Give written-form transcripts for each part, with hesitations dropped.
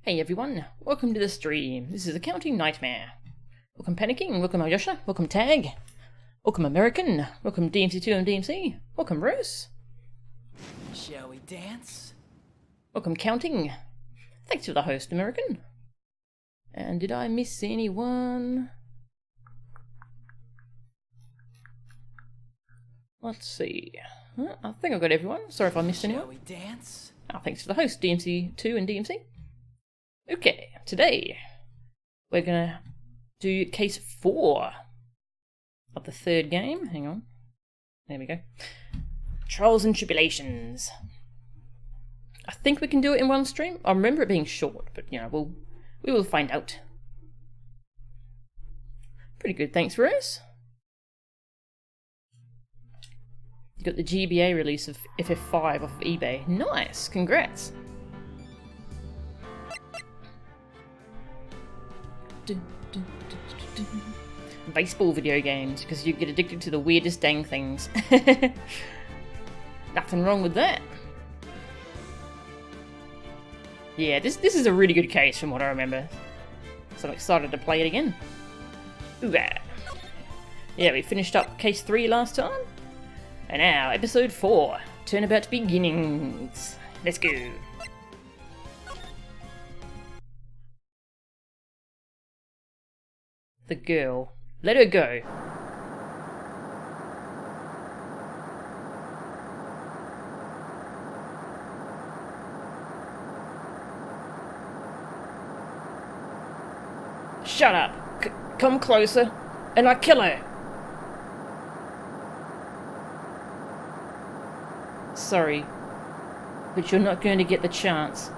Hey everyone, welcome to the stream. This is Accounting Nightmare. Welcome Panicking, welcome Alyosha, welcome Tag, welcome American, welcome DMC2 and DMC, welcome Bruce. Shall we dance? Welcome Counting. Thanks for the host, American. And did I miss anyone? Let's see. I think I've got everyone. Sorry if I missed anyone. Shall we dance? Thanks for the host, DMC2 and DMC. Okay, today we're gonna do case 4 of the third game. Hang on. There we go. Trials and Tribulations. I think we can do it in one stream. I remember it being short, but you know, we will find out. Pretty good, thanks Rose. You got the GBA release of FF5 off of eBay. Nice, congrats. Baseball video games, because you get addicted to the weirdest dang things. Nothing wrong with that. Yeah, this is a really good case from what I remember. So I'm excited to play it again. Ooh, yeah, we finished up case 3 last time. And now, episode 4. Turnabout beginnings. Let's go. The girl. Let her go. Shut up. Come closer, and I kill her. Sorry, but you're not going to get the chance.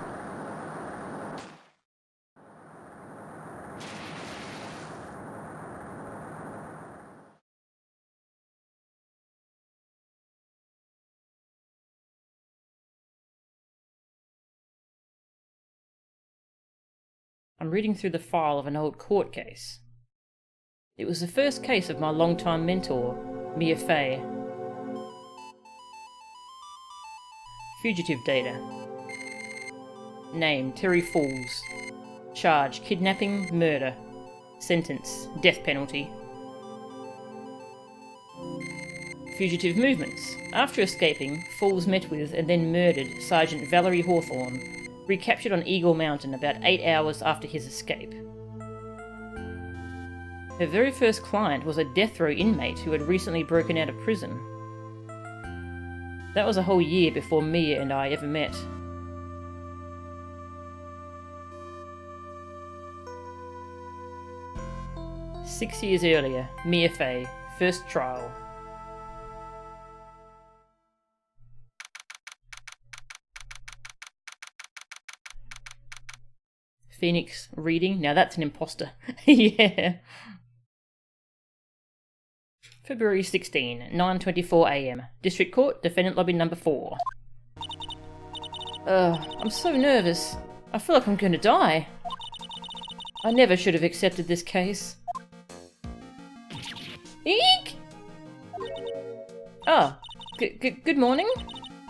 I'm reading through the file of an old court case. It was the first case of my longtime mentor, Mia Fey. Fugitive data. Name, Terry Falls. Charge, kidnapping, murder. Sentence, death penalty. Fugitive movements. After escaping, Falls met with and then murdered Sergeant Valerie Hawthorne, recaptured on Eagle Mountain about 8 hours after his escape. Her very first client was a death row inmate who had recently broken out of prison. That was a whole year before Mia and I ever met. Six years earlier, Mia Fey, first trial. Phoenix reading. Now that's an imposter. Yeah. February 16, 9:24 AM. District Court, Defendant Lobby number 4. I'm so nervous. I feel like I'm going to die. I never should have accepted this case. Eek! Good morning.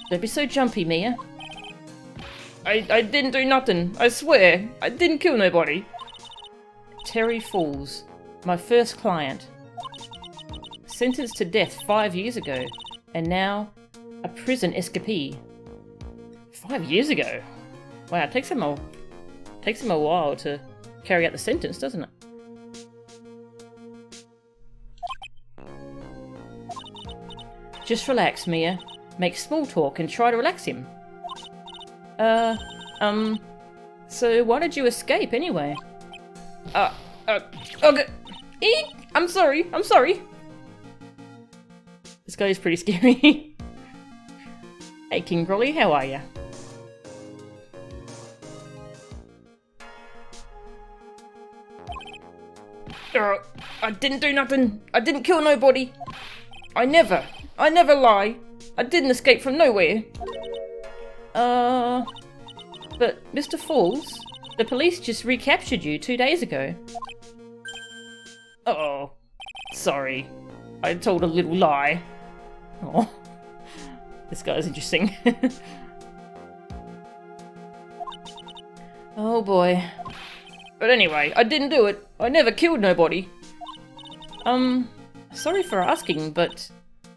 Don't be so jumpy, Mia. I didn't do nothing, I swear. I didn't kill nobody. Terry Falls, my first client. Sentenced to death 5 years ago, and now a prison escapee. 5 years ago? Wow, it takes him a while to carry out the sentence, doesn't it? Just relax, Mia. Make small talk and try to relax him. So why did you escape anyway? Okay. Eek! I'm sorry. This guy is pretty scary. Hey, King Brolly, how are ya? I didn't do nothing. I didn't kill nobody. I never lie. I didn't escape from nowhere. But Mr. Falls, the police just recaptured you 2 days ago. Oh, sorry. I told a little lie. Oh, this guy's interesting. Oh boy. But anyway, I didn't do it. I never killed nobody. Sorry for asking, but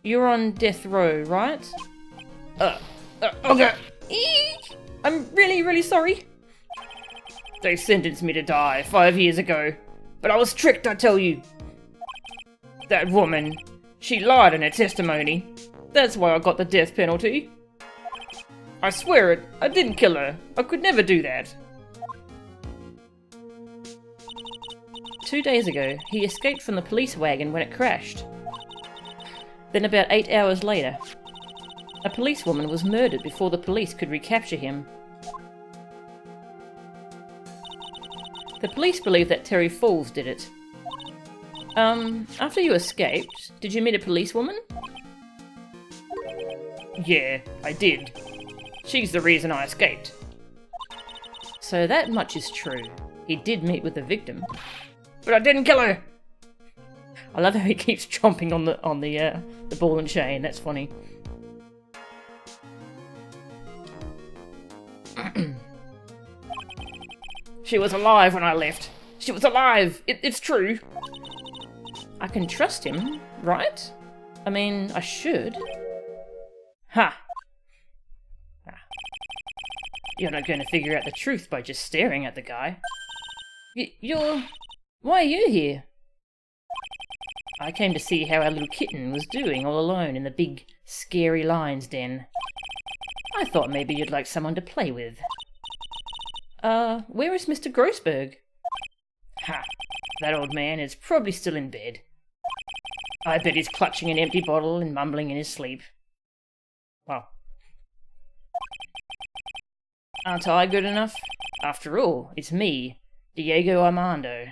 you're on death row, right? Okay. Eek! I'm really, really sorry. They sentenced me to die 5 years ago, but I was tricked, I tell you. That woman, she lied in her testimony. That's why I got the death penalty. I swear it, I didn't kill her. I could never do that. 2 days ago, he escaped from the police wagon when it crashed. Then about 8 hours later, a policewoman was murdered before the police could recapture him. The police believe that Terry Falls did it. After you escaped, did you meet a policewoman? Yeah, I did. She's the reason I escaped. So that much is true. He did meet with the victim. But I didn't kill her! I love how he keeps chomping on the ball and chain, that's funny. She was alive when I left. She was alive! It's true! I can trust him, right? I mean, I should. Ha! You're not going to figure out the truth by just staring at the guy. Why are you here? I came to see how our little kitten was doing all alone in the big, scary lion's den. I thought maybe you'd like someone to play with. Where is Mr. Grossberg? Ha! That old man is probably still in bed. I bet he's clutching an empty bottle and mumbling in his sleep. Well, aren't I good enough? After all, it's me, Diego Armando.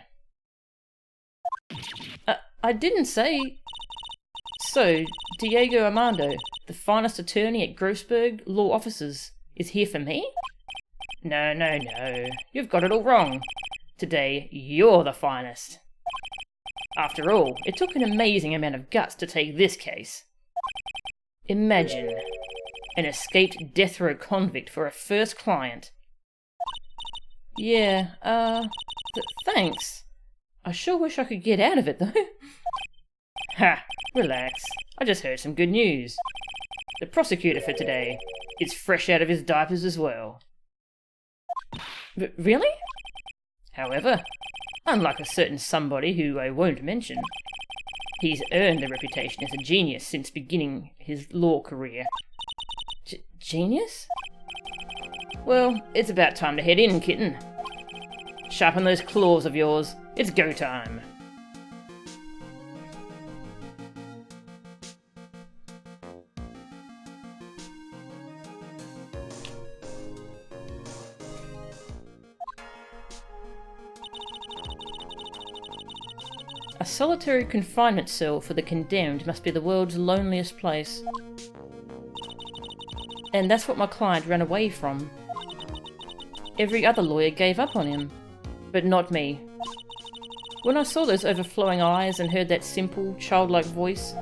I didn't say... So, Diego Armando, the finest attorney at Grossberg Law Offices, is here for me? No. You've got it all wrong. Today, you're the finest. After all, it took an amazing amount of guts to take this case. Imagine an escaped death row convict for a first client. Yeah, thanks. I sure wish I could get out of it, though. Ha! Relax. I just heard some good news. The prosecutor for today is fresh out of his diapers as well. Really? However, unlike a certain somebody who I won't mention, he's earned the reputation as a genius since beginning his law career. Genius? Well, it's about time to head in, kitten. Sharpen those claws of yours. It's go time. A solitary confinement cell for the condemned must be the world's loneliest place. And that's what my client ran away from. Every other lawyer gave up on him, but not me. When I saw those overflowing eyes and heard that simple, childlike voice,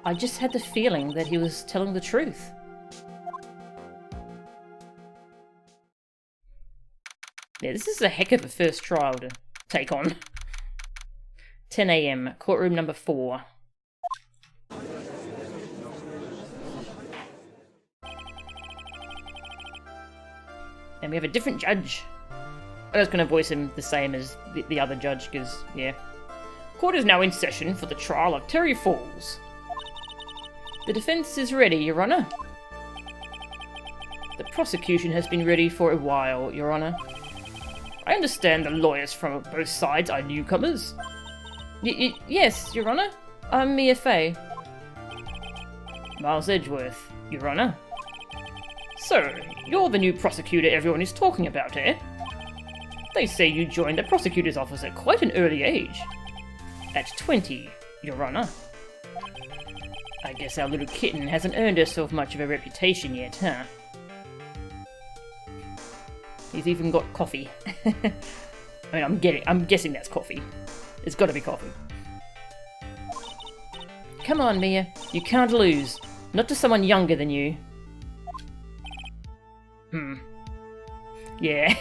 I just had the feeling that he was telling the truth. Yeah, this is a heck of a first trial to take on. 10 AM, courtroom number 4. And we have a different judge. I'm just going to voice him the same as the other judge, because, yeah. Court is now in session for the trial of Terry Falls. The defense is ready, Your Honor. The prosecution has been ready for a while, Your Honor. I understand the lawyers from both sides are newcomers. Yes, Your Honor. I'm Mia Fey. Miles Edgeworth, Your Honor. So, you're the new prosecutor everyone is talking about, eh? They say you joined the prosecutor's office at quite an early age. At 20, Your Honor. I guess our little kitten hasn't earned herself much of a reputation yet, huh? He's even got coffee. I mean, I'm guessing that's coffee. It's gotta be coffee. Come on, Mia. You can't lose. Not to someone younger than you. Yeah,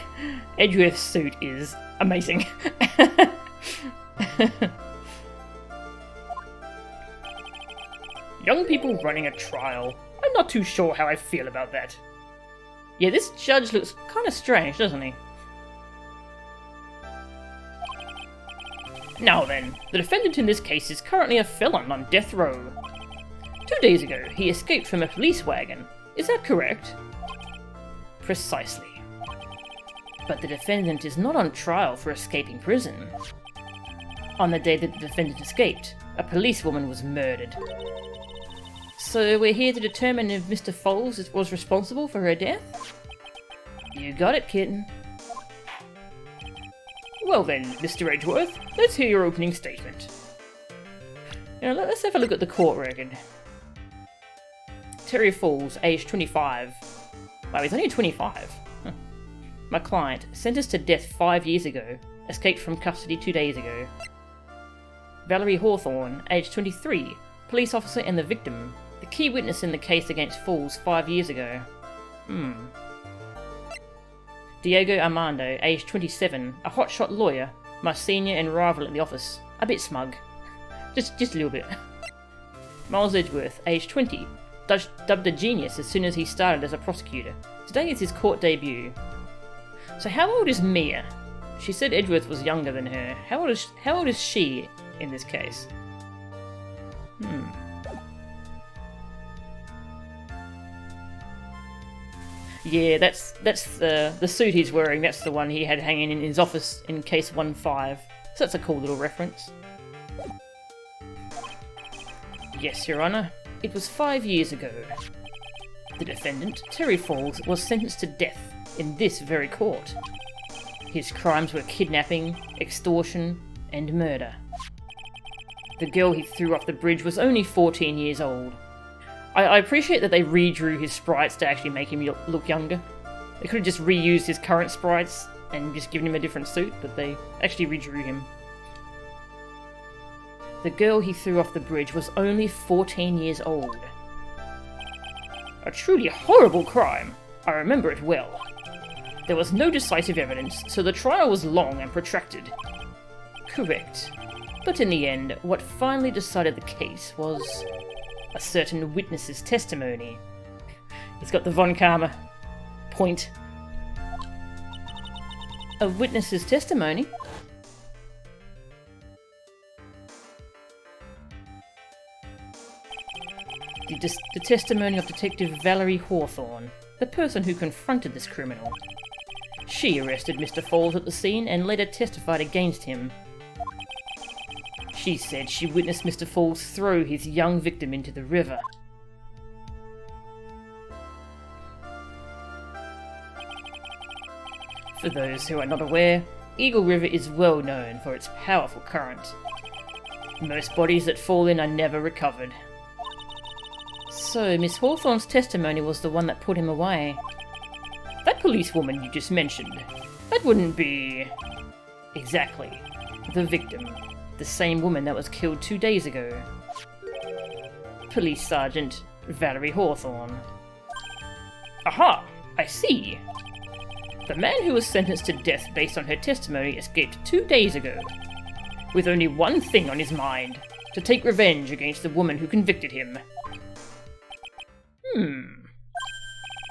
Edgeworth's suit is amazing. Young people running a trial. I'm not too sure how I feel about that. Yeah, this judge looks kind of strange, doesn't he? Now then, the defendant in this case is currently a felon on death row. 2 days ago, he escaped from a police wagon. Is that correct? Precisely. But the defendant is not on trial for escaping prison. On the day that the defendant escaped, a policewoman was murdered. So we're here to determine if Mr. Foles was responsible for her death? You got it, kitten. Well then, Mr. Edgeworth, let's hear your opening statement. Let's have a look at the court record. Terry Foles, aged 25. Wow, he's only 25. Huh. My client, sentenced to death 5 years ago, escaped from custody 2 days ago. Valerie Hawthorne, aged 23, police officer and the victim, the key witness in the case against Foles 5 years ago. Diego Armando, aged 27, a hotshot lawyer, my senior and rival at the office. A bit smug. Just a little bit. Miles Edgeworth, aged 20, dubbed a genius as soon as he started as a prosecutor. Today is his court debut. So how old is Mia? She said Edgeworth was younger than her. How old is she in this case? Yeah, that's the suit he's wearing. That's the one he had hanging in his office in case 1-5. So that's a cool little reference. Yes, Your Honour. It was 5 years ago. The defendant, Terry Foles, was sentenced to death in this very court. His crimes were kidnapping, extortion, and murder. The girl he threw off the bridge was only 14 years old. I appreciate that they redrew his sprites to actually make him look younger. They could have just reused his current sprites and just given him a different suit, but they actually redrew him. The girl he threw off the bridge was only 14 years old. A truly horrible crime. I remember it well. There was no decisive evidence, so the trial was long and protracted. Correct. But in the end, what finally decided the case was a certain witness's testimony. He's got the Von Karma point. A witness's testimony? The testimony of Detective Valerie Hawthorne, the person who confronted this criminal. She arrested Mr. Foles at the scene and later testified against him. She said she witnessed Mr. Foles throw his young victim into the river. For those who are not aware, Eagle River is well known for its powerful current. Most bodies that fall in are never recovered. So, Miss Hawthorne's testimony was the one that put him away. That policewoman you just mentioned, that wouldn't be... exactly. The victim. The same woman that was killed 2 days ago. Police Sergeant Valerie Hawthorne. Aha! I see! The man who was sentenced to death based on her testimony escaped 2 days ago, with only one thing on his mind, to take revenge against the woman who convicted him.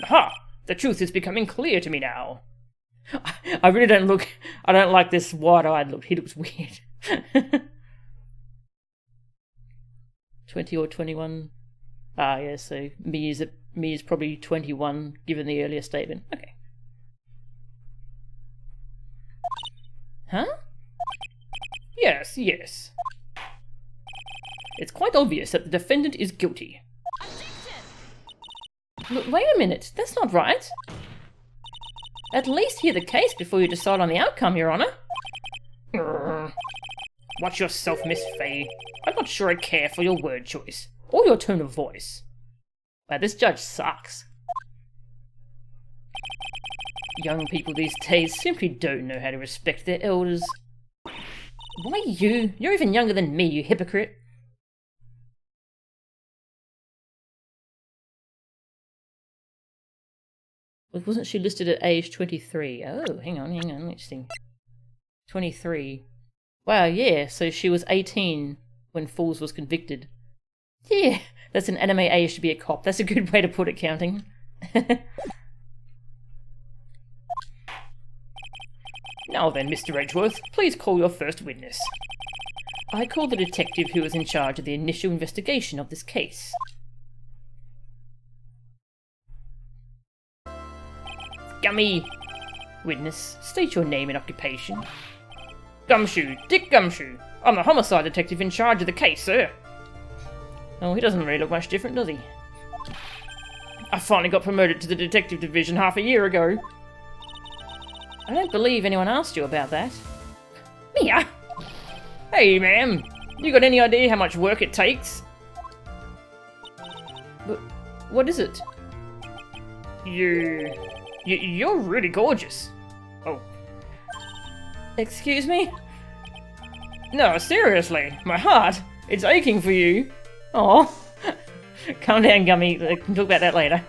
Aha! The truth is becoming clear to me now. I really I don't like this wide-eyed look. He looks weird. 20 or 21. Ah, yeah, so me is probably 21, given the earlier statement. Okay. Huh? Yes. It's quite obvious that the defendant is guilty. Look, wait a minute, that's not right. At least hear the case before you decide on the outcome, Your Honour. Watch yourself, Miss Faye. I'm not sure I care for your word choice, or your tone of voice. Wow, this judge sucks. Young people these days simply don't know how to respect their elders. Why you? You're even younger than me, you hypocrite. Wasn't she listed at age 23? Oh, hang on, let's think. 23. Wow, yeah, so she was 18 when Fools was convicted. Yeah, that's an anime age to be a cop. That's a good way to put it, counting. Now then, Mr. Edgeworth, please call your first witness. I call the detective who was in charge of the initial investigation of this case. Gummy! Witness, state your name and occupation. Gumshoe, Dick Gumshoe. I'm the homicide detective in charge of the case, sir. Oh, he doesn't really look much different, does he? I finally got promoted to the detective division half a year ago. I don't believe anyone asked you about that. Mia! Hey, ma'am. You got any idea how much work it takes? But what is it? You're really gorgeous. Oh. Excuse me? No, seriously. My heart. It's aching for you. Oh. Calm down, Gummy. We can talk about that later.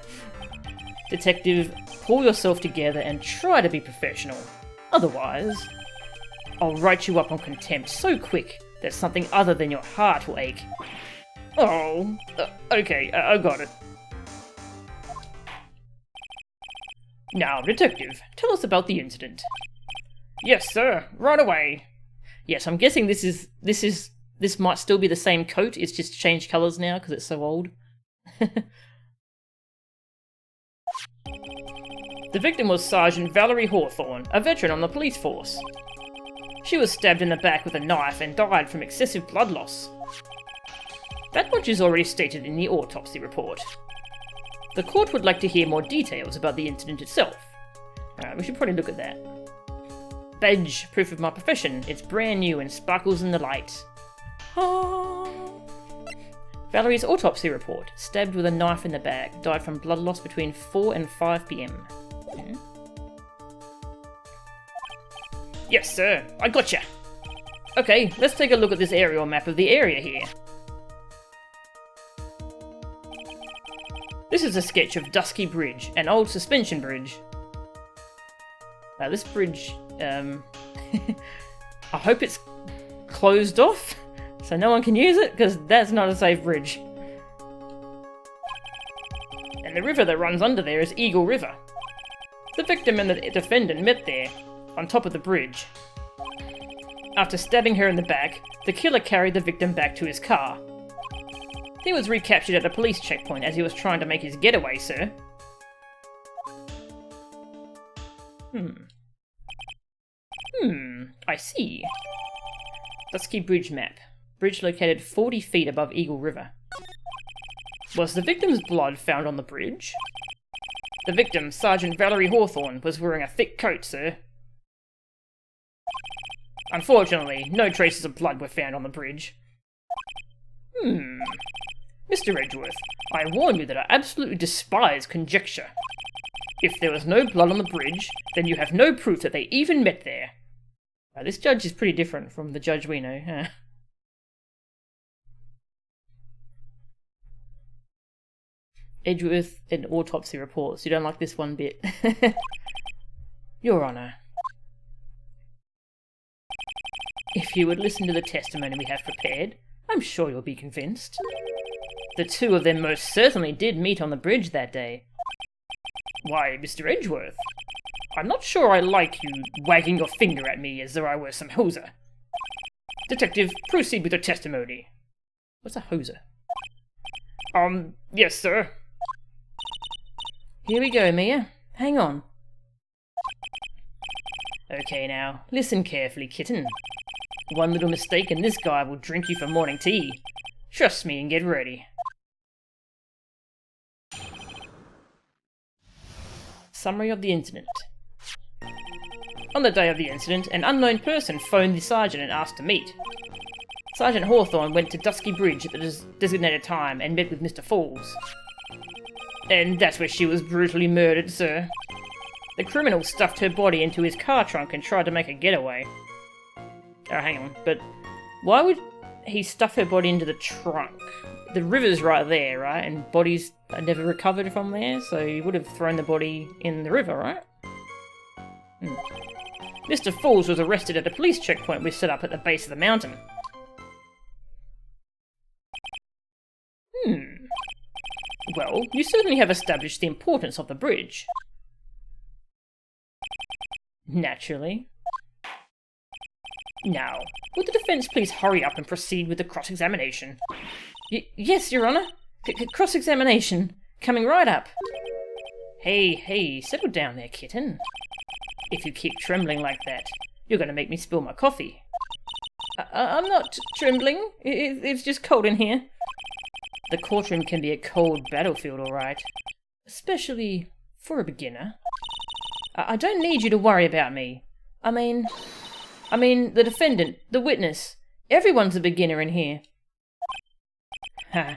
Detective, pull yourself together and try to be professional. Otherwise, I'll write you up on contempt so quick that something other than your heart will ache. Oh. Okay, I got it. Now, Detective, tell us about the incident. Yes, sir. Right away. Yes, I'm guessing this might still be the same coat. It's just changed colours now because it's so old. The victim was Sergeant Valerie Hawthorne, a veteran on the police force. She was stabbed in the back with a knife and died from excessive blood loss. That much is already stated in the autopsy report. The court would like to hear more details about the incident itself. We should probably look at that. Badge, proof of my profession. It's brand new and sparkles in the light. Valerie's autopsy report. Stabbed with a knife in the back. Died from blood loss between 4 and 5 p.m. Yes, sir. I gotcha. Okay, let's take a look at this aerial map of the area here. This is a sketch of Dusky Bridge, an old suspension bridge. Now this bridge, I hope it's closed off so no one can use it, because that's not a safe bridge. And the river that runs under there is Eagle River. The victim and the defendant met there, on top of the bridge. After stabbing her in the back, the killer carried the victim back to his car. He was recaptured at a police checkpoint as he was trying to make his getaway, sir. I see. Dusky Bridge map. Bridge located 40 feet above Eagle River. Was the victim's blood found on the bridge? The victim, Sergeant Valerie Hawthorne, was wearing a thick coat, sir. Unfortunately, no traces of blood were found on the bridge. Mr. Edgeworth, I warn you that I absolutely despise conjecture. If there was no blood on the bridge, then you have no proof that they even met there. This judge is pretty different from the judge we know, huh? Edgeworth and autopsy reports. You don't like this one bit. Your Honour. If you would listen to the testimony we have prepared, I'm sure you'll be convinced. The two of them most certainly did meet on the bridge that day. Why, Mr. Edgeworth, I'm not sure I like you wagging your finger at me as though I were some hoser. Detective, proceed with your testimony. What's a hoser? Yes, sir. Here we go, Mia. Hang on. Okay now, listen carefully, kitten. One little mistake and this guy will drink you for morning tea. Trust me and get ready. Summary of the incident. On the day of the incident, an unknown person phoned the sergeant and asked to meet. Sergeant Hawthorne went to Dusky Bridge at the designated time and met with Mr. Falls. And that's where she was brutally murdered, sir. The criminal stuffed her body into his car trunk and tried to make a getaway. Oh, hang on, but why would he stuff her body into the trunk? the river's right there, right? And bodies are never recovered from there, so you would have thrown the body in the river, right? Mr. Falls was arrested at a police checkpoint we set up at the base of the mountain. Well, you certainly have established the importance of the bridge. Naturally. Now, would the defence please hurry up and proceed with the cross-examination? Yes, Your Honour. Cross-examination. Coming right up. Hey, settle down there, kitten. If you keep trembling like that, you're going to make me spill my coffee. I'm not trembling. It's just cold in here. The courtroom can be a cold battlefield, all right. Especially for a beginner. I don't need you to worry about me. I mean, the defendant, the witness. Everyone's a beginner in here. Ha,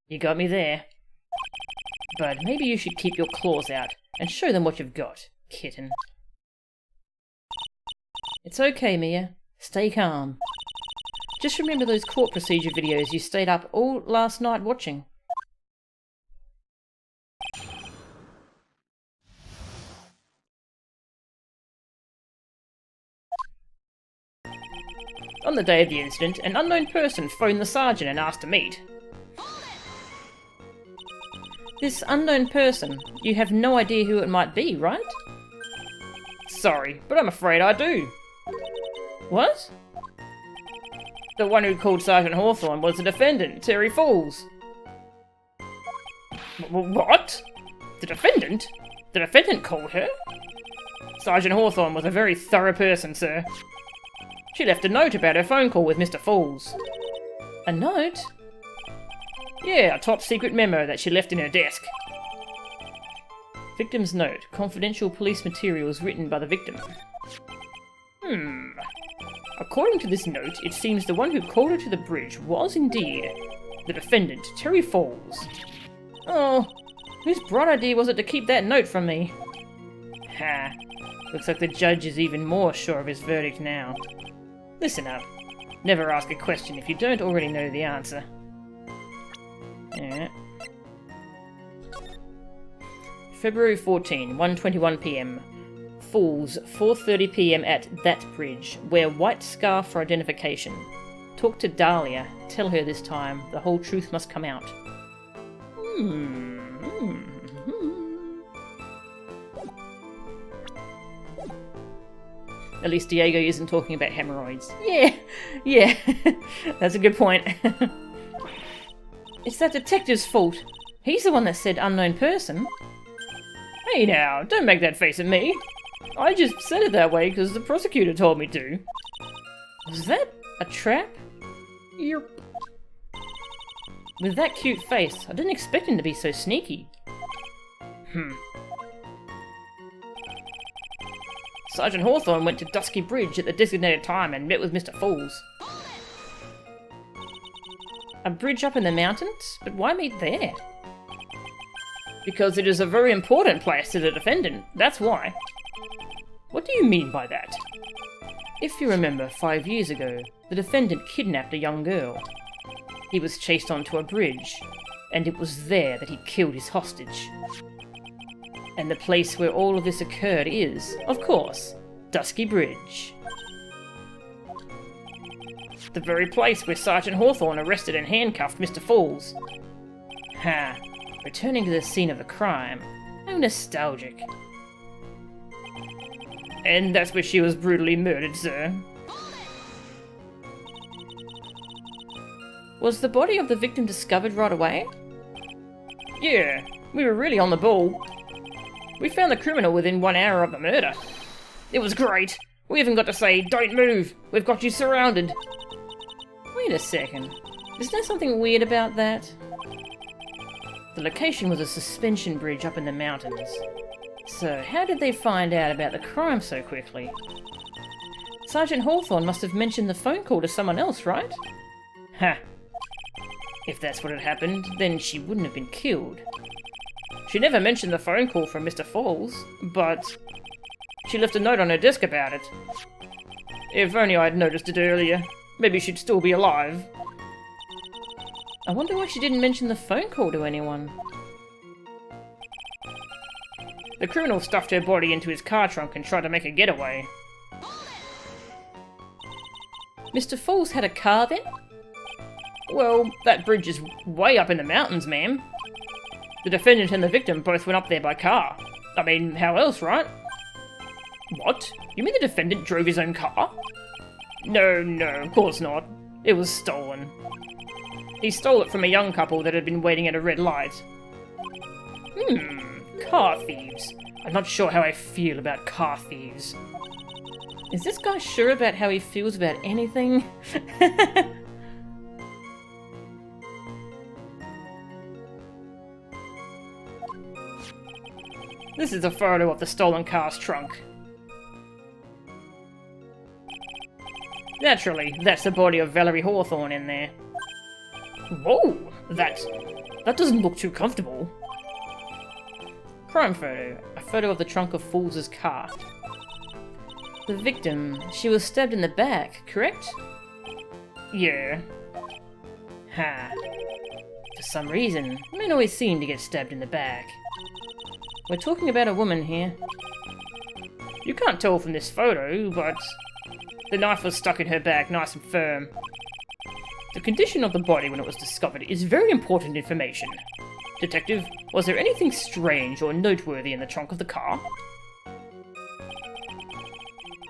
you got me there. But maybe you should keep your claws out and show them what you've got, kitten. It's okay, Mia. Stay calm. Just remember those court procedure videos you stayed up all last night watching. On the day of the incident, an unknown person phoned the sergeant and asked to meet. This unknown person, you have no idea who it might be, right? Sorry, but I'm afraid I do. What? The one who called Sergeant Hawthorne was the defendant, Terry Falls. What? The defendant? The defendant called her? Sergeant Hawthorne was a very thorough person, sir. She left a note about her phone call with Mr. Falls. A note? Yeah, a top secret memo that she left in her desk. Victim's note. Confidential police materials written by the victim. According to this note, it seems the one who called her to the bridge was indeed the defendant, Terry Falls. Oh, whose bright idea was it to keep that note from me? Ha, looks like the judge is even more sure of his verdict now. Listen up. Never ask a question if you don't already know the answer. Yeah. February 14, 1:21 PM. Falls, 4:30 PM at that bridge. Wear white scarf for identification. Talk to Dahlia. Tell her this time. The whole truth must come out. At least Diego isn't talking about hemorrhoids. Yeah, that's a good point. It's that detective's fault. He's the one that said unknown person. Hey now, don't make that face at me. I just said it that way because the prosecutor told me to. Was that a trap? Yep. With that cute face, I didn't expect him to be so sneaky. Sergeant Hawthorne went to Dusky Bridge at the designated time and met with Mr. Falls. A bridge up in the mountains? But why meet there? Because it is a very important place to the defendant, that's why. What do you mean by that? If you remember, 5 years ago, the defendant kidnapped a young girl. He was chased onto a bridge, and it was there that he killed his hostage. And the place where all of this occurred is, of course, Dusky Bridge. The very place where Sergeant Hawthorne arrested and handcuffed Mr. Falls. Ha, returning to the scene of the crime. How nostalgic. And that's where she was brutally murdered, sir. Was the body of the victim discovered right away? Yeah, we were really on the ball. We found the criminal within 1 hour of the murder. It was great. We even got to say, "Don't move, we've got you surrounded." Wait a second. Isn't there something weird about that? The location was a suspension bridge up in the mountains. So, how did they find out about the crime so quickly? Sergeant Hawthorne must have mentioned the phone call to someone else, right? Ha! If that's what had happened, then she wouldn't have been killed. She never mentioned the phone call from Mr. Falls, but she left a note on her desk about it. If only I'd noticed it earlier. Maybe she'd still be alive. I wonder why she didn't mention the phone call to anyone. The criminal stuffed her body into his car trunk and tried to make a getaway. Mr. Falls had a car then? Well, that bridge is way up in the mountains, ma'am. The defendant and the victim both went up there by car. I mean, how else, right? What? You mean the defendant drove his own car? No, of course not. It was stolen. He stole it from a young couple that had been waiting at a red light. Car thieves. I'm not sure how I feel about car thieves. Is this guy sure about how he feels about anything? This is a photo of the stolen car's trunk. Naturally, that's the body of Valerie Hawthorne in there. Whoa! That doesn't look too comfortable. Crime photo. A photo of the trunk of Fool's car. The victim, she was stabbed in the back, correct? Yeah. Ha. For some reason, men always seem to get stabbed in the back. We're talking about a woman here. You can't tell from this photo, but the knife was stuck in her back nice and firm. The condition of the body when it was discovered is very important information. Detective, was there anything strange or noteworthy in the trunk of the car?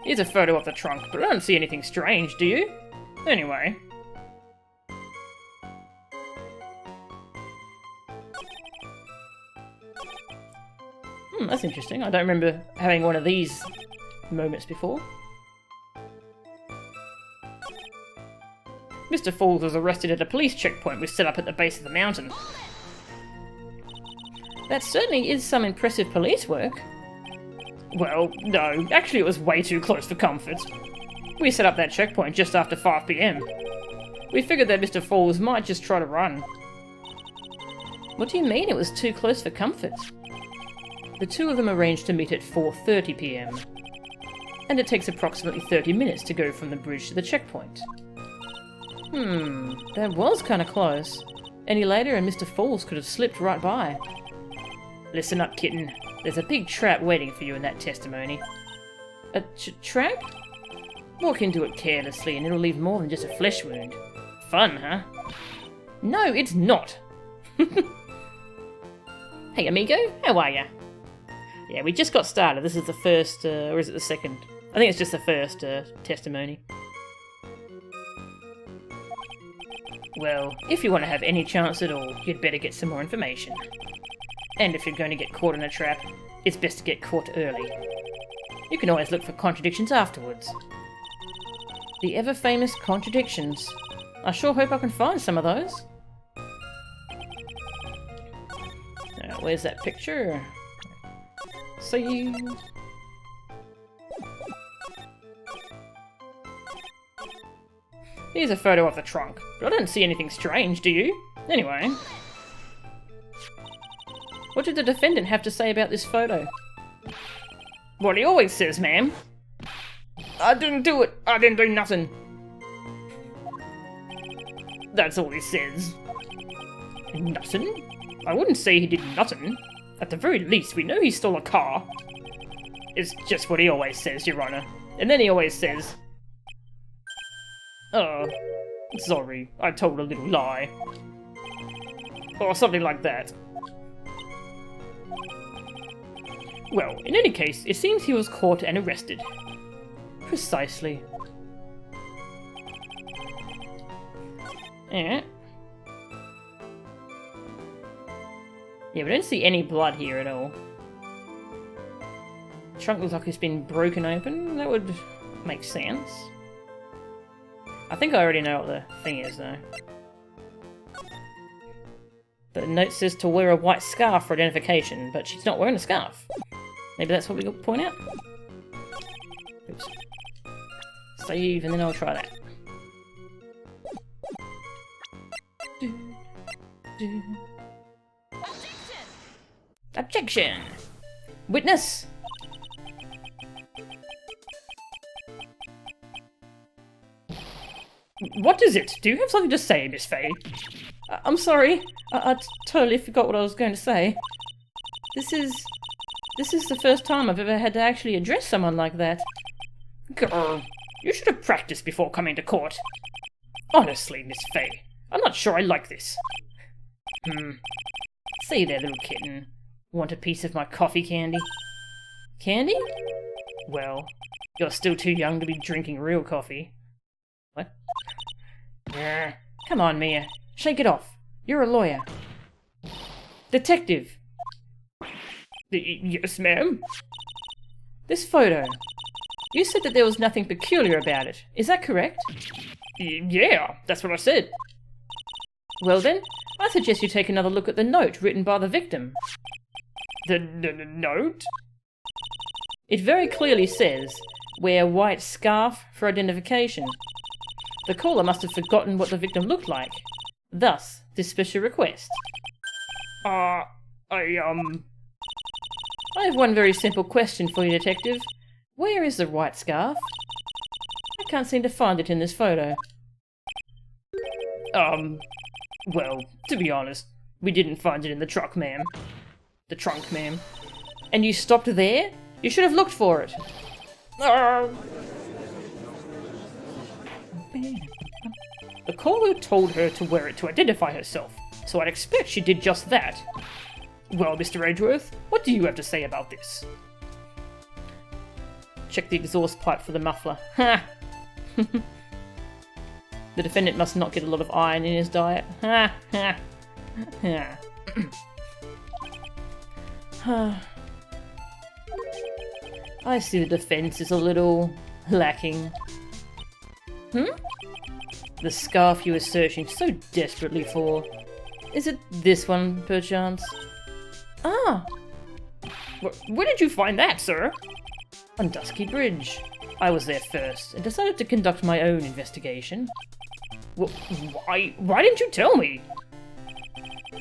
Here's a photo of the trunk, but I don't see anything strange, do you? Anyway. That's interesting. I don't remember having one of these moments before. Mr. Falls was arrested at a police checkpoint we set up at the base of the mountain. That certainly is some impressive police work. Well, no, actually it was way too close for comfort. We set up that checkpoint just after 5 PM. We figured that Mr. Falls might just try to run. What do you mean it was too close for comfort? The two of them arranged to meet at 4:30 PM. And it takes approximately 30 minutes to go from the bridge to the checkpoint. That was kinda close. Any later and Mr. Falls could have slipped right by. Listen up, kitten. There's a big trap waiting for you in that testimony. A trap? Walk into it carelessly and it'll leave more than just a flesh wound. Fun, huh? No, it's not! Hey, amigo, how are ya? Yeah, we just got started. This is the first, or is it the second? I think it's just the first testimony. Well, if you want to have any chance at all, you'd better get some more information. And if you're going to get caught in a trap, it's best to get caught early. You can always look for contradictions afterwards. The ever-famous contradictions. I sure hope I can find some of those. Now, where's that picture? See? Here's a photo of the trunk, but I don't see anything strange, do you? Anyway. What did the defendant have to say about this photo? What he always says, ma'am. I didn't do it. I didn't do nothing. That's all he says. Nothing? I wouldn't say he did nothing. At the very least, we know he stole a car. It's just what he always says, Your Honor. And then he always says, "Oh, sorry, I told a little lie." Or something like that. Well, in any case, it seems he was caught and arrested. Precisely. Yeah. Yeah, we don't see any blood here at all. The trunk looks like it's been broken open. That would make sense. I think I already know what the thing is, though. The note says to wear a white scarf for identification, but she's not wearing a scarf. Maybe that's what we got to point out. Oops. Save, and then I'll try that. Objection! Witness! What is it? Do you have something to say, Miss Faye? I'm sorry. I totally forgot what I was going to say. This is the first time I've ever had to actually address someone like that. Girl, you should have practiced before coming to court. Honestly, Miss Faye, I'm not sure I like this. See there, little kitten. Want a piece of my coffee candy? Candy? Well, you're still too young to be drinking real coffee. What? Come on, Mia. Shake it off. You're a lawyer. Detective. Yes, ma'am? This photo. You said that there was nothing peculiar about it. Is that correct? Yeah, that's what I said. Well then, I suggest you take another look at the note written by the victim. The note? It very clearly says, wear white scarf for identification. The caller must have forgotten what the victim looked like. Thus, this special request. I have one very simple question for you, Detective. Where is the white scarf? I can't seem to find it in this photo. Well, to be honest, we didn't find it in the truck, ma'am. The trunk, ma'am. And you stopped there? You should have looked for it. The caller told her to wear it to identify herself, so I'd expect she did just that. Well, Mr. Edgeworth, what do you have to say about this? Check the exhaust pipe for the muffler. Ha! The defendant must not get a lot of iron in his diet. Ha! Ha! Ha! I see the defense is a little lacking. The scarf you were searching so desperately for. Is it this one, perchance? Ah! Where did you find that, sir? On Dusky Bridge. I was there first and decided to conduct my own investigation. Why didn't you tell me?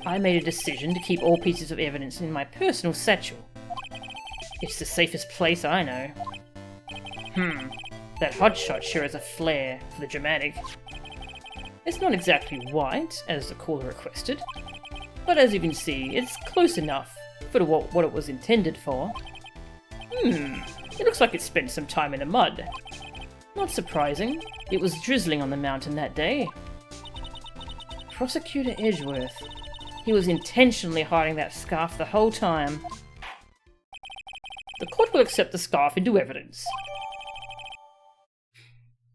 I made a decision to keep all pieces of evidence in my personal satchel. It's the safest place I know. That hotshot sure has a flair for the dramatic. It's not exactly white, as the caller requested, but as you can see, it's close enough for what it was intended for. It looks like it spent some time in the mud. Not surprising. It was drizzling on the mountain that day. Prosecutor Edgeworth. He was intentionally hiding that scarf the whole time. The court will accept the scarf into evidence.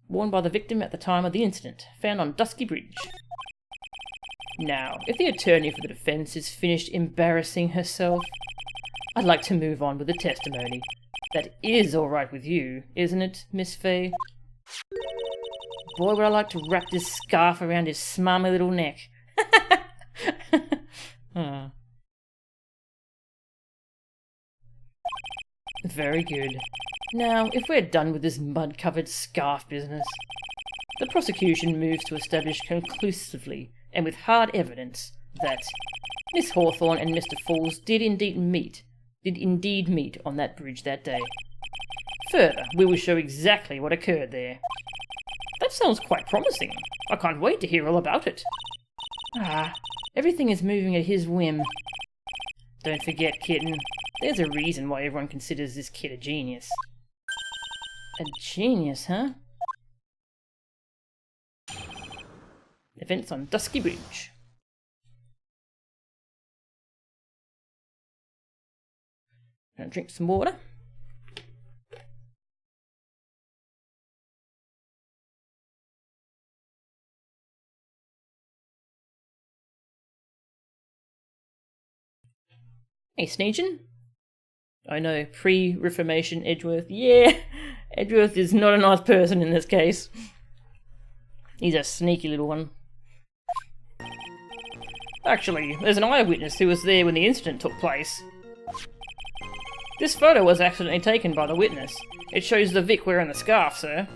Worn by the victim at the time of the incident, found on Dusky Bridge. Now, if the attorney for the defense is finished embarrassing herself, I'd like to move on with the testimony. That is alright with you, isn't it, Miss Faye? Boy, would I like to wrap this scarf around his smarmy little neck. Very good. Now, if we're done with this mud-covered scarf business, the prosecution moves to establish conclusively and with hard evidence that Miss Hawthorne and Mr. Falls did indeed meet on that bridge that day. Further, we will show exactly what occurred there. That sounds quite promising. I can't wait to hear all about it. Everything is moving at his whim. Don't forget, kitten, there's a reason why everyone considers this kid a genius. A genius, huh? Events on Dusky Bridge. Gonna drink some water. Hey, Sneegin. I know, pre-Reformation Edgeworth. Yeah, Edgeworth is not a nice person in this case. He's a sneaky little one. Actually, there's an eyewitness who was there when the incident took place. This photo was accidentally taken by the witness. It shows the Vic wearing the scarf, sir.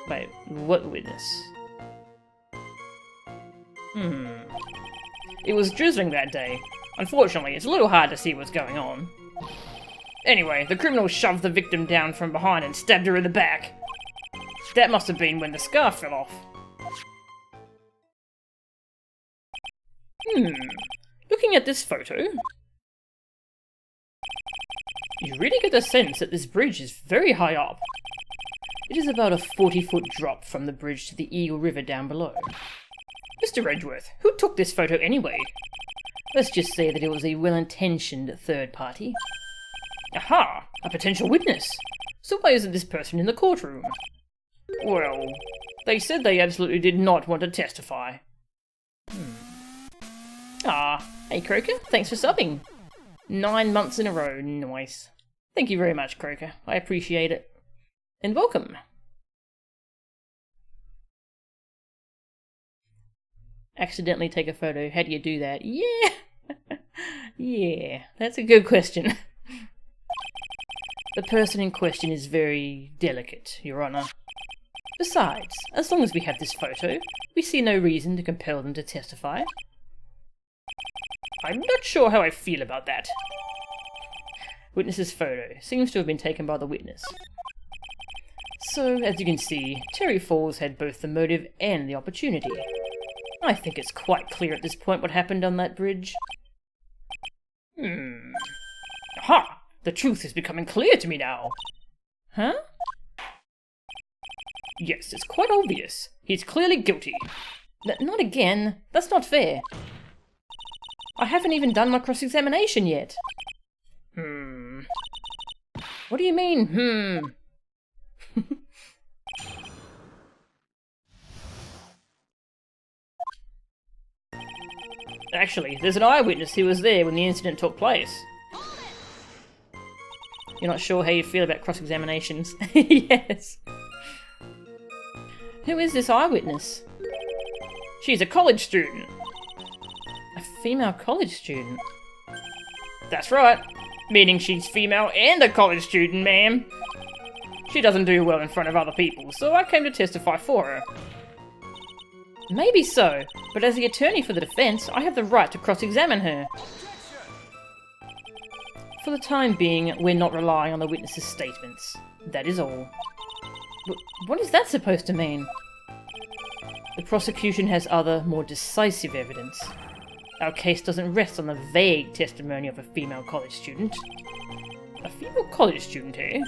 Wait, what witness? It was drizzling that day. Unfortunately, it's a little hard to see what's going on. Anyway, the criminal shoved the victim down from behind and stabbed her in the back. That must have been when the scarf fell off. Looking at this photo, you really get the sense that this bridge is very high up. It is about a 40-foot drop from the bridge to the Eagle River down below. Mr. Edgeworth, who took this photo anyway? Let's just say that it was a well-intentioned third party. Aha! A potential witness! So why isn't this person in the courtroom? Well, they said they absolutely did not want to testify. Hey Croaker, thanks for subbing. 9 months in a row, nice. Thank you very much, Croaker. I appreciate it. And welcome. Accidentally take a photo. How do you do that? Yeah! Yeah, that's a good question. The person in question is very delicate, Your Honour. Besides, as long as we have this photo, we see no reason to compel them to testify. I'm not sure how I feel about that. Witness's photo seems to have been taken by the witness. So, as you can see, Terry Falls had both the motive and the opportunity. I think it's quite clear at this point what happened on that bridge. Aha! The truth is becoming clear to me now. Huh? Yes, it's quite obvious. He's clearly guilty. Not again. That's not fair. I haven't even done my cross-examination yet. What do you mean, Actually, there's an eyewitness who was there when the incident took place. You're not sure how you feel about cross-examinations? Yes. Who is this eyewitness? She's a college student. A female college student? That's right. Meaning she's female and a college student, ma'am. She doesn't do well in front of other people, so I came to testify for her. Maybe so, but as the attorney for the defense, I have the right to cross-examine her. For the time being, we're not relying on the witness's statements. That is all. What is that supposed to mean? The prosecution has other, more decisive evidence. Our case doesn't rest on the vague testimony of a female college student. A female college student, eh?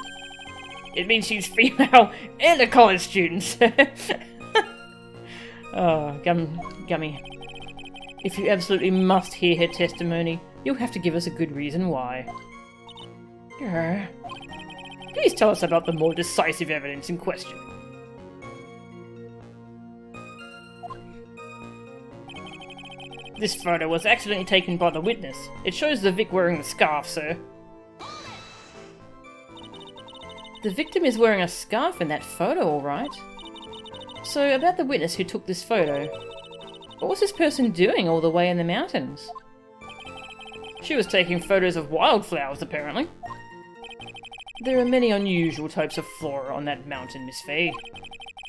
It means she's female and a college student! Oh, Gummy. If you absolutely must hear her testimony, you'll have to give us a good reason why. Please tell us about the more decisive evidence in question. This photo was accidentally taken by the witness. It shows the Vic wearing the scarf, sir. The victim is wearing a scarf in that photo, alright. So, about the witness who took this photo. What was this person doing all the way in the mountains? She was taking photos of wildflowers, apparently. There are many unusual types of flora on that mountain, Miss Faye.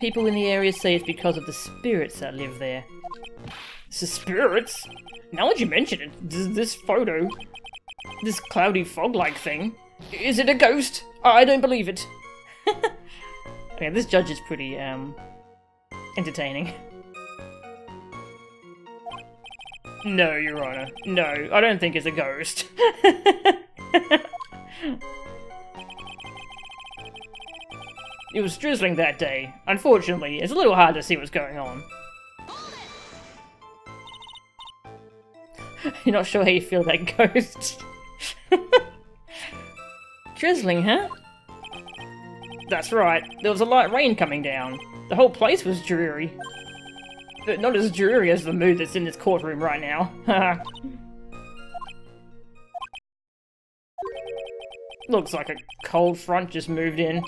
People in the area say it's because of the spirits that live there. The spirits? Now that you mention it, this photo, this cloudy fog-like thing, is it a ghost? I don't believe it. Okay, this judge is pretty, entertaining. No, Your Honor. No, I don't think it's a ghost. It was drizzling that day. Unfortunately, it's a little hard to see what's going on. You're not sure how you feel about ghosts? Drizzling, huh? That's right. There was a light rain coming down. The whole place was dreary. But not as dreary as the mood that's in this courtroom right now. Looks like a cold front just moved in.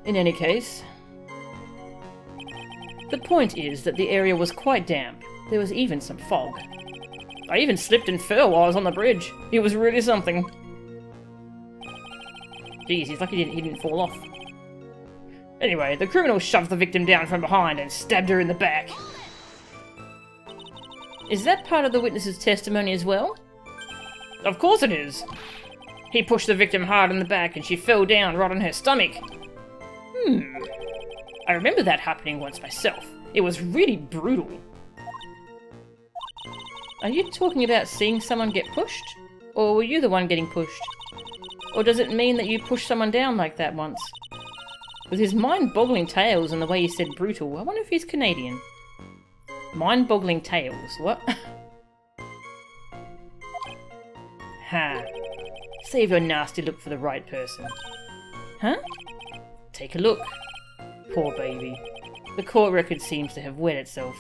In any case, the point is that the area was quite damp. There was even some fog. I even slipped and fell while I was on the bridge. It was really something. Jeez, he's lucky he didn't fall off. Anyway, the criminal shoved the victim down from behind and stabbed her in the back. Is that part of the witness's testimony as well? Of course it is. He pushed the victim hard in the back and she fell down right on her stomach. I remember that happening once myself. It was really brutal. Are you talking about seeing someone get pushed? Or were you the one getting pushed? Or does it mean that you pushed someone down like that once? With his mind-boggling tales and the way he said brutal, I wonder if he's Canadian. Mind-boggling tales, what? Ha. Save your nasty look for the right person. Huh? Take a look. Poor baby. The court record seems to have wet itself.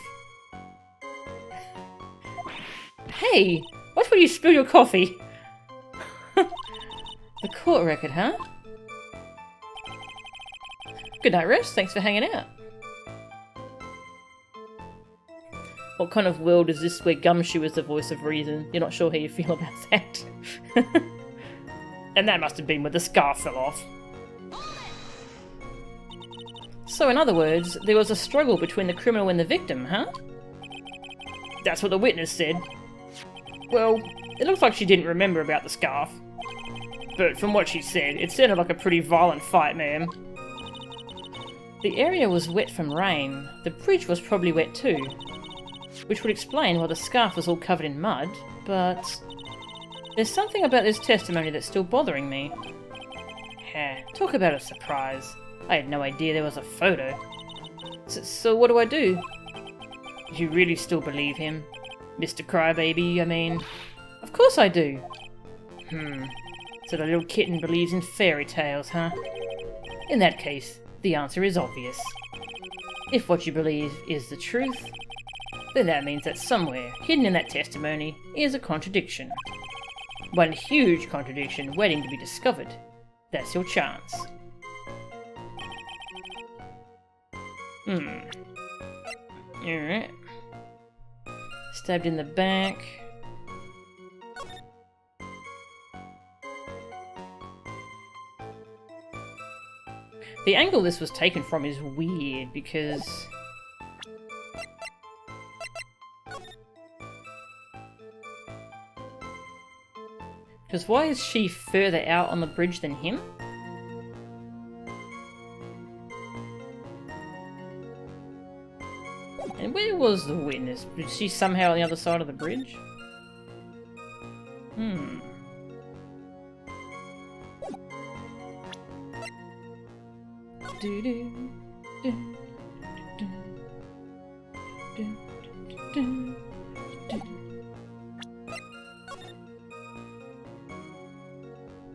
Hey! Watch where you spill your coffee! The court record, huh? Good night, Rest. Thanks for hanging out. What kind of world is this where Gumshoe is the voice of reason? You're not sure how you feel about that. And that must have been when the scarf fell off. So in other words, there was a struggle between the criminal and the victim, huh? That's what the witness said. Well, it looks like she didn't remember about the scarf. But from what she said, it sounded like a pretty violent fight, ma'am. The area was wet from rain. The bridge was probably wet too. Which would explain why the scarf was all covered in mud, but... there's something about this testimony that's still bothering me. Heh, talk about a surprise. I had no idea there was a photo. So what do I do? You really still believe him? Mr. Crybaby, I mean. Of course I do. So the little kitten believes in fairy tales, huh? In that case, the answer is obvious. If what you believe is the truth, then that means that somewhere, hidden in that testimony, is a contradiction. One huge contradiction waiting to be discovered. That's your chance. Alright. Stabbed in the back. The angle this was taken from is weird because... because why is she further out on the bridge than him? And where was the witness? Was she somehow on the other side of the bridge?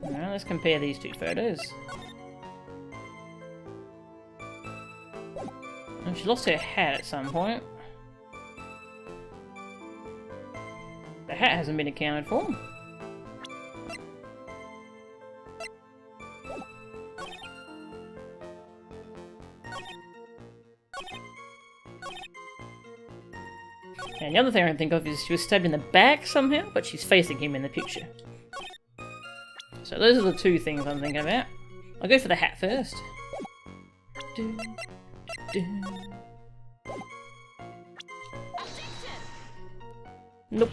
Now let's compare these two photos. And she lost her hat at some point. The hat hasn't been accounted for. And the other thing I can think of is she was stabbed in the back somehow, but she's facing him in the picture. So those are the two things I'm thinking about. I'll go for the hat first. Nope.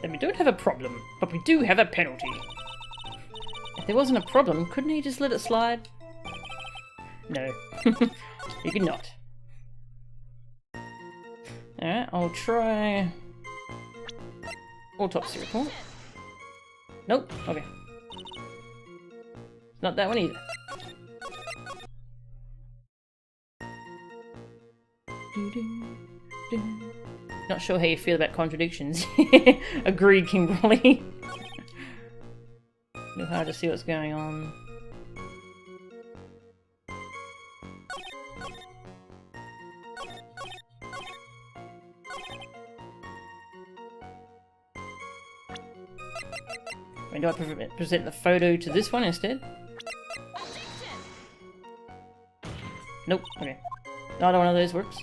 Then we don't have a problem, but we do have a penalty. If there wasn't a problem, couldn't he just let it slide? No, you could not. Alright, I'll try... autopsy report. Nope, okay. Not that one either. Not sure how you feel about contradictions. Agreed, Kimberly. It's hard to see what's going on. When do I present the photo to this one instead? Nope, okay. Neither one of those works.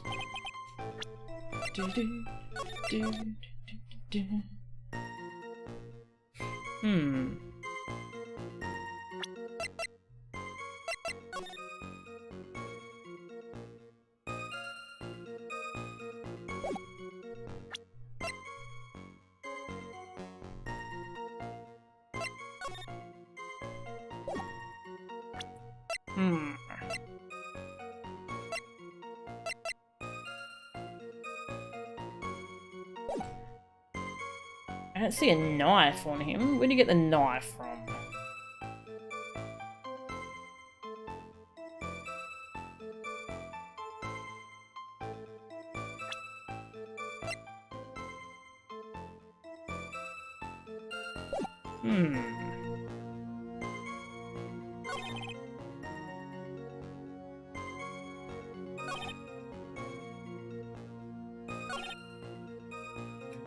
I don't see a knife on him. Where do you get the knife from?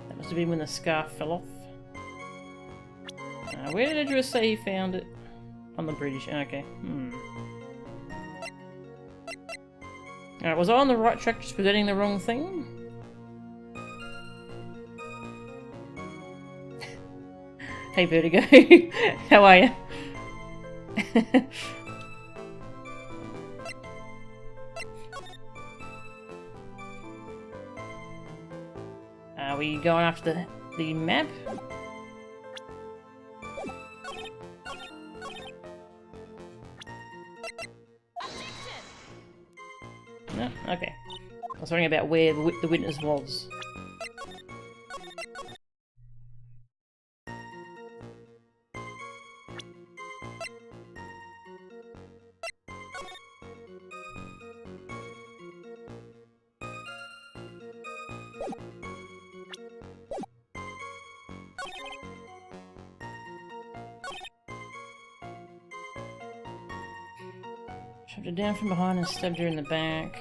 That must have been when the scarf fell off. Where did Edgeworth say he found it? On the bridge. Okay. Alright, was I on the right track just presenting the wrong thing? Hey Vertigo, how are you? Are we going after the map? No? Okay. I was wondering about where the witness was. Shoved her down from behind and stabbed her in the back.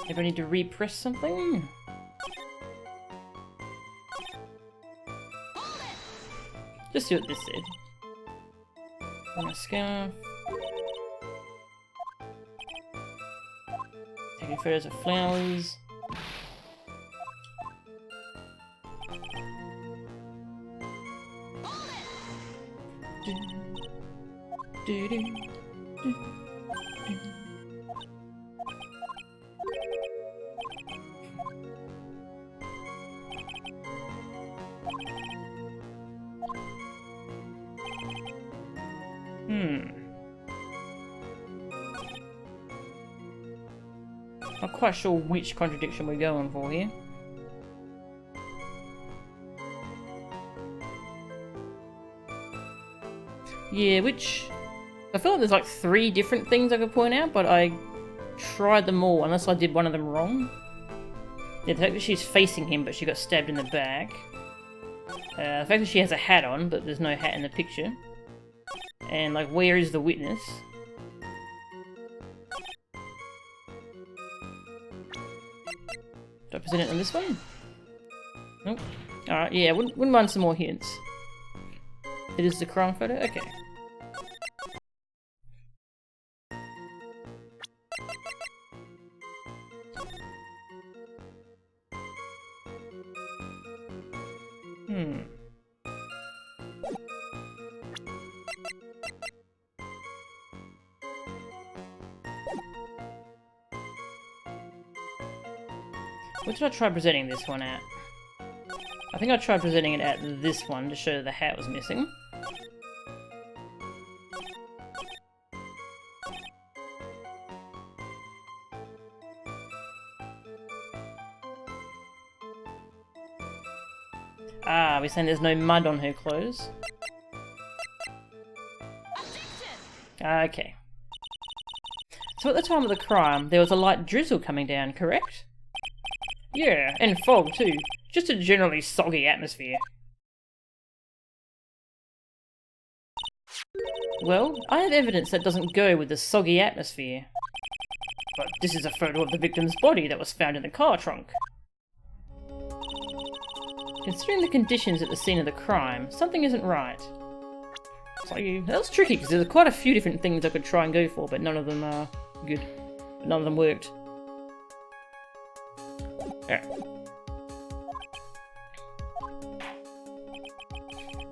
Maybe I need to repress something? Just see what this said. On a scarf. Taking photos of flowers. Not quite sure which contradiction we're going for here. Yeah, which... I feel like there's like 3 different things I could point out, but I tried them all, unless I did one of them wrong. Yeah, the fact that she's facing him, but she got stabbed in the back. The fact that she has a hat on, but there's no hat in the picture. And, like, where is the witness? Do I present it on this one? Nope. Alright, yeah, wouldn't mind some more hints. It is the crime photo? Okay. What did I try presenting this one at? I think I tried presenting it at this one to show the hat was missing. Ah, we're saying there's no mud on her clothes. Okay. So at the time of the crime, there was a light drizzle coming down, correct? Yeah, and fog too. Just a generally soggy atmosphere. Well, I have evidence that doesn't go with the soggy atmosphere. But this is a photo of the victim's body that was found in the car trunk. Considering the conditions at the scene of the crime, something isn't right. So that was tricky, because there's quite a few different things I could try and go for, but none of them are good. None of them worked. Alright.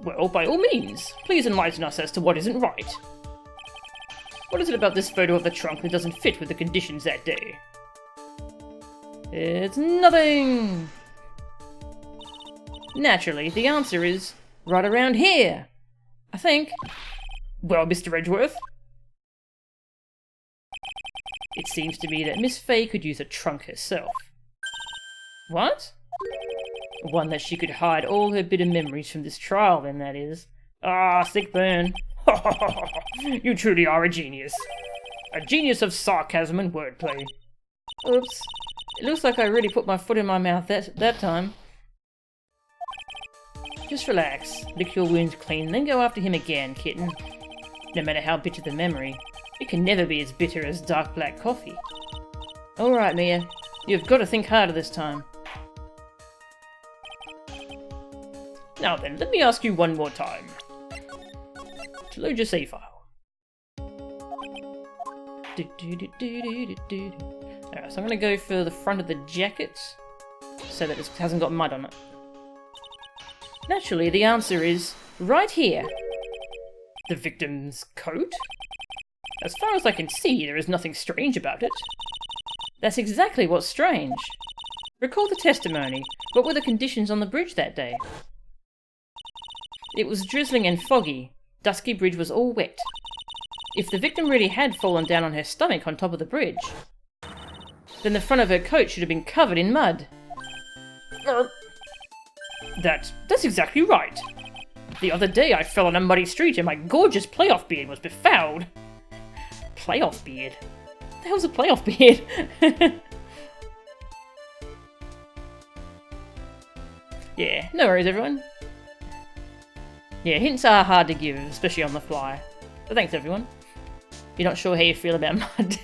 Well, by all means, please enlighten us as to what isn't right. What is it about this photo of the trunk that doesn't fit with the conditions that day? It's nothing! Naturally, the answer is right around here, I think. Well, Mr. Edgeworth? It seems to me that Miss Fay could use a trunk herself. What? One that she could hide all her bitter memories from this trial, then, that is. Ah, sick burn. You truly are a genius. A genius of sarcasm and wordplay. Oops. It looks like I really put my foot in my mouth that time. Just relax, lick your wounds clean, then go after him again, kitten. No matter how bitter the memory, it can never be as bitter as dark black coffee. Alright, Mia. You've got to think harder this time. Now then, let me ask you one more time. To load your save file. Alright, so I'm going to go for the front of the jacket, so that it hasn't got mud on it. Naturally, the answer is right here. The victim's coat? As far as I can see, there is nothing strange about it. That's exactly what's strange. Recall the testimony. What were the conditions on the bridge that day? It was drizzling and foggy. Dusky Bridge was all wet. If the victim really had fallen down on her stomach on top of the bridge, then the front of her coat should have been covered in mud. That's exactly right. The other day I fell on a muddy street and my gorgeous playoff beard was befouled. Playoff beard? What the hell's a playoff beard? Yeah, no worries everyone. Yeah, hints are hard to give, especially on the fly. But thanks everyone. You're not sure how you feel about mud.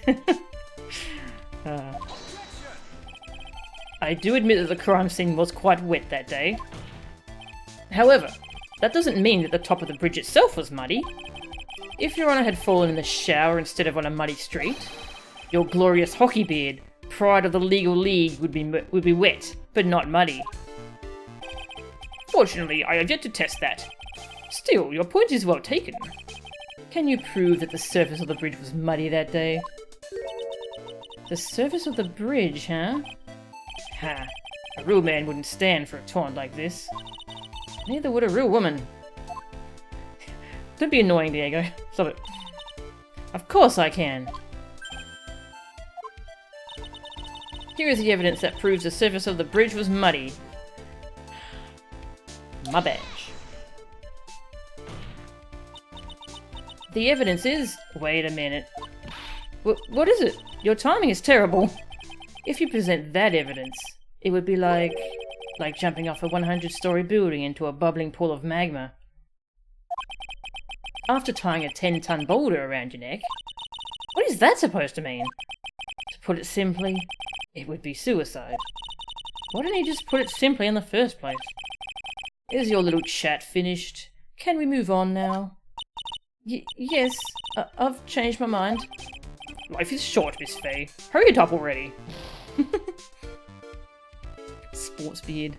I do admit that the crime scene was quite wet that day. However, that doesn't mean that the top of the bridge itself was muddy. If your honour had fallen in the shower instead of on a muddy street, your glorious hockey beard, pride of the legal league, would be wet, but not muddy. Fortunately, I have yet to test that. Still, your point is well taken. Can you prove that the surface of the bridge was muddy that day? The surface of the bridge, huh? Ha. A real man wouldn't stand for a taunt like this. Neither would a real woman. Don't be annoying, Diego. Stop it. Of course I can. Here is the evidence that proves the surface of the bridge was muddy. My badge. The evidence is... Wait a minute. What is it? Your timing is terrible. If you present that evidence, it would be like jumping off a 100-story building into a bubbling pool of magma. After tying a 10-ton boulder around your neck. What is that supposed to mean? To put it simply, it would be suicide. Why didn't he just put it simply in the first place? Is your little chat finished? Can we move on now? Yes, I've changed my mind. Life is short, Miss Faye. Hurry it up already. Sports beard.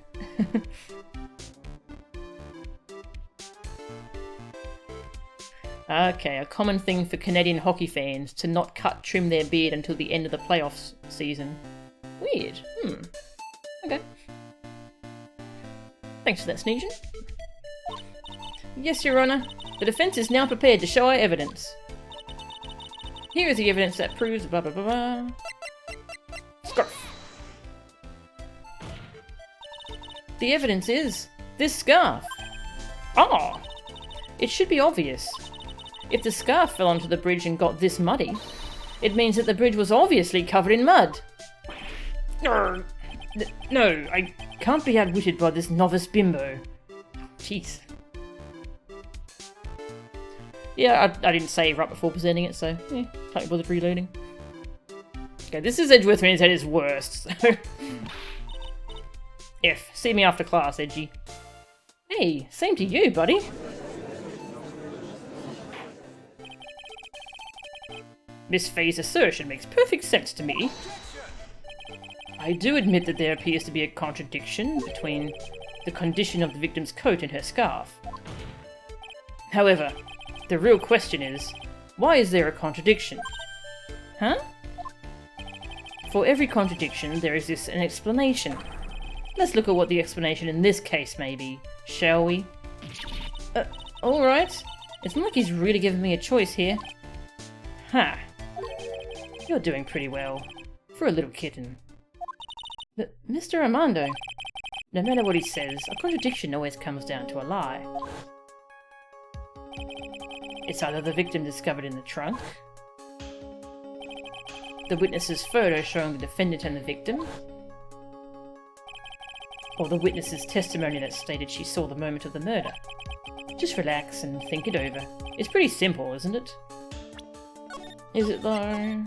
Okay, a common thing for Canadian hockey fans to not trim their beard until the end of the playoffs season. Weird. Okay. Thanks for that, Sneejan. Yes, Your Honour. The defence is now prepared to show our evidence. Here is the evidence that proves blah blah blah blah. Scarf. The evidence is this scarf. Ah! It should be obvious. If the scarf fell onto the bridge and got this muddy, it means that the bridge was obviously covered in mud. No, I can't be outwitted by this novice bimbo. Jeez. Yeah, I didn't save right before presenting it, so yeah, can't be bothered reloading. Okay, this is Edgeworth when he's at his worst, so... F. See me after class, Edgy. Hey, same to you, buddy. Miss Faye's assertion makes perfect sense to me. I do admit that there appears to be a contradiction between the condition of the victim's coat and her scarf. However, the real question is, why is there a contradiction? Huh? For every contradiction, there exists an explanation. Let's look at what the explanation in this case may be, shall we? Alright. It's not like he's really giving me a choice here. Ha! You're doing pretty well. For a little kitten. But Mr. Armando, no matter what he says, a contradiction always comes down to a lie. It's either the victim discovered in the trunk, the witness's photo showing the defendant and the victim, or the witness's testimony that stated she saw the moment of the murder. Just relax and think it over. It's pretty simple, isn't it? Is it though?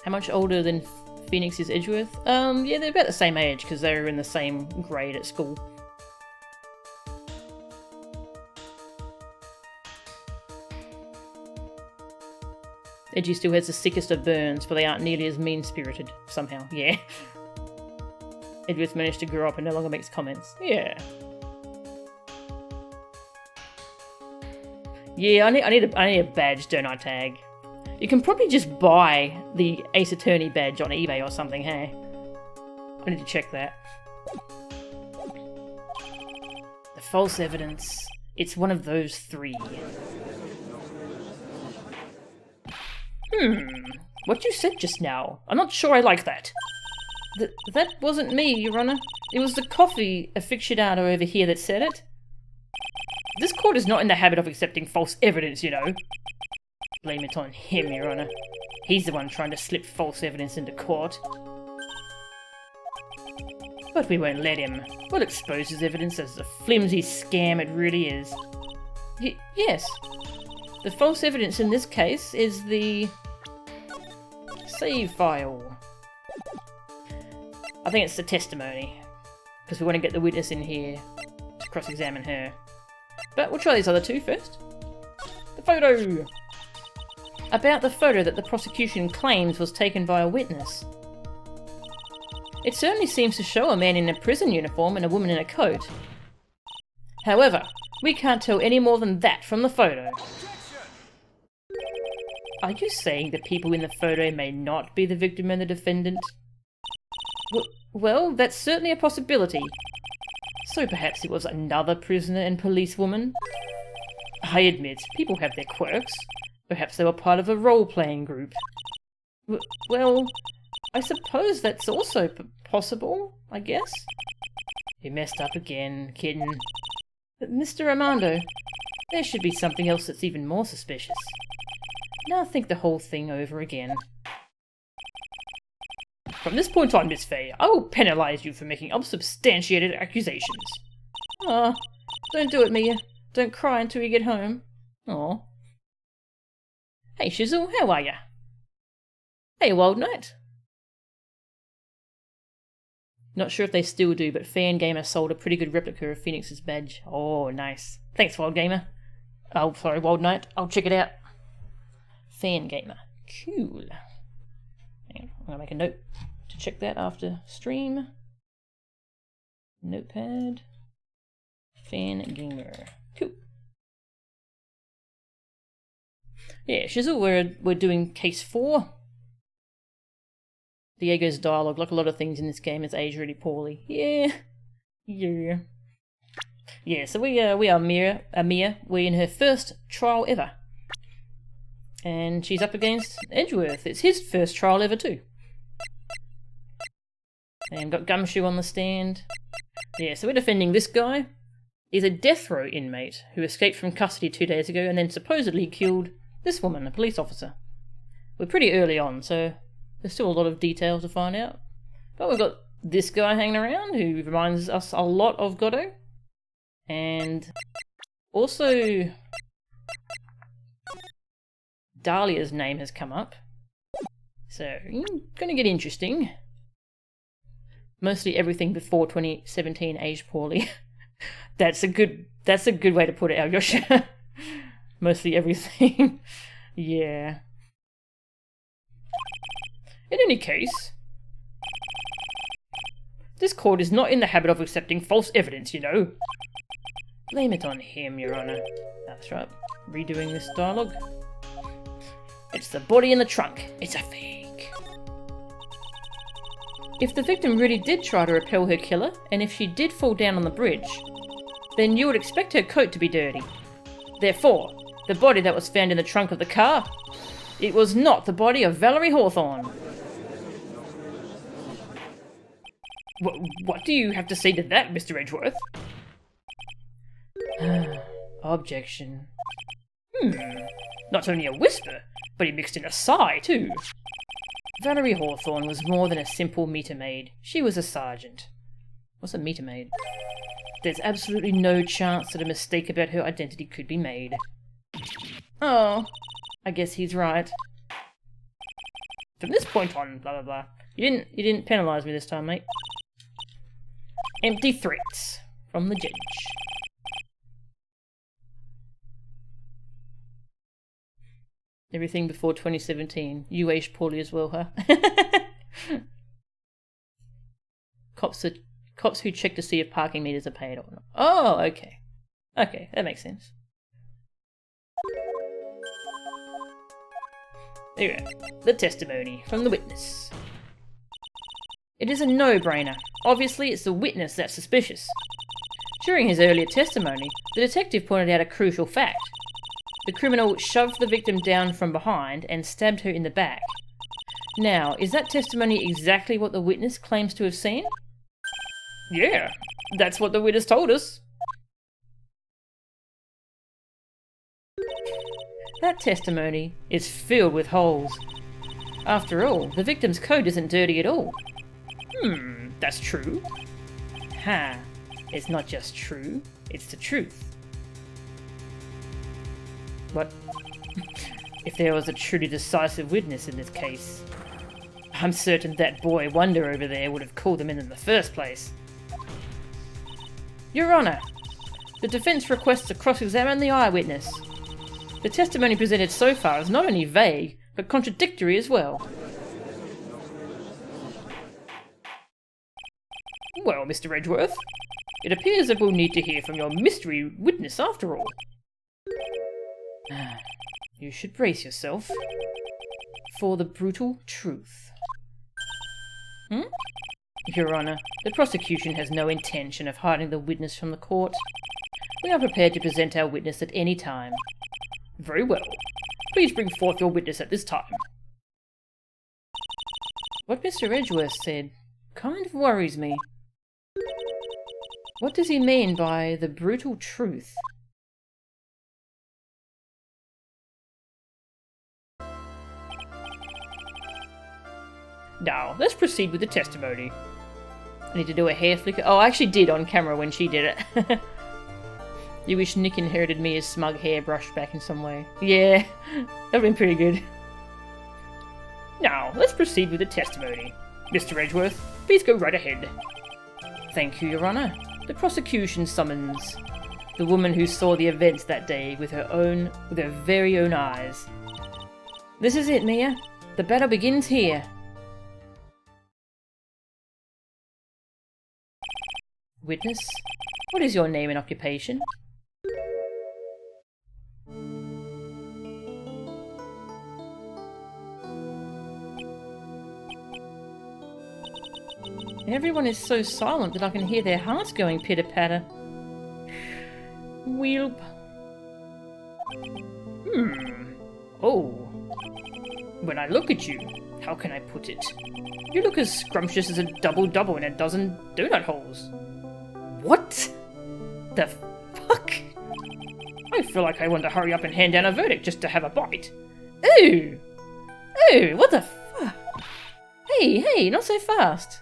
How much older than Phoenix is Edgeworth? Yeah, they're about the same age because they were in the same grade at school. Edgy still has the sickest of burns, but they aren't nearly as mean-spirited, somehow. Yeah. Edgeworth managed to grow up and no longer makes comments. Yeah. Yeah, I need a badge, don't I, tag? You can probably just buy the Ace Attorney badge on eBay or something, hey? I need to check that. The false evidence. It's one of those three. What you said just now. I'm not sure I like that. That wasn't me, Your Honor. It was the coffee aficionado over here that said it. This court is not in the habit of accepting false evidence, you know. Blame it on him, Your Honor. He's the one trying to slip false evidence into court. But we won't let him. We'll expose his evidence as the flimsy scam it really is. Yes. The false evidence in this case is the save file. I think it's the testimony, because we want to get the witness in here to cross-examine her. But we'll try these other two first. The photo! About the photo that the prosecution claims was taken by a witness. It certainly seems to show a man in a prison uniform and a woman in a coat. However, we can't tell any more than that from the photo. Are you saying the people in the photo may not be the victim and the defendant? Well, that's certainly a possibility. So perhaps it was another prisoner and policewoman? I admit, people have their quirks. Perhaps they were part of a role-playing group. Well, I suppose that's also possible, I guess. You messed up again, kitten. But Mr. Armando, there should be something else that's even more suspicious. Now think the whole thing over again. From this point on, Miss Fay, I will penalise you for making unsubstantiated accusations. Aw, don't do it, Mia. Don't cry until you get home. Aw. Hey, Shizzle, how are ya? Hey, Wild Knight. Not sure if they still do, but Fangamer sold a pretty good replica of Phoenix's badge. Oh, nice. Thanks, Wild Gamer. Oh, sorry, Wild Knight. I'll check it out. Fangamer. Cool. Hang on, I'm going to make a note to check that after stream. Notepad. Fangamer. Cool. Yeah, Shizzle, we're doing case 4. Diego's dialogue, like a lot of things in this game, is aged really poorly. Yeah. Yeah, so we are Mia. We're in her first trial ever. And she's up against Edgeworth. It's his first trial ever too. And got Gumshoe on the stand. Yeah, so we're defending this guy. He's a death row inmate who escaped from custody 2 days ago and then supposedly killed this woman, a police officer. We're pretty early on, so there's still a lot of details to find out. But we've got this guy hanging around who reminds us a lot of Goddo. And also Dahlia's name has come up. So, gonna get interesting. Mostly everything before 2017 aged poorly. That's a good way to put it, Alyosha. Mostly everything. Yeah. In any case, this court is not in the habit of accepting false evidence, you know. Blame it on him, Your Honor. That's right. Redoing this dialogue. It's the body in the trunk. It's a fake. If the victim really did try to repel her killer, and if she did fall down on the bridge, then you would expect her coat to be dirty. Therefore, the body that was found in the trunk of the car It was not the body of Valerie Hawthorne. What do you have to say to that, Mr. Edgeworth? Objection. Not only a whisper, but he mixed in a sigh, too. Valerie Hawthorne was more than a simple meter maid. She was a sergeant. What's a meter maid? There's absolutely no chance that a mistake about her identity could be made. Oh, I guess he's right. From this point on, blah blah blah. You didn't penalise me this time, mate. Empty threats from the judge. Everything before 2017. You aged poorly as well, huh? Cops who check to see if parking meters are paid or not. Oh, okay. Okay, that makes sense. There we go. The testimony from the witness. It is a no-brainer. Obviously, it's the witness that's suspicious. During his earlier testimony, the detective pointed out a crucial fact. The criminal shoved the victim down from behind and stabbed her in the back. Now, is that testimony exactly what the witness claims to have seen? Yeah, that's what the witness told us. That testimony is filled with holes. After all, the victim's coat isn't dirty at all. That's true. Ha, it's not just true, it's the truth. What? If there was a truly decisive witness in this case, I'm certain that boy Wonder over there would have called them in the first place. Your Honour, the defence requests to cross-examine the eyewitness. The testimony presented so far is not only vague, but contradictory as well. Well, Mr. Edgeworth, it appears that we'll need to hear from your mystery witness after all. You should brace yourself for the brutal truth. Your Honour, the prosecution has no intention of hiding the witness from the court. We are prepared to present our witness at any time. Very well. Please bring forth your witness at this time. What Mr. Edgeworth said kind of worries me. What does he mean by the brutal truth? Now, let's proceed with the testimony. I need to do a hair flicker. Oh, I actually did on camera when she did it. You wish Nick inherited me as smug hairbrush back in some way. Yeah, that would have been pretty good. Now, let's proceed with the testimony. Mr. Edgeworth, please go right ahead. Thank you, Your Honour. The prosecution summons the woman who saw the events that day with her very own eyes. This is it, Mia. The battle begins here. Witness, what is your name and occupation? Everyone is so silent that I can hear their hearts going pitter-patter. Wheelp. Oh. When I look at you, how can I put it? You look as scrumptious as a double-double in a dozen donut holes. What the fuck? I feel like I want to hurry up and hand down a verdict just to have a bite. Ooh! Ooh, what the fuck? Hey, not so fast.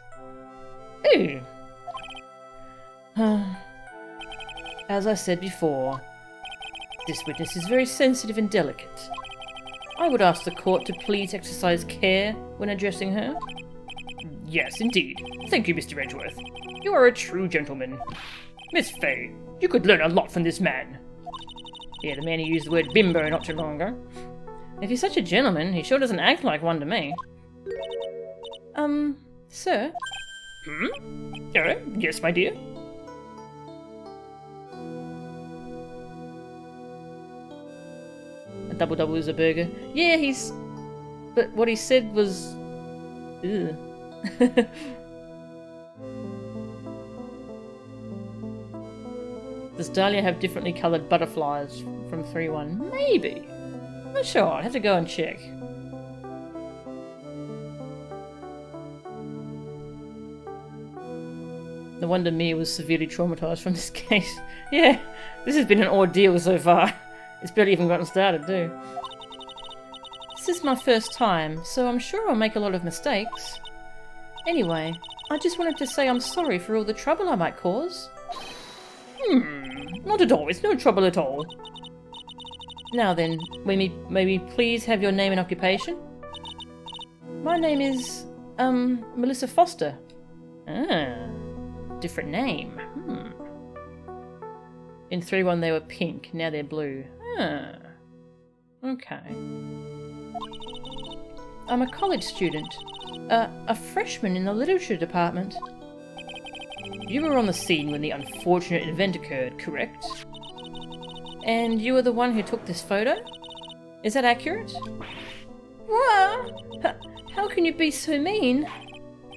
Ooh. As I said before, this witness is very sensitive and delicate. I would ask the court to please exercise care when addressing her. Yes, indeed. Thank you, Mr. Edgeworth. You are a true gentleman. Miss Fay, you could learn a lot from this man. Yeah, the man who used the word bimbo not too long ago. If he's such a gentleman, he sure doesn't act like one to me. Sir? Yes, my dear? A double-double is a burger. Yeah, but what he said was... Ugh. Does Dahlia have differently coloured butterflies from 3-1? Maybe. Not sure, I'd have to go and check. No wonder Mia was severely traumatized from this case. Yeah, this has been an ordeal so far. It's barely even gotten started, too. This is my first time, so I'm sure I'll make a lot of mistakes. Anyway, I just wanted to say I'm sorry for all the trouble I might cause. Not at all. It's no trouble at all. Now then, may we please have your name and occupation? My name is, Melissa Foster. Ah, different name. In 3-1 they were pink, now they're blue. Ah, okay. I'm a college student. A freshman in the literature department. You were on the scene when the unfortunate event occurred, correct? And you were the one who took this photo? Is that accurate? What? How can you be so mean?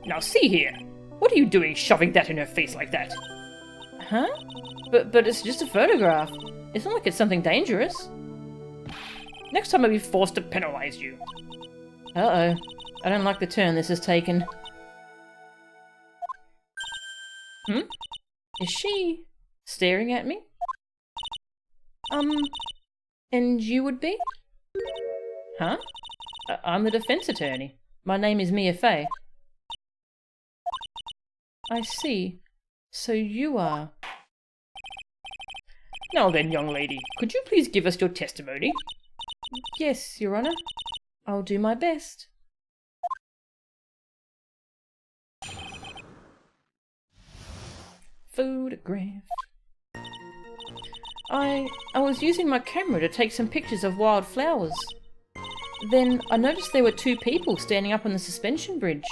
Now see here. What are you doing shoving that in her face like that? Huh? But it's just a photograph. It's not like it's something dangerous. Next time I'll be forced to penalize you. Uh-oh. I don't like the turn this has taken. Is she staring at me? And you would be? Huh? I'm the defense attorney. My name is Mia Fey. I see. So you are... Now then, young lady, could you please give us your testimony? Yes, Your Honour. I'll do my best. Photograph. I was using my camera to take some pictures of wild flowers. Then I noticed there were 2 people standing up on the suspension bridge.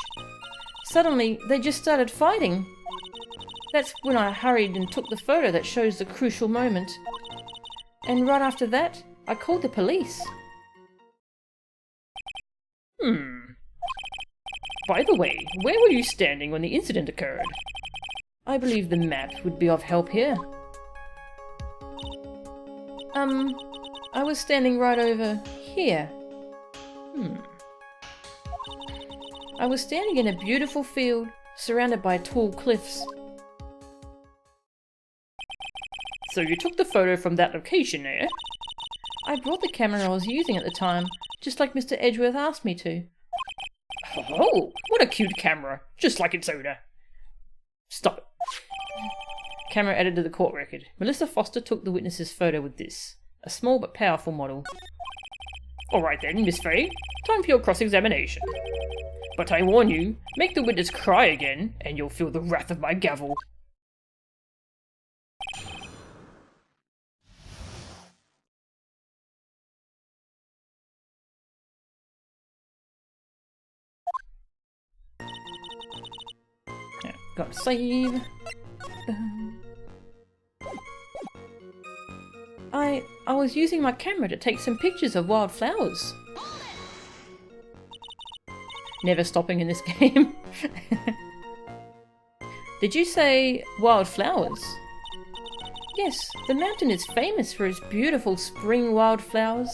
Suddenly, they just started fighting. That's when I hurried and took the photo that shows the crucial moment. And right after that, I called the police. By the way, where were you standing when the incident occurred? I believe the map would be of help here. I was standing right over here. I was standing in a beautiful field, surrounded by tall cliffs. So you took the photo from that location, eh? I brought the camera I was using at the time, just like Mr. Edgeworth asked me to. Oh, what a cute camera, just like its owner. Stop it. Camera added to the court record. Melissa Foster took the witness's photo with this. A small but powerful model. Alright then, Miss Fey. Time for your cross-examination. But I warn you, make the witness cry again, and you'll feel the wrath of my gavel. Yeah, gotta save. I was using my camera to take some pictures of wild flowers. Never stopping in this game. Did you say wild flowers? Yes, the mountain is famous for its beautiful spring wildflowers.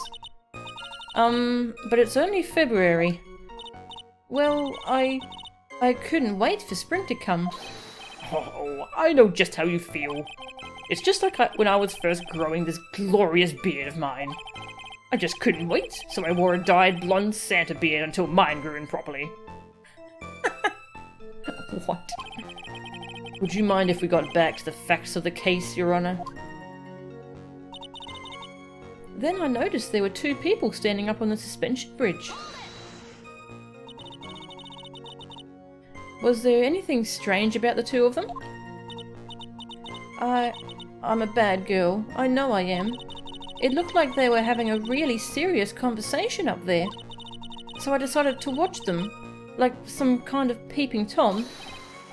But it's only February. Well, I couldn't wait for spring to come. Oh, I know just how you feel. It's just like when I was first growing this glorious beard of mine. I just couldn't wait, so I wore a dyed blonde Santa beard until mine grew in properly. What? Would you mind if we got back to the facts of the case, Your Honour? Then I noticed there were 2 people standing up on the suspension bridge. Was there anything strange about the 2 of them? I'm a bad girl. I know I am. It looked like they were having a really serious conversation up there. So I decided to watch them, like some kind of peeping Tom.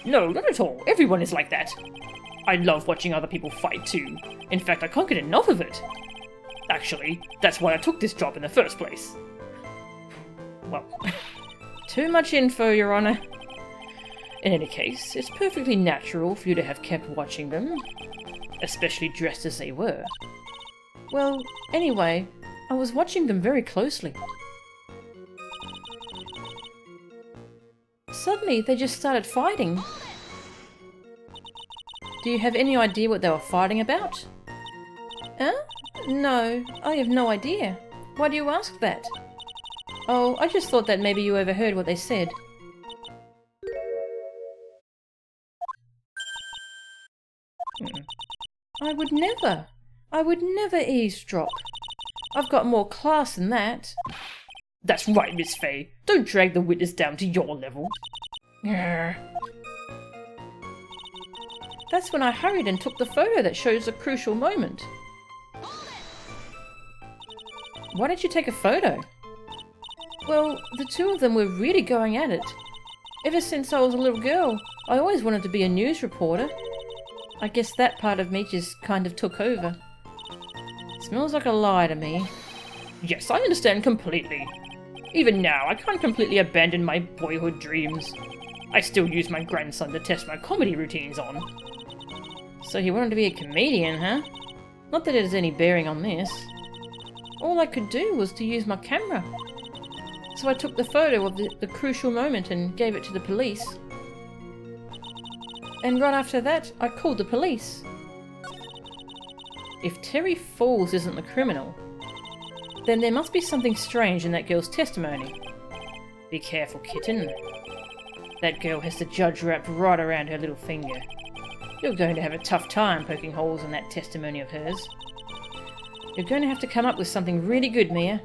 No, not at all. Everyone is like that. I love watching other people fight too. In fact, I can't get enough of it. Actually, that's why I took this job in the first place. Well, too much info, Your Honour. In any case, it's perfectly natural for you to have kept watching them, especially dressed as they were. Well, anyway, I was watching them very closely. Suddenly, they just started fighting. Do you have any idea what they were fighting about? Huh? No, I have no idea. Why do you ask that? Oh, I just thought that maybe you overheard what they said. I would never. I would never eavesdrop. I've got more class than that. That's right, Miss Faye. Don't drag the witness down to your level. Grr. That's when I hurried and took the photo that shows a crucial moment. Why did you take a photo? Well, the two of them were really going at it. Ever since I was a little girl, I always wanted to be a news reporter. I guess that part of me just kind of took over. Smells like a lie to me. Yes, I understand completely. Even now, I can't completely abandon my boyhood dreams. I still use my grandson to test my comedy routines on. So you wanted to be a comedian, huh? Not that it has any bearing on this. All I could do was to use my camera. So I took the photo of the crucial moment and gave it to the police. And right after that, I called the police. If Terry Falls isn't the criminal, then there must be something strange in that girl's testimony. Be careful, kitten. That girl has the judge wrapped right around her little finger. You're going to have a tough time poking holes in that testimony of hers. You're going to have to come up with something really good, Mia.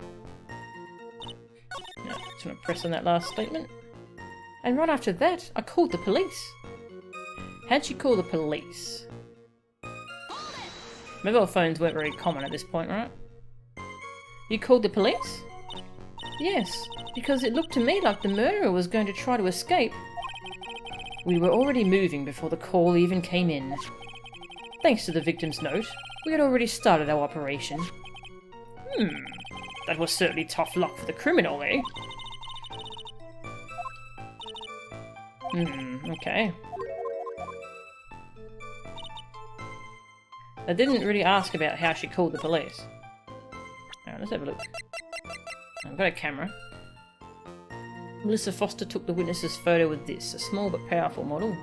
No, just want to press on that last statement. And right after that, I called the police. How'd you call the police? Mobile phones weren't very common at this point, right? You called the police? Yes, because it looked to me like the murderer was going to try to escape. We were already moving before the call even came in. Thanks to the victim's note, we had already started our operation. That was certainly tough luck for the criminal, eh? Okay. I didn't really ask about how she called the police. Alright, let's have a look. I've got a camera. Melissa Foster took the witness's photo with this, a small but powerful model.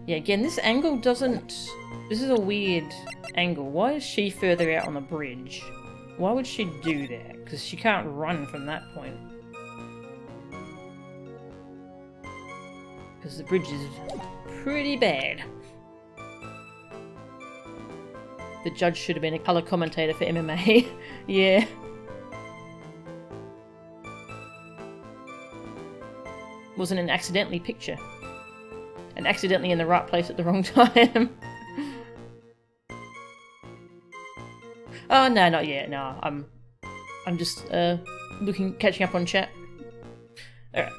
Yeah, again, this angle doesn't... This is a weird angle. Why is she further out on the bridge? Why would she do that? Because she can't run from that point. Because the bridge is pretty bad. The judge should have been a colour commentator for MMA. Yeah. Wasn't an accidentally picture. And accidentally in the right place at the wrong time. Oh, no, not yet. No, I'm just catching up on chat. Alright.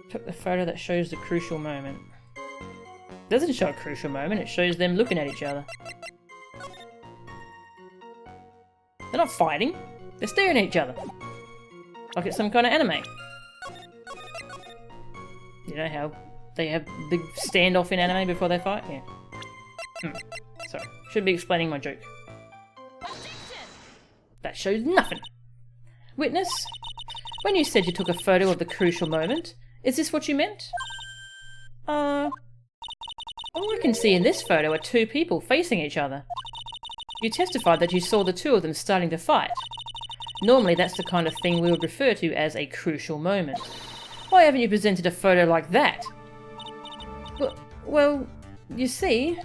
Took the photo that shows the crucial moment. It doesn't show a crucial moment, it shows them looking at each other. They're not fighting, they're staring at each other. Like it's some kind of anime. You know how they have big standoff in anime before they fight? Yeah. Sorry, should be explaining my joke. That shows nothing. Witness, when you said you took a photo of the crucial moment, is this what you meant? All I can see in this photo are two people facing each other. You testified that you saw the two of them starting to fight. Normally that's the kind of thing we would refer to as a crucial moment. Why haven't you presented a photo like that? Well, you see,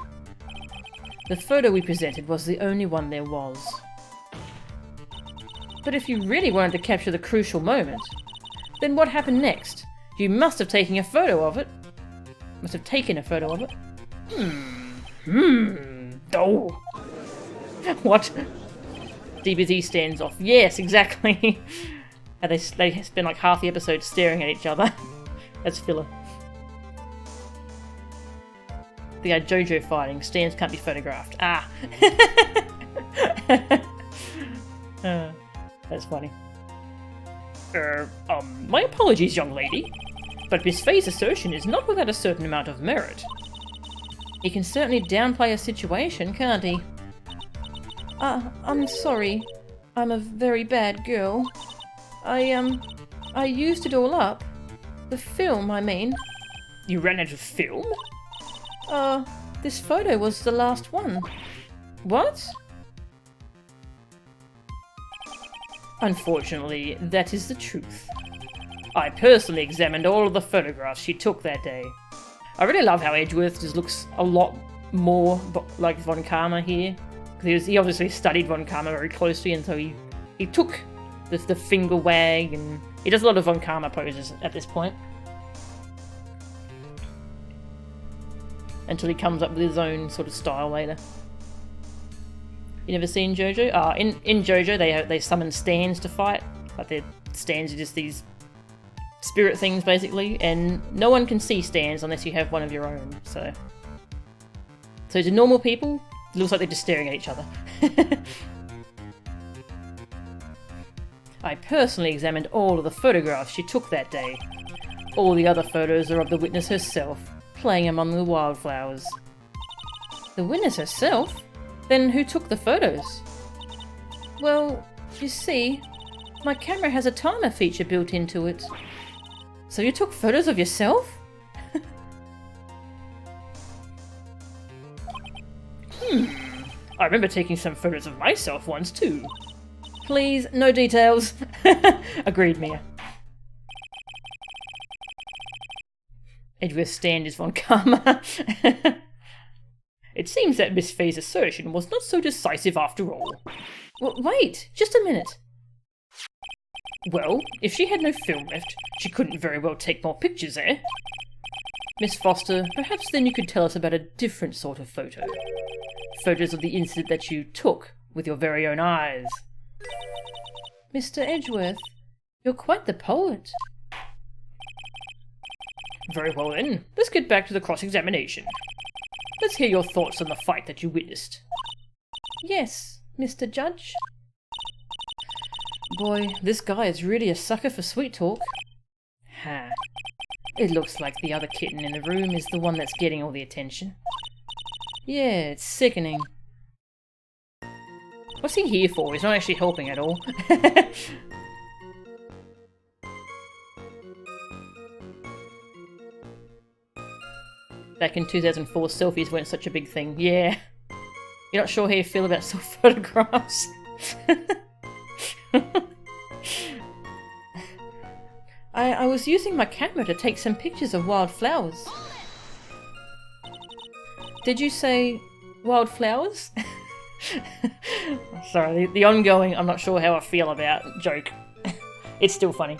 the photo we presented was the only one there was. But if you really wanted to capture the crucial moment, then what happened next? You must have taken a photo of it. Oh. What? DBZ stands off. Yes, exactly. And they spend like half the episode staring at each other. That's filler. The JoJo fighting. Stands can't be photographed. Ah. That's funny. My apologies, young lady. But Miss Faye's assertion is not without a certain amount of merit. He can certainly downplay a situation, can't he? I'm sorry. I'm a very bad girl. I used it all up. The film, I mean. You ran out of film? This photo was the last one. What? Unfortunately, that is the truth. I personally examined all of the photographs she took that day. I really love how Edgeworth just looks a lot more like Von Karma here. Because he obviously studied Von Karma very closely, and so he took the finger wag, and he does a lot of Von Karma poses at this point. Until he comes up with his own sort of style later. You never seen JoJo? In JoJo they summon stands to fight. Like their stands are just these spirit things basically, and no one can see stands unless you have one of your own. So to normal people, it looks like they're just staring at each other. I personally examined all of the photographs she took that day. All the other photos are of the witness herself, playing among the wildflowers. The witness herself? Then who took the photos? Well, you see, my camera has a timer feature built into it. So you took photos of yourself? I remember taking some photos of myself once too. Please, no details. Agreed, Mia. Edgeworth's stand is Von Karma. It seems that Miss Fay's assertion was not so decisive after all. Well, wait, just a minute. Well, if she had no film left, she couldn't very well take more pictures, eh? Miss Foster, perhaps then you could tell us about a different sort of photo. Photos of the incident that you took with your very own eyes. Mr. Edgeworth, you're quite the poet. Very well then, let's get back to the cross-examination. Let's hear your thoughts on the fight that you witnessed. Yes, Mr. Judge. Boy, this guy is really a sucker for sweet talk. Ha. It looks like the other kitten in the room is the one that's getting all the attention. Yeah, it's sickening. What's he here for? He's not actually helping at all. Back in 2004, selfies weren't such a big thing. Yeah. You're not sure how you feel about self-photographs? I was using my camera to take some pictures of wildflowers. Did you say wildflowers? Sorry, the ongoing I'm not sure how I feel about joke. It's still funny.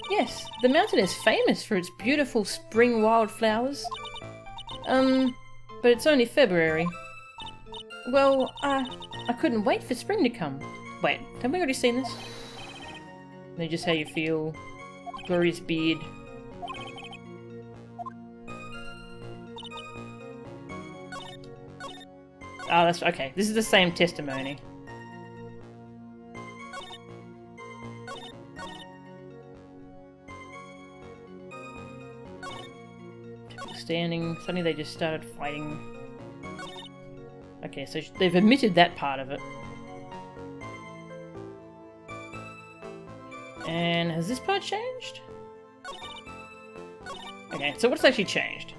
Yes, the mountain is famous for its beautiful spring wildflowers. But it's only February. Well, I couldn't wait for spring to come. Wait, have we already seen this? Know just how you feel. Glorious beard. Ah, that's okay. This is the same testimony. People standing. Suddenly they just started fighting. Okay, so they've admitted that part of it. And has this part changed? Okay, so what's actually changed?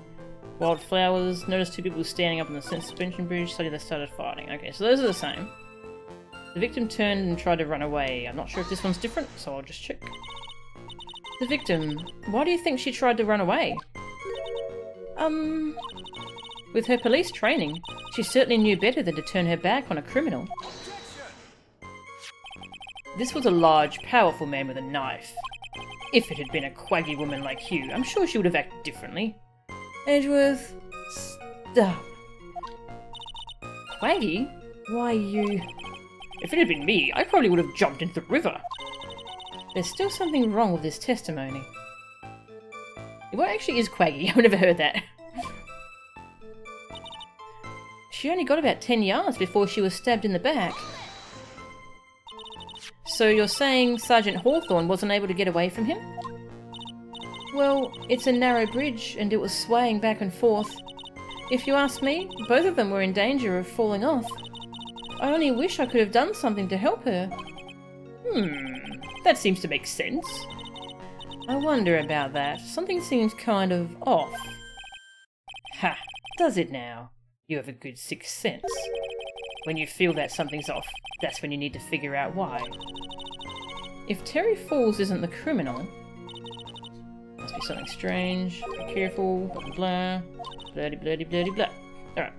Wildflowers, notice two people standing up on the suspension bridge, suddenly they started fighting. Okay, so those are the same. The victim turned and tried to run away. I'm not sure if this one's different, so I'll just check. The victim, why do you think she tried to run away? With her police training, she certainly knew better than to turn her back on a criminal. This was a large, powerful man with a knife. If it had been a quaggy woman like Hugh, I'm sure she would have acted differently. Edgeworth, stop. Quaggy? Why you... If it had been me, I probably would have jumped into the river. There's still something wrong with this testimony. What actually is quaggy? I've never heard that. She only got about 10 yards before she was stabbed in the back. So you're saying Sergeant Hawthorne wasn't able to get away from him? Well, it's a narrow bridge and it was swaying back and forth. If you ask me, both of them were in danger of falling off. I only wish I could have done something to help her. That seems to make sense. I wonder about that. Something seems kind of off. Ha! Does it now? You have a good sixth sense. When you feel that something's off, that's when you need to figure out why. If Terry Falls isn't the criminal... Must be something strange. Be careful, blah blah blah. Bloody bloody bloody blah. Alright.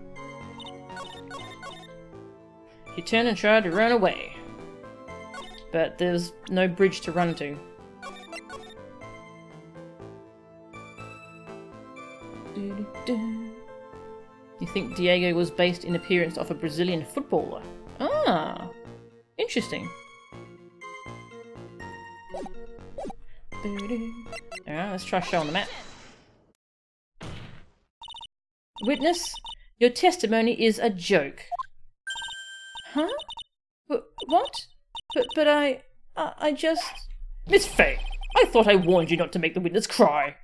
He turned and tried to run away. But there's no bridge to run to. You think Diego was based in appearance of a Brazilian footballer? Ah, interesting. Alright, let's try showing the map. Witness, your testimony is a joke. Huh? What? But I just... Miss Faye, I thought I warned you not to make the witness cry.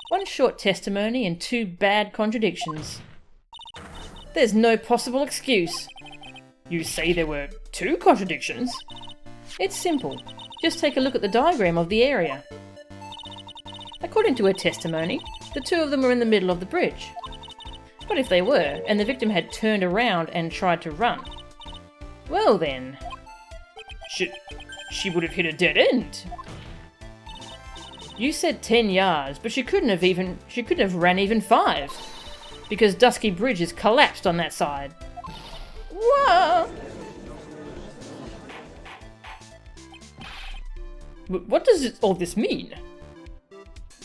One short testimony and two bad contradictions. There's no possible excuse. You say there were two contradictions? It's simple. Just take a look at the diagram of the area. According to her testimony, the two of them were in the middle of the bridge. But if they were, and the victim had turned around and tried to run, well then... She would have hit a dead end. You said 10 yards, but she couldn't have ran even 5. Because Dusky Bridge is collapsed on that side. Whoa! What does all this mean?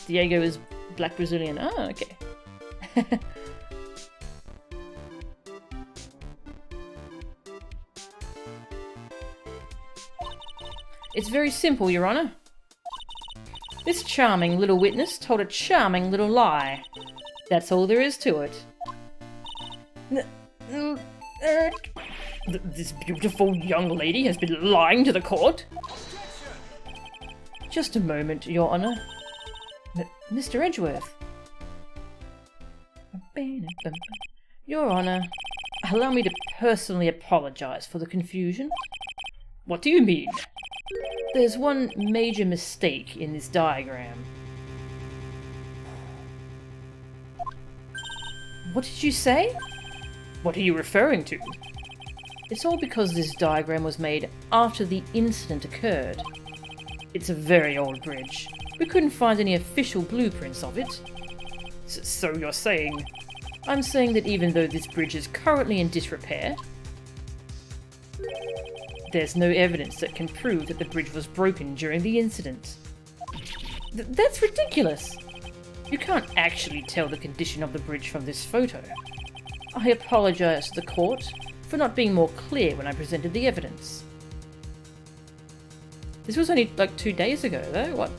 Diego is black Brazilian. Ah, okay. It's very simple, Your Honor. This charming little witness told a charming little lie. That's all there is to it. This beautiful young lady has been lying to the court? Just a moment, Your Honor. Mr. Edgeworth. Your Honor, allow me to personally apologize for the confusion. What do you mean? There's one major mistake in this diagram. What did you say? What are you referring to? It's all because this diagram was made after the incident occurred. It's a very old bridge. We couldn't find any official blueprints of it. So you're saying... I'm saying that even though this bridge is currently in disrepair, there's no evidence that can prove that the bridge was broken during the incident. That's ridiculous! You can't actually tell the condition of the bridge from this photo. I apologize to the court for not being more clear when I presented the evidence. This was only like 2 days ago, though. What?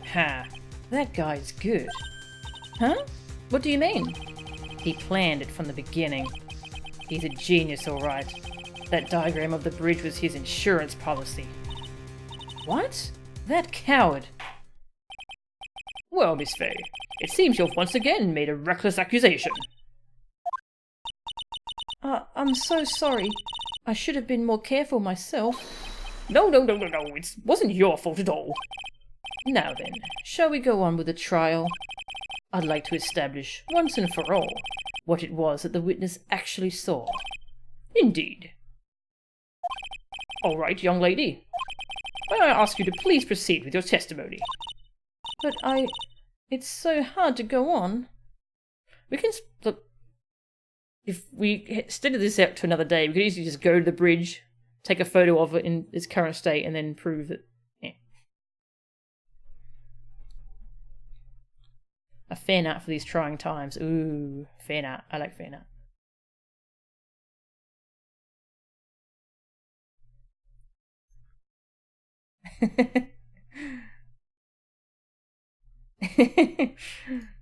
Ha, that guy's good. Huh? What do you mean? He planned it from the beginning. He's a genius, all right. That diagram of the bridge was his insurance policy. What? That coward! Well, Miss Faye, it seems you've once again made a reckless accusation. I'm so sorry. I should have been more careful myself. No, it wasn't your fault at all. Now then, shall we go on with the trial? I'd like to establish, once and for all, what it was that the witness actually saw. Indeed. All right, young lady. May I ask you to please proceed with your testimony? But it's so hard to go on. We can... Look, if we extended this out to another day, we could easily just go to the bridge, take a photo of it in its current state, and then prove that... A fan art for these trying times. Ooh, fan art. I like fan art.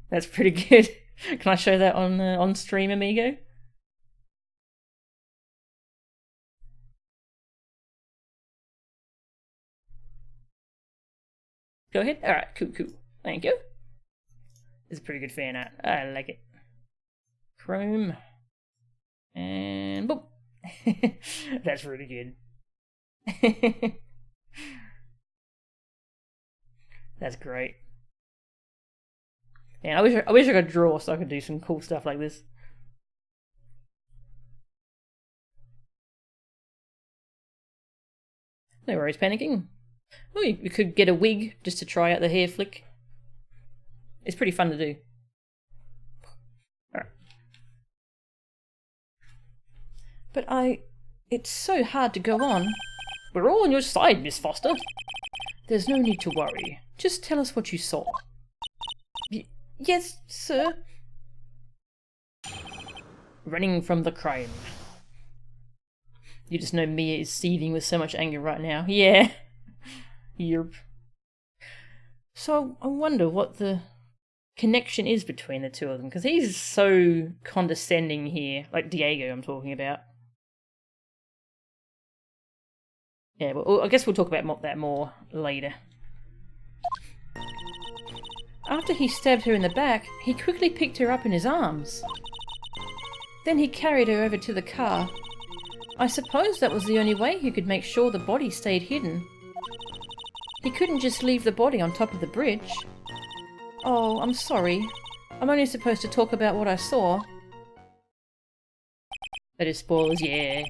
That's pretty good. Can I show that on stream, amigo? Go ahead. Alright, cool, cool. Thank you. This is a pretty good fan art. I like it. Chrome. And boom. That's really good. That's great. And I wish I could draw so I could do some cool stuff like this. No worries panicking. Oh, you could get a wig just to try out the hair flick. It's pretty fun to do. Alright. But it's so hard to go on. We're all on your side, Miss Foster. There's no need to worry. Just tell us what you saw. Yes, sir. Running from the crime. You just know Mia is seething with so much anger right now. Yeah. Yerp. So I wonder what the connection is between the two of them, because he's so condescending here. Like Diego I'm talking about. Yeah, well, I guess we'll talk about that more later. After he stabbed her in the back, he quickly picked her up in his arms. Then he carried her over to the car. I suppose that was the only way he could make sure the body stayed hidden. He couldn't just leave the body on top of the bridge. Oh, I'm sorry. I'm only supposed to talk about what I saw. That is spoilers, yeah,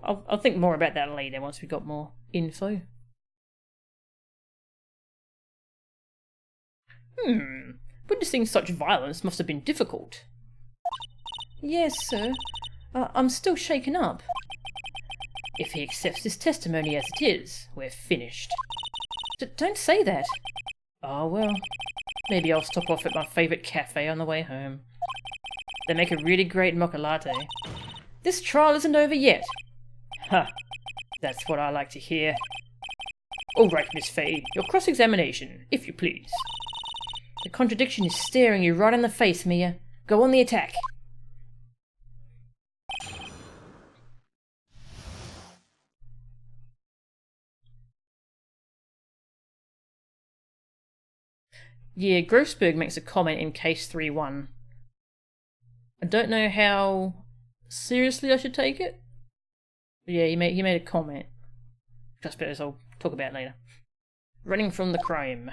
I'll think more about that later once we've got more info. Witnessing such violence must have been difficult. Yes, sir. I'm still shaken up. If he accepts his testimony as it is, we're finished. Don't say that. Oh well, maybe I'll stop off at my favourite cafe on the way home. They make a really great mocha latte. This trial isn't over yet. Ha! That's what I like to hear. All right, Miss Fay, your cross-examination, if you please. The contradiction is staring you right in the face, Mia. Go on the attack. Yeah, Grossberg makes a comment in case 3-1. I don't know how seriously I should take it. But yeah, he made a comment. I suppose I'll talk about it later. Running from the crime.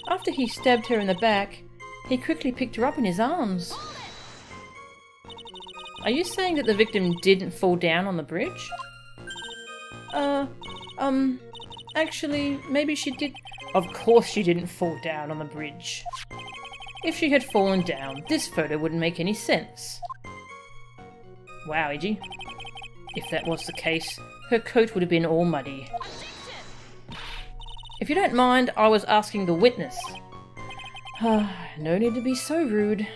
After he stabbed her in the back, he quickly picked her up in his arms. Are you saying that the victim didn't fall down on the bridge? Actually, maybe she did. Of course she didn't fall down on the bridge. If she had fallen down, this photo wouldn't make any sense. Wow, Iggy. If that was the case, her coat would have been all muddy. If you don't mind, I was asking the witness. No need to be so rude.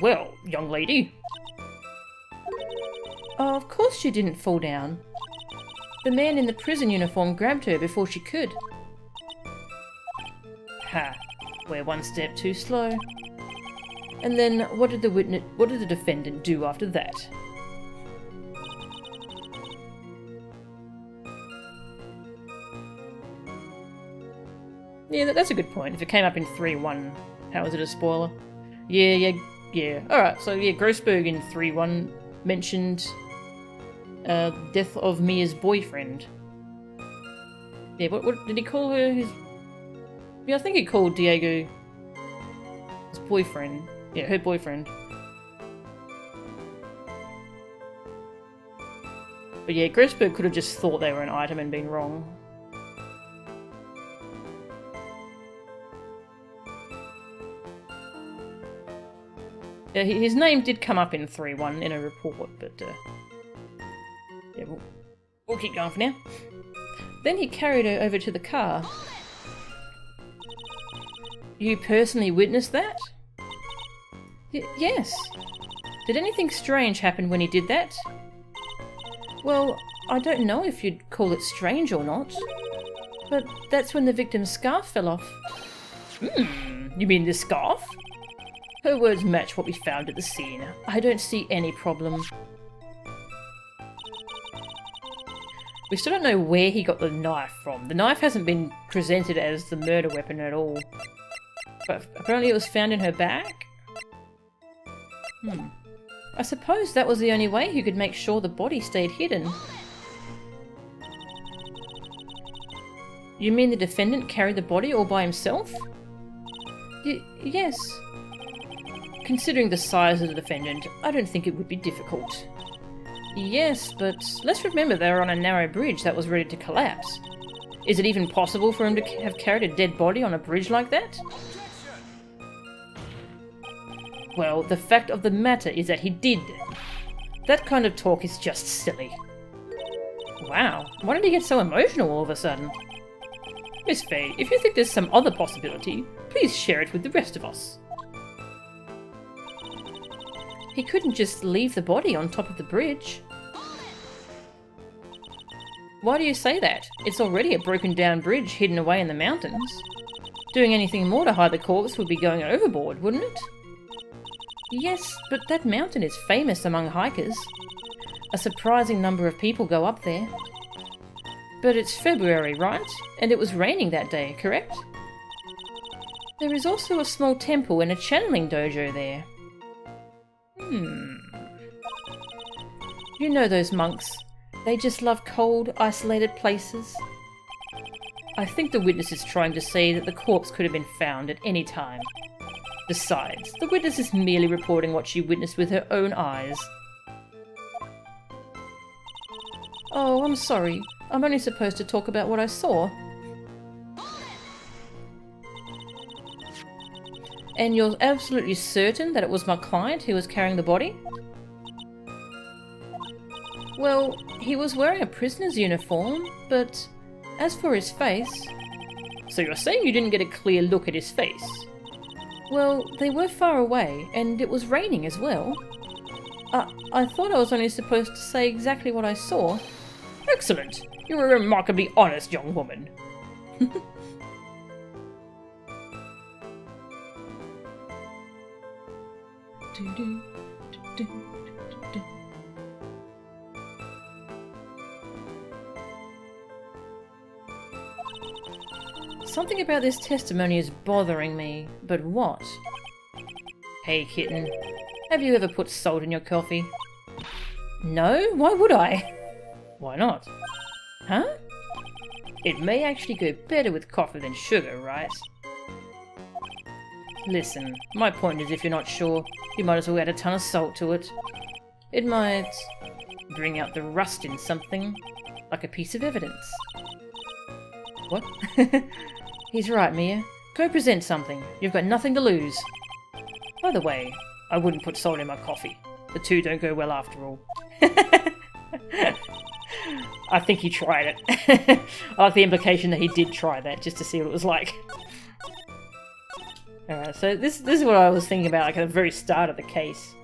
Well, young lady. Oh, of course she didn't fall down. The man in the prison uniform grabbed her before she could. Ha, we're one step too slow. And then what did the defendant do after that? Yeah, that's a good point. If it came up in 3-1, how is it a spoiler? Yeah. Alright, so yeah, Grossberg in 3-1 mentioned death of Mia's boyfriend. Yeah, what did he call her? Yeah, I think he called Diego his boyfriend. Yeah, her boyfriend. But yeah, Grossberg could have just thought they were an item and been wrong. Yeah, his name did come up in 3-1 in a report, but yeah, we'll keep going for now. Then he carried her over to the car. You personally witnessed that? Yes. Did anything strange happen when he did that? Well, I don't know if you'd call it strange or not, but that's when the victim's scarf fell off. You mean the scarf? Her words match what we found at the scene. I don't see any problem. We still don't know where he got the knife from. The knife hasn't been presented as the murder weapon at all. But apparently it was found in her bag? I suppose that was the only way he could make sure the body stayed hidden. You mean the defendant carried the body all by himself? Yes. Considering the size of the defendant, I don't think it would be difficult. Yes, but let's remember they were on a narrow bridge that was ready to collapse. Is it even possible for him to have carried a dead body on a bridge like that? Well, the fact of the matter is that he did. That kind of talk is just silly. Wow, why did he get so emotional all of a sudden? Miss Faye, if you think there's some other possibility, please share it with the rest of us. He couldn't just leave the body on top of the bridge. Why do you say that? It's already a broken down bridge hidden away in the mountains. Doing anything more to hide the corpse would be going overboard, wouldn't it? Yes, but that mountain is famous among hikers. A surprising number of people go up there. But it's February, right? And it was raining that day, correct? There is also a small temple and a channeling dojo there. You know those monks. They just love cold, isolated places. I think the witness is trying to say that the corpse could have been found at any time. Besides, the witness is merely reporting what she witnessed with her own eyes. Oh, I'm sorry. I'm only supposed to talk about what I saw. And you're absolutely certain that it was my client who was carrying the body? Well, he was wearing a prisoner's uniform, but as for his face... So you're saying you didn't get a clear look at his face? Well, they were far away, and it was raining as well. I thought I was only supposed to say exactly what I saw. Excellent! You're a remarkably honest young woman. Something about this testimony is bothering me, but what? Hey kitten, have you ever put salt in your coffee? No? Why would I? Why not? Huh? It may actually go better with coffee than sugar, right? Listen, my point is if you're not sure, you might as well add a ton of salt to it. It might bring out the rust in something, like a piece of evidence. What? He's right, Mia. Go present something. You've got nothing to lose. By the way, I wouldn't put salt in my coffee. The two don't go well after all. I think he tried it. I like the implication that he did try that, just to see what it was like. Alright, so this is what I was thinking about, like at the very start of the case.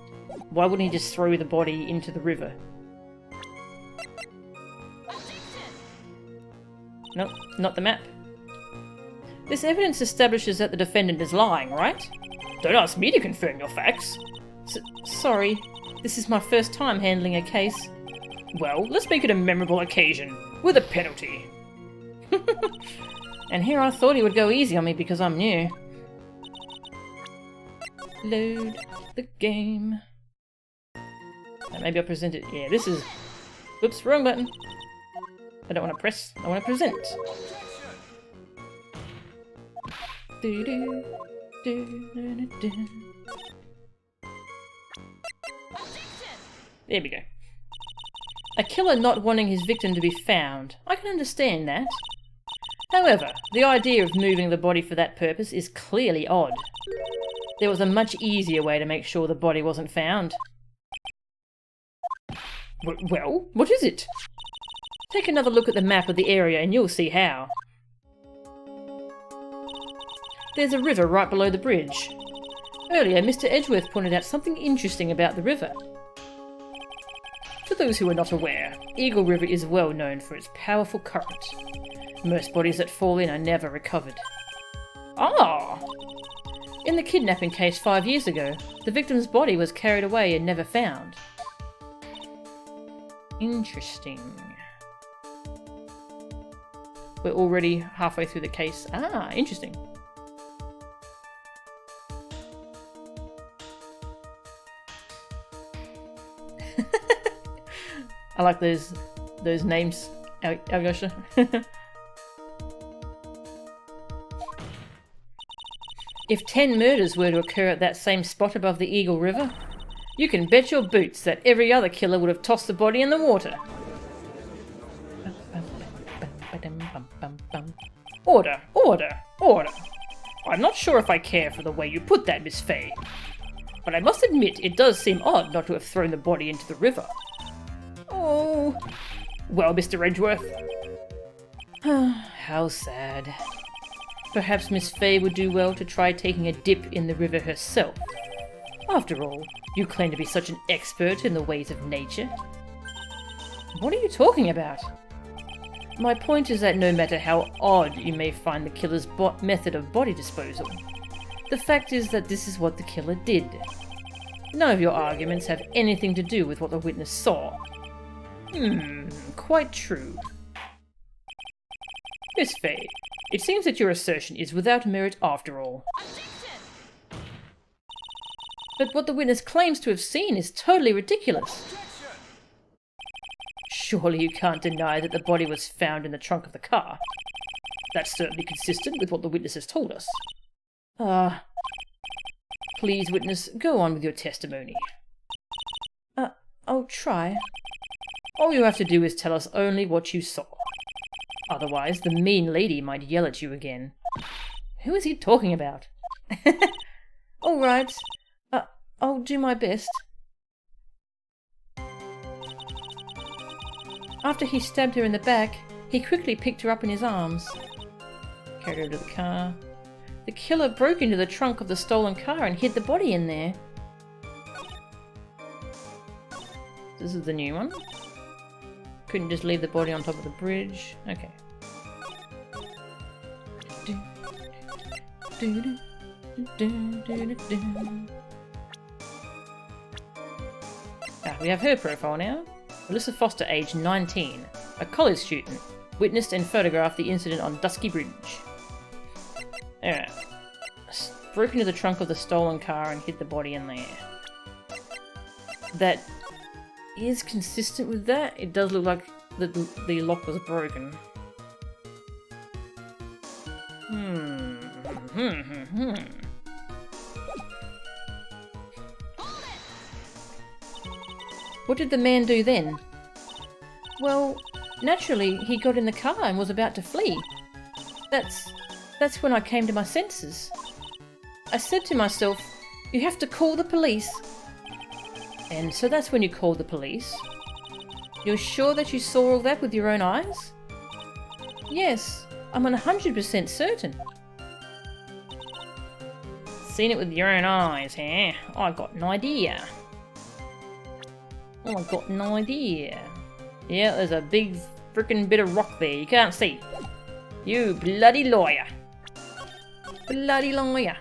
Why wouldn't he just throw the body into the river? Nope, not the map. This evidence establishes that the defendant is lying, right? Don't ask me to confirm your facts. Sorry, this is my first time handling a case. Well, let's make it a memorable occasion, with a penalty. And here I thought he would go easy on me because I'm new. Load the game. Maybe I'll present it. Yeah, this is... Oops, wrong button. I don't want to press, I want to present. There we go. A killer not wanting his victim to be found. I can understand that. However, the idea of moving the body for that purpose is clearly odd. There was a much easier way to make sure the body wasn't found. Well, what is it? Take another look at the map of the area and you'll see how. There's a river right below the bridge. Earlier, Mr. Edgeworth pointed out something interesting about the river. For those who are not aware, Eagle River is well known for its powerful current. Most bodies that fall in are never recovered. Ah! In the kidnapping case 5 years ago, the victim's body was carried away and never found. Interesting. We're already halfway through the case. Ah, interesting. I like those names, Alyosha. If 10 murders were to occur at that same spot above the Eagle River, you can bet your boots that every other killer would have tossed the body in the water. Order, order, order. I'm not sure if I care for the way you put that, Miss Fay, but I must admit it does seem odd not to have thrown the body into the river. Oh. Well, Mr. Edgeworth. How sad. Perhaps Miss Fay would do well to try taking a dip in the river herself. After all, you claim to be such an expert in the ways of nature. What are you talking about? My point is that no matter how odd you may find the killer's method of body disposal, the fact is that this is what the killer did. None of your arguments have anything to do with what the witness saw. Quite true. Miss Fay, it seems that your assertion is without merit after all. But what the witness claims to have seen is totally ridiculous. Surely you can't deny that the body was found in the trunk of the car. That's certainly consistent with what the witness has told us. Please, witness, go on with your testimony. I'll try. All you have to do is tell us only what you saw. Otherwise, the mean lady might yell at you again. Who is he talking about? All right. I'll do my best. After he stabbed her in the back, he quickly picked her up in his arms. Carried her to the car. The killer broke into the trunk of the stolen car and hid the body in there. This is the new one. Couldn't just leave the body on top of the bridge. Okay. We have her profile now. Melissa Foster, age 19, a college student, witnessed and photographed the incident on Dusky Bridge. Alright. Broke into the trunk of the stolen car and hid the body in there. That is consistent with that. It does look like the lock was broken. What did the man do then? Well, naturally, he got in the car and was about to flee. That's when I came to my senses. I said to myself, you have to call the police. And so that's when you called the police. You're sure that you saw all that with your own eyes? Yes, I'm 100% certain. Seen it with your own eyes, huh? I got an idea. Oh, I got an idea. Yeah, there's a big frickin' bit of rock there you can't see. You bloody lawyer. Bloody lawyer.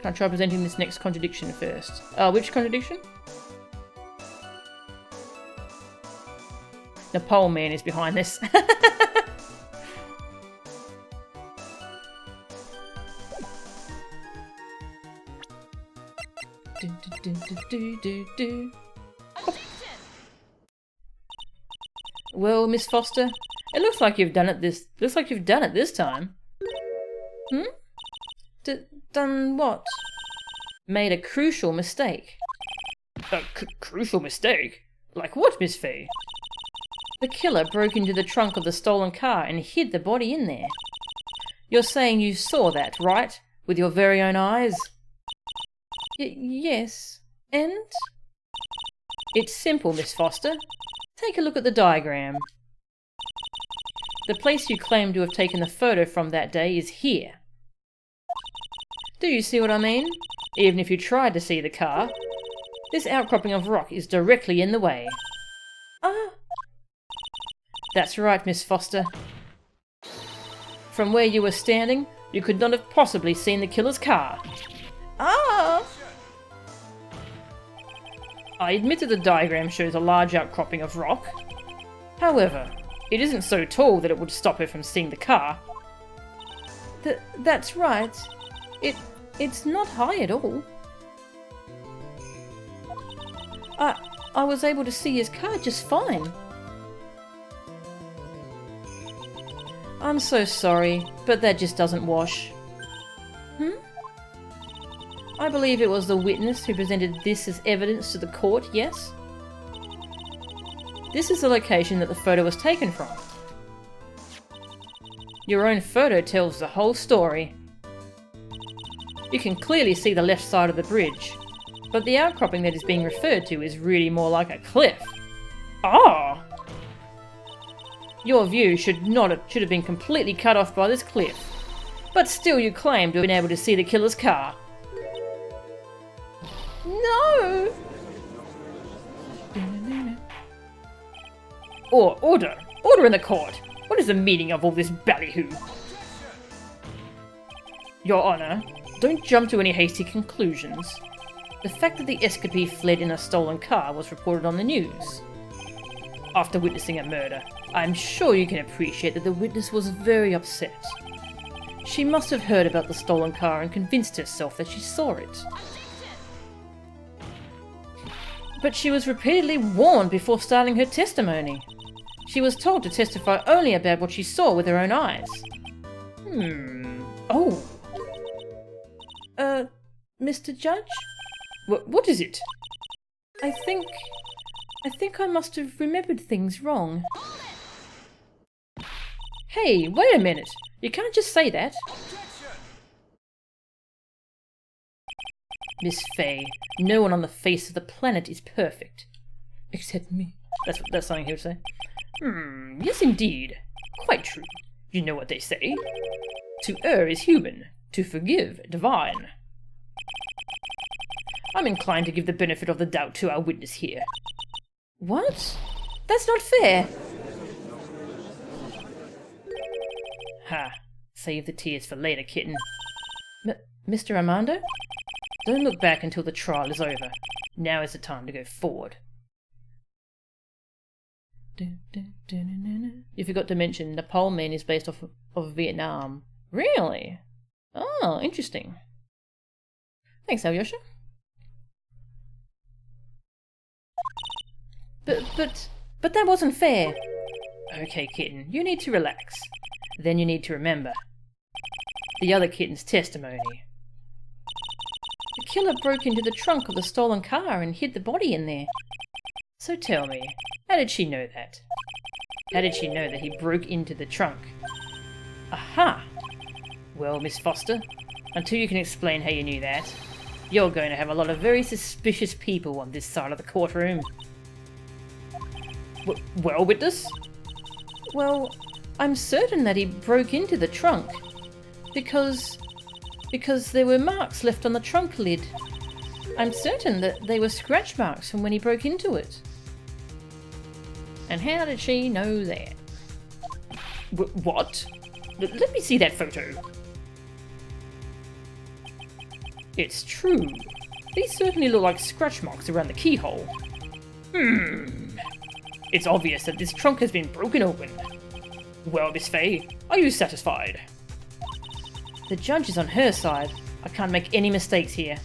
Can I try presenting this next contradiction first? Which contradiction? The pole man is behind this. Well, Miss Foster, it looks like you've done it this time. Done what? Made a crucial mistake. A crucial mistake? Like what, Miss Fay? The killer broke into the trunk of the stolen car and hid the body in there. You're saying you saw that, right? With your very own eyes? Yes. And? It's simple, Miss Foster. Take a look at the diagram. The place you claim to have taken the photo from that day is here. Do you see what I mean? Even if you tried to see the car, this outcropping of rock is directly in the way. That's right, Miss Foster. From where you were standing, you could not have possibly seen the killer's car. I admit that the diagram shows a large outcropping of rock. However, it isn't so tall that it would stop her from seeing the car. That's right. It's not high at all. I was able to see his car just fine. I'm so sorry, but that just doesn't wash. I believe it was the witness who presented this as evidence to the court, yes? This is the location that the photo was taken from. Your own photo tells the whole story. You can clearly see the left side of the bridge, but the outcropping that is being referred to is really more like a cliff. Ah! Your view should have been completely cut off by this cliff, but still you claim to have been able to see the killer's car. No! Order! Order in the court! What is the meaning of all this ballyhoo? Your Honour, don't jump to any hasty conclusions. The fact that the escapee fled in a stolen car was reported on the news. After witnessing a murder, I'm sure you can appreciate that the witness was very upset. She must have heard about the stolen car and convinced herself that she saw it. But she was repeatedly warned before starting her testimony. She was told to testify only about what she saw with her own eyes. Oh. Mr. Judge? What is it? I think I must have remembered things wrong. Hey, wait a minute. You can't just say that. Miss Faye, no one on the face of the planet is perfect. Except me. That's something he would say. Yes indeed. Quite true. You know what they say. To err is human, to forgive divine. I'm inclined to give the benefit of the doubt to our witness here. What? That's not fair. Ha. Save the tears for later, kitten. Mr. Armando? Don't look back until the trial is over. Now is the time to go forward. You forgot to mention the pole man is based off of Vietnam. Really? Oh, interesting. Thanks, Alyosha. But that wasn't fair. Okay, kitten, you need to relax. Then you need to remember the other kitten's testimony. The killer broke into the trunk of the stolen car and hid the body in there. So tell me, how did she know that? How did she know that he broke into the trunk? Aha! Well, Miss Foster, until you can explain how you knew that, you're going to have a lot of very suspicious people on this side of the courtroom. Well, witness? Well, I'm certain that he broke into the trunk because there were marks left on the trunk lid. I'm certain that they were scratch marks from when he broke into it. And how did she know that? What? Let me see that photo. It's true. These certainly look like scratch marks around the keyhole. It's obvious that this trunk has been broken open. Well, Miss Faye, are you satisfied? The judge is on her side. I can't make any mistakes here.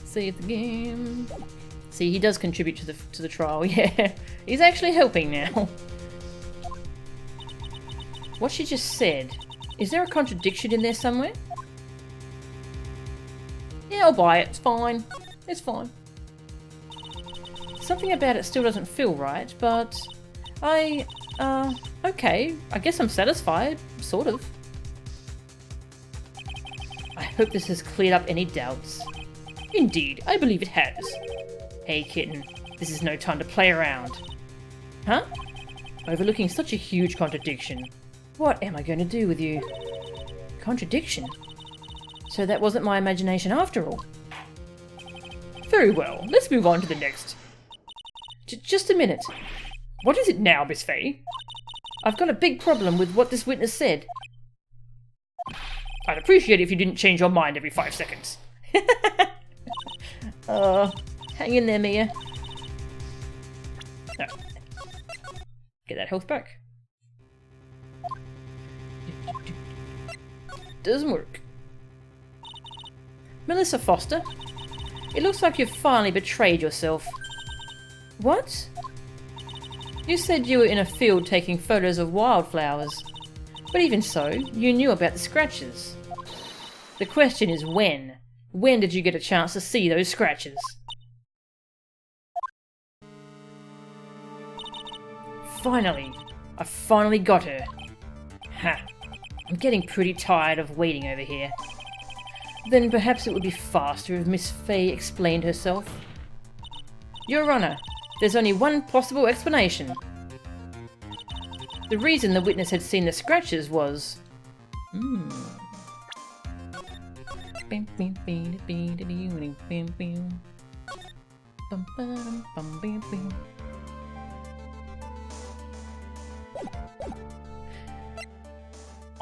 Save the game. See, he does contribute to the trial, yeah. He's actually helping now. What she just said, is there a contradiction in there somewhere? Yeah, I'll buy it. It's fine. It's fine. Something about it still doesn't feel right, but okay, I guess I'm satisfied, sort of. I hope this has cleared up any doubts. Indeed, I believe it has. Hey, kitten, this is no time to play around. Huh? Overlooking such a huge contradiction. What am I going to do with you? Contradiction? So that wasn't my imagination after all. Very well, let's move on to the next. Just a minute. What is it now, Miss Faye? I've got a big problem with what this witness said. I'd appreciate it if you didn't change your mind every 5 seconds. Hang in there, Mia. No. Get that health back. Doesn't work. Melissa Foster, it looks like you've finally betrayed yourself. What? You said you were in a field taking photos of wildflowers. But even so, you knew about the scratches. The question is when? When did you get a chance to see those scratches? Finally! I finally got her. Ha! I'm getting pretty tired of waiting over here. Then perhaps it would be faster if Miss Fay explained herself. Your Honor, there's only one possible explanation. The reason the witness had seen the scratches was...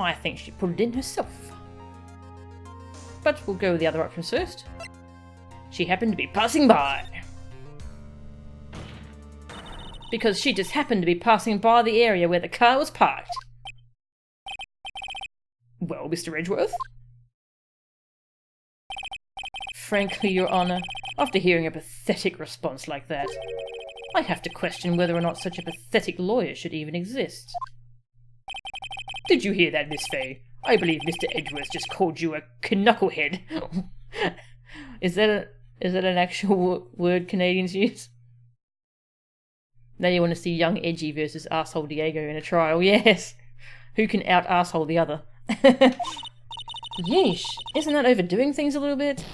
I think she put it in herself. But we'll go with the other options first. She happened to be passing by. Because she just happened to be passing by the area where the car was parked. Well, Mr. Edgeworth? Frankly, Your Honour, after hearing a pathetic response like that, I have to question whether or not such a pathetic lawyer should even exist. Did you hear that, Miss Fay? I believe Mr. Edgeworth just called you a knucklehead. Is that an actual word Canadians use? Now you want to see young Edgy versus arsehole Diego in a trial, yes. Who can out-arsehole the other? Yeesh, isn't that overdoing things a little bit?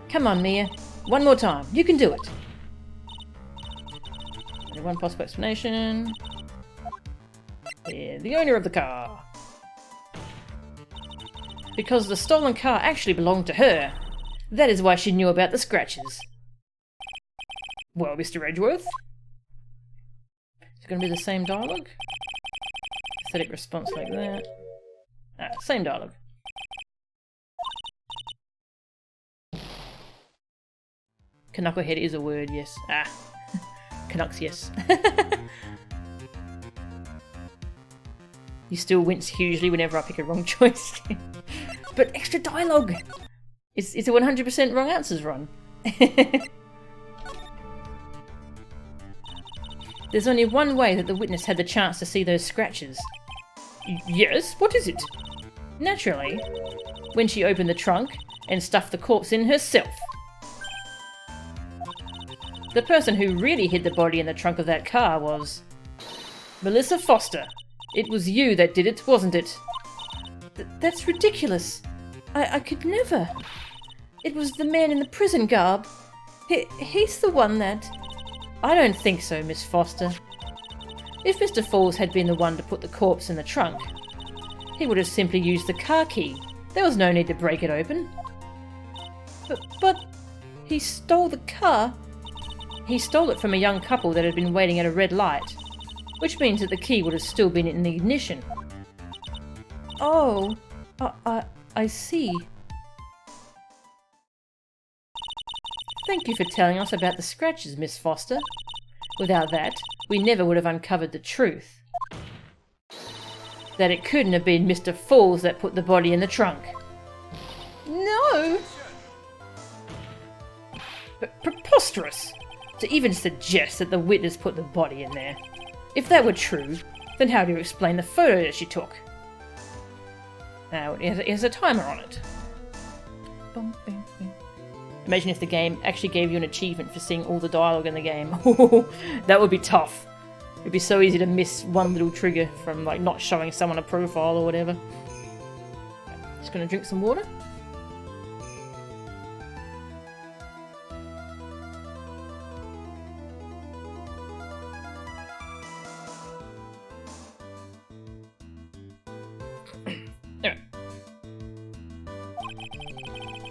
Come on, Mia. One more time. You can do it. Only one possible explanation. Yeah, the owner of the car. Because the stolen car actually belonged to her. That is why she knew about the scratches. Well, Mr. Edgeworth? It's going to be the same dialogue? Pathetic response like that. Same dialogue. Knucklehead is a word, yes. Canucks, yes. You still wince hugely whenever I pick a wrong choice. But extra dialogue! It's a 100% wrong answers run. There's only one way that the witness had the chance to see those scratches. Yes? What is it? Naturally, when she opened the trunk and stuffed the corpse in herself. The person who really hid the body in the trunk of that car was... Melissa Foster. It was you that did it, wasn't it? That's ridiculous. I could never. It was the man in the prison garb. He's the one that... I don't think so, Miss Foster. If Mr. Falls had been the one to put the corpse in the trunk, he would have simply used the car key. There was no need to break it open. But he stole the car. He stole it from a young couple that had been waiting at a red light, which means that the key would have still been in the ignition. Oh, I see. Thank you for telling us about the scratches, Miss Foster. Without that, we never would have uncovered the truth. That it couldn't have been Mr. Falls that put the body in the trunk. No! But preposterous! To even suggest that the witness put the body in there. If that were true, then how do you explain the photo that she took? Now, it has a timer on it. Imagine if the game actually gave you an achievement for seeing all the dialogue in the game. That would be tough. It'd be so easy to miss one little trigger from like not showing someone a profile or whatever. Just gonna drink some water.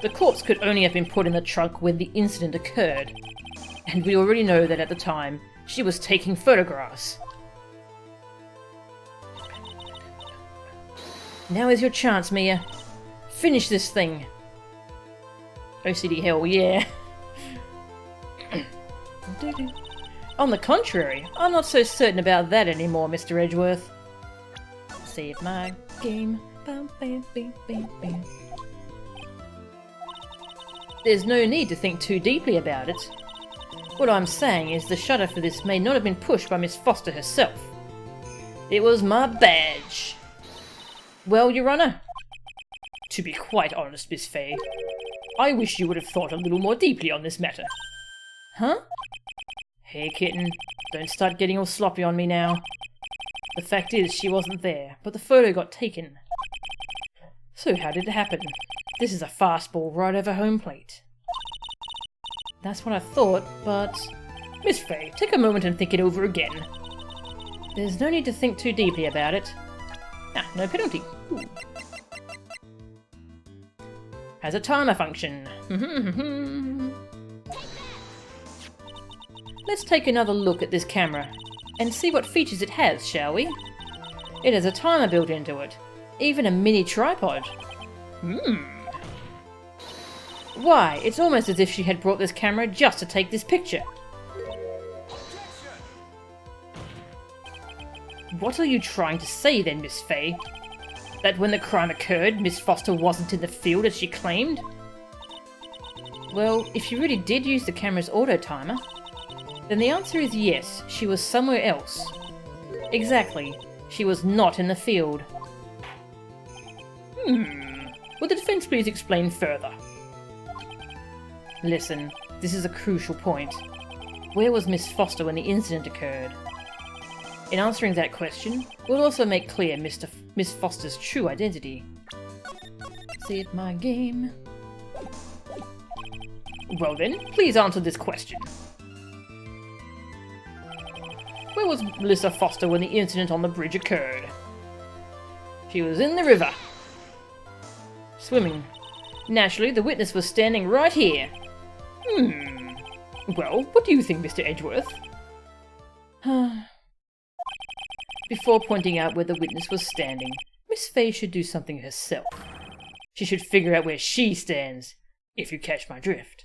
The corpse could only have been put in the trunk when the incident occurred, and we already know that at the time, she was taking photographs. Now is your chance, Mia. Finish this thing. OCD hell, yeah. On the contrary, I'm not so certain about that anymore, Mr. Edgeworth. Save my game. Bam, bam, bam, bam, bam. There's no need to think too deeply about it. What I'm saying is the shutter for this may not have been pushed by Miss Foster herself. It was my badge. Well, Your Honour, to be quite honest, Miss Fay, I wish you would have thought a little more deeply on this matter. Huh? Hey, kitten, don't start getting all sloppy on me now. The fact is, she wasn't there, but the photo got taken. So how did it happen? This is a fastball right over home plate. That's what I thought, but... Miss Fay, take a moment and think it over again. There's no need to think too deeply about it. Ah, no penalty. Ooh. Has a timer function. Let's take another look at this camera and see what features it has, shall we? It has a timer built into it, even a mini tripod. Why, it's almost as if she had brought this camera just to take this picture. What are you trying to say then, Miss Fay? That when the crime occurred, Miss Foster wasn't in the field as she claimed? Well, if she really did use the camera's auto timer, then the answer is yes, she was somewhere else. Exactly, she was not in the field. Would the defense please explain further? Listen, this is a crucial point. Where was Miss Foster when the incident occurred? In answering that question, we'll also make clear Miss Foster's true identity. Save my game. Well then, please answer this question. Where was Melissa Foster when the incident on the bridge occurred? She was in the river. Swimming. Naturally, the witness was standing right here. Well, what do you think, Mr. Edgeworth? Before pointing out where the witness was standing, Miss Fay should do something herself. She should figure out where she stands, if you catch my drift.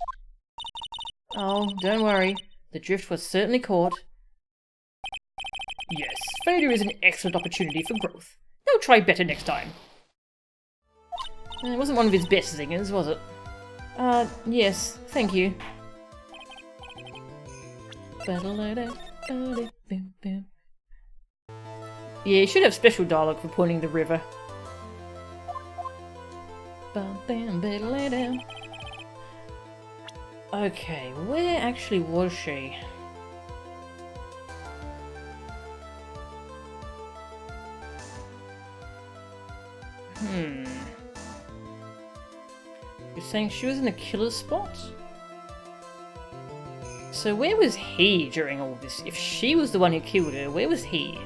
Oh, don't worry. The drift was certainly caught. Yes, failure is an excellent opportunity for growth. He'll try better next time. It wasn't one of his best zingers, was it? Yes, thank you. Yeah, you should have special dialogue for pointing the river. Okay, where actually was she? You're saying she was in a killer's spot? So where was he during all this? If she was the one who killed her, where was he?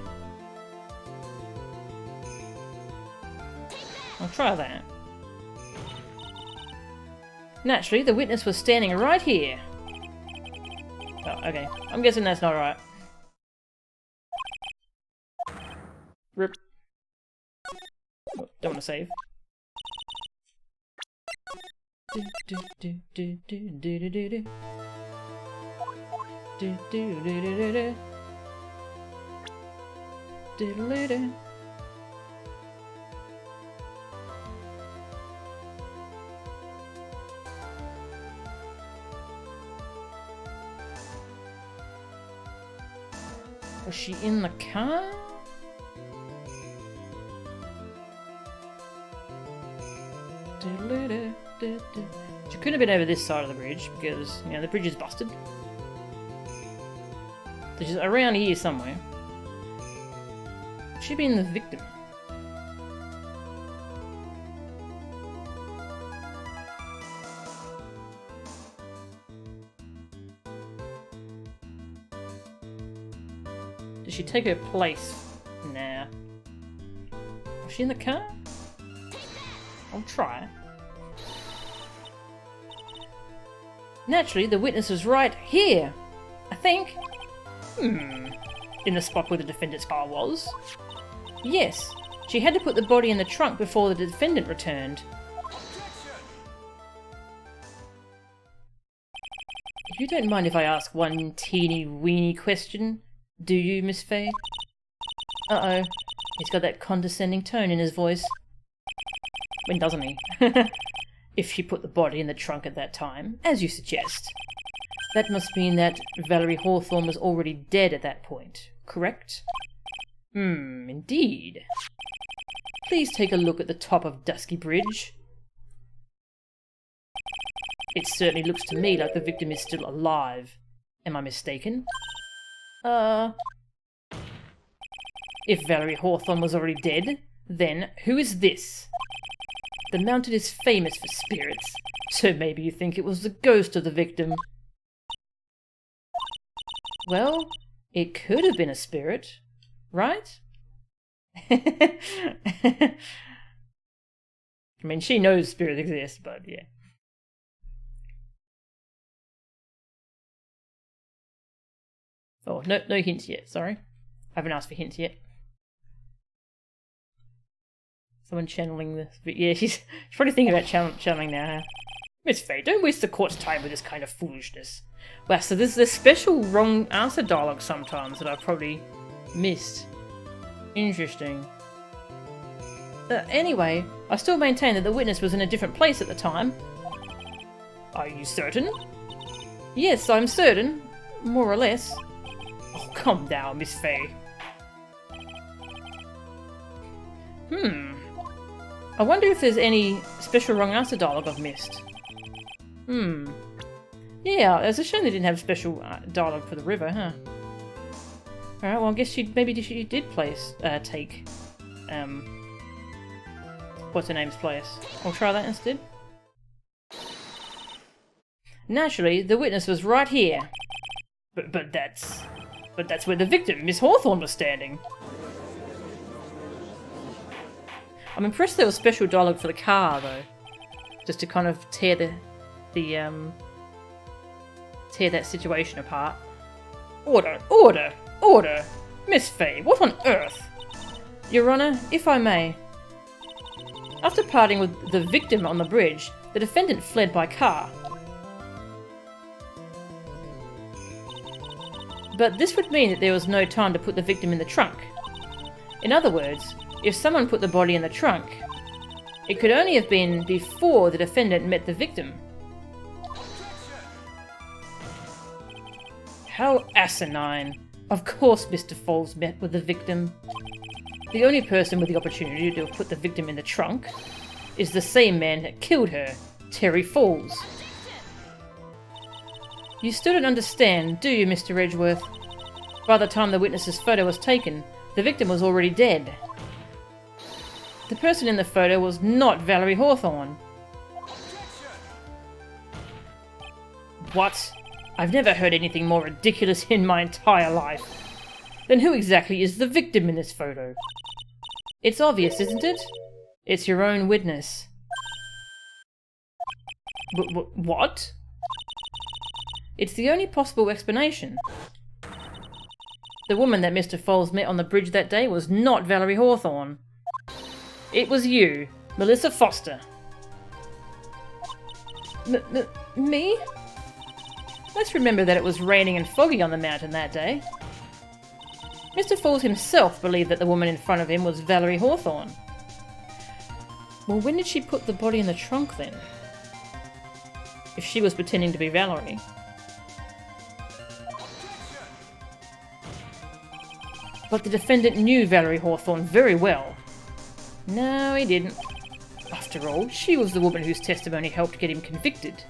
I'll try that. Naturally, the witness was standing right here. Oh, okay. I'm guessing that's not right. Rip. Oh, don't want to save. Was she in the car? She couldn't have been over this side of the bridge because, you know, the bridge is busted. So she's around here somewhere. She'd been the victim. Did she take her place? Nah. Was she in the car? I'll try. Naturally, the witness was right here, I think. In the spot where the defendant's car was. Yes, she had to put the body in the trunk before the defendant returned. You don't mind if I ask one teeny weeny question, do you, Miss Faye? Uh-oh. He's got that condescending tone in his voice. When doesn't he? If she put the body in the trunk at that time, as you suggest, that must mean that Valerie Hawthorne was already dead at that point, correct? Indeed. Please take a look at the top of Dusky Bridge. It certainly looks to me like the victim is still alive. Am I mistaken? If Valerie Hawthorne was already dead, then who is this? The mountain is famous for spirits, so maybe you think it was the ghost of the victim. Well, it could have been a spirit, right? I mean, she knows spirits exist, but yeah. Oh, no hints yet, sorry. I haven't asked for hints yet. Someone channeling this, but yeah, she's probably thinking about channeling now. Huh? Miss Faye, don't waste the court's time with this kind of foolishness. Wow, so there's this special wrong answer dialogue sometimes that I've probably missed. Interesting. Anyway, I still maintain that the witness was in a different place at the time. Are you certain? Yes, I'm certain. More or less. Oh, calm down, Miss Faye. I wonder if there's any special wrong answer dialogue I've missed. Yeah, it's a shame they didn't have special dialogue for the river, huh? Alright, well I guess she did take what's her name's place. I'll try that instead. Naturally, the witness was right here. But that's where the victim, Miss Hawthorne, was standing. I'm impressed there was special dialogue for the car, though. Just to kind of tear that situation apart. Order! Order! Order! Miss Faye, what on earth? Your Honour, if I may. After parting with the victim on the bridge, the defendant fled by car. But this would mean that there was no time to put the victim in the trunk. In other words, if someone put the body in the trunk, it could only have been before the defendant met the victim. How asinine. Of course Mr. Foles met with the victim. The only person with the opportunity to have put the victim in the trunk is the same man that killed her, Terry Foles. You still don't understand, do you, Mr. Edgeworth? By the time the witness's photo was taken, the victim was already dead. The person in the photo was not Valerie Hawthorne. What? I've never heard anything more ridiculous in my entire life. Then who exactly is the victim in this photo? It's obvious, isn't it? It's your own witness. What? It's the only possible explanation. The woman that Mr. Foles met on the bridge that day was not Valerie Hawthorne. It was you, Melissa Foster. Me? Let's remember that it was raining and foggy on the mountain that day. Mr. Foles himself believed that the woman in front of him was Valerie Hawthorne. Well, when did she put the body in the trunk then? If she was pretending to be Valerie. But the defendant knew Valerie Hawthorne very well. No, he didn't. After all, she was the woman whose testimony helped get him convicted.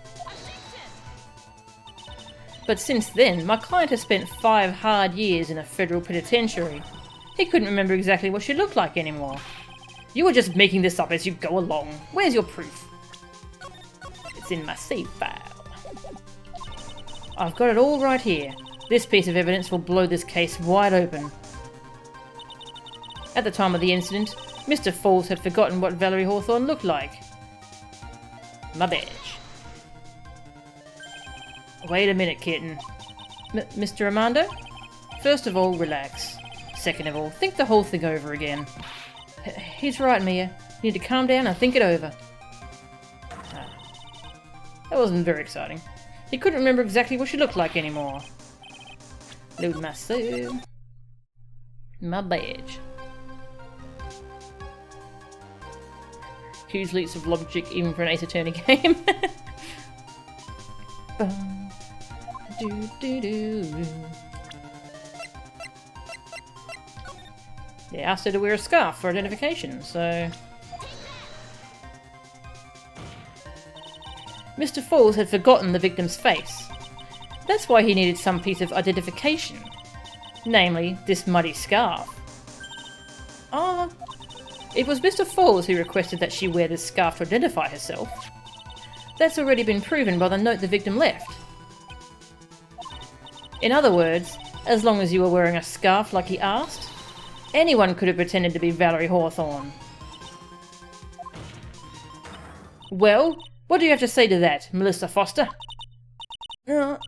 But since then, my client has spent 5 hard years in a federal penitentiary. He couldn't remember exactly what she looked like anymore. You were just making this up as you go along. Where's your proof? It's in my save file. I've got it all right here. This piece of evidence will blow this case wide open. At the time of the incident, Mr. Foles had forgotten what Valerie Hawthorne looked like. My badge. Wait a minute, kitten. Mr. Armando? First of all, relax. Second of all, think the whole thing over again. He's right, Mia. You need to calm down and think it over. That wasn't very exciting. He couldn't remember exactly what she looked like anymore. Load my soul. My badge. Huge leaps of logic even for an Ace Attorney game. Bum, do, do, do. They asked her to wear a scarf for identification, so... Mr. Falls had forgotten the victim's face. That's why he needed some piece of identification. Namely, this muddy scarf. Ah, it was Mr. Falls who requested that she wear this scarf to identify herself. That's already been proven by the note the victim left. In other words, as long as you were wearing a scarf like he asked, anyone could have pretended to be Valerie Hawthorne. Well, what do you have to say to that, Melissa Foster? No.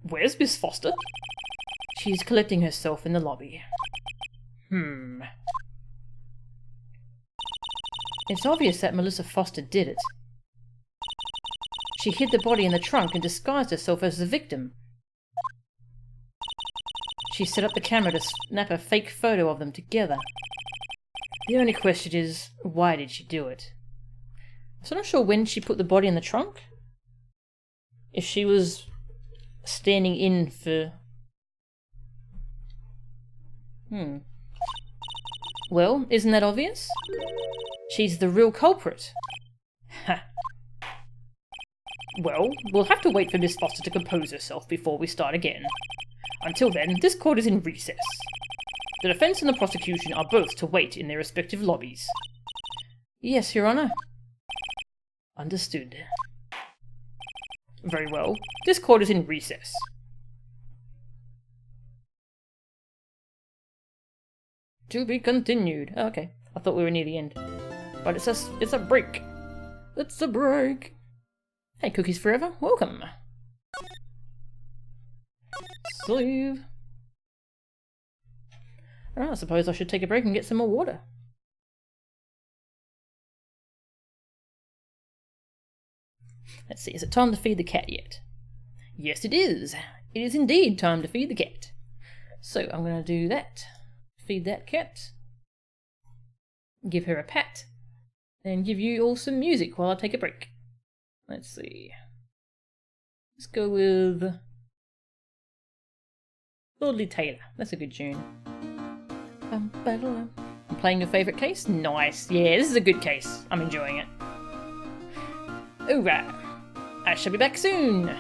Where's Miss Foster? She's collecting herself in the lobby. It's obvious that Melissa Foster did it. She hid the body in the trunk and disguised herself as the victim. She set up the camera to snap a fake photo of them together. The only question is, why did she do it? So I'm not sure when she put the body in the trunk. If she was standing in for... Well, isn't that obvious? She's the real culprit. Ha. Well, we'll have to wait for Miss Foster to compose herself before we start again. Until then, this court is in recess. The defence and the prosecution are both to wait in their respective lobbies. Yes, Your Honour. Understood. Very well. This court is in recess. To be continued. Oh, okay. I thought we were near the end. But it's a break. It's a break. Hey, Cookies Forever. Welcome. Sleeve. Alright, I suppose I should take a break and get some more water. Let's see, is it time to feed the cat yet? Yes, it is. It is indeed time to feed the cat. So I'm going to do that. Feed that cat. Give her a pat. And give you all some music while I take a break. Let's see. Let's go with Lordly Taylor. That's a good tune. I'm playing your favourite case? Nice. Yeah, this is a good case. I'm enjoying it. Alright. I shall be back soon.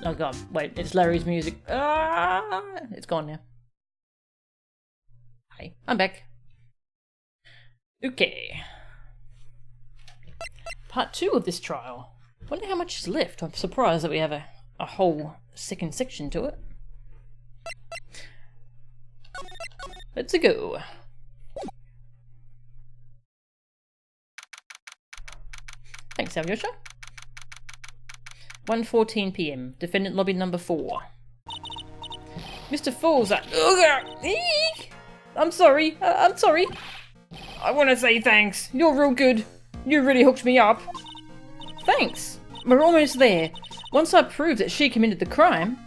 Oh god, wait, it's Larry's music. Ah, it's gone now. Hi, I'm back. Okay. Part 2 of this trial. Wonder how much is left. I'm surprised that we have a whole second section to it. Let's go. Thanks, Alyosha. 1:14 PM. Defendant lobby number 4. Mr. Falls, I'm sorry. I'm sorry. I want to say thanks. You're real good. You really hooked me up. Thanks. We're almost there. Once I prove that she committed the crime...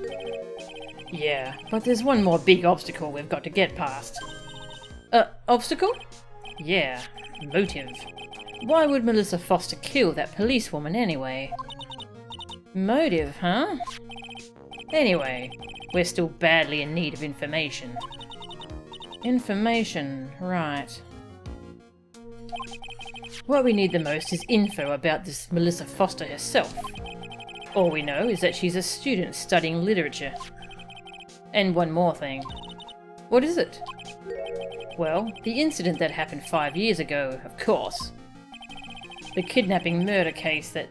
Yeah, but there's one more big obstacle we've got to get past. Obstacle? Yeah, motive. Why would Melissa Foster kill that policewoman anyway? Motive, huh? Anyway, we're still badly in need of information. Information, right. What we need the most is info about this Melissa Foster herself. All we know is that she's a student studying literature. And one more thing. What is it? Well, the incident that happened 5 years ago, of course. The kidnapping murder case that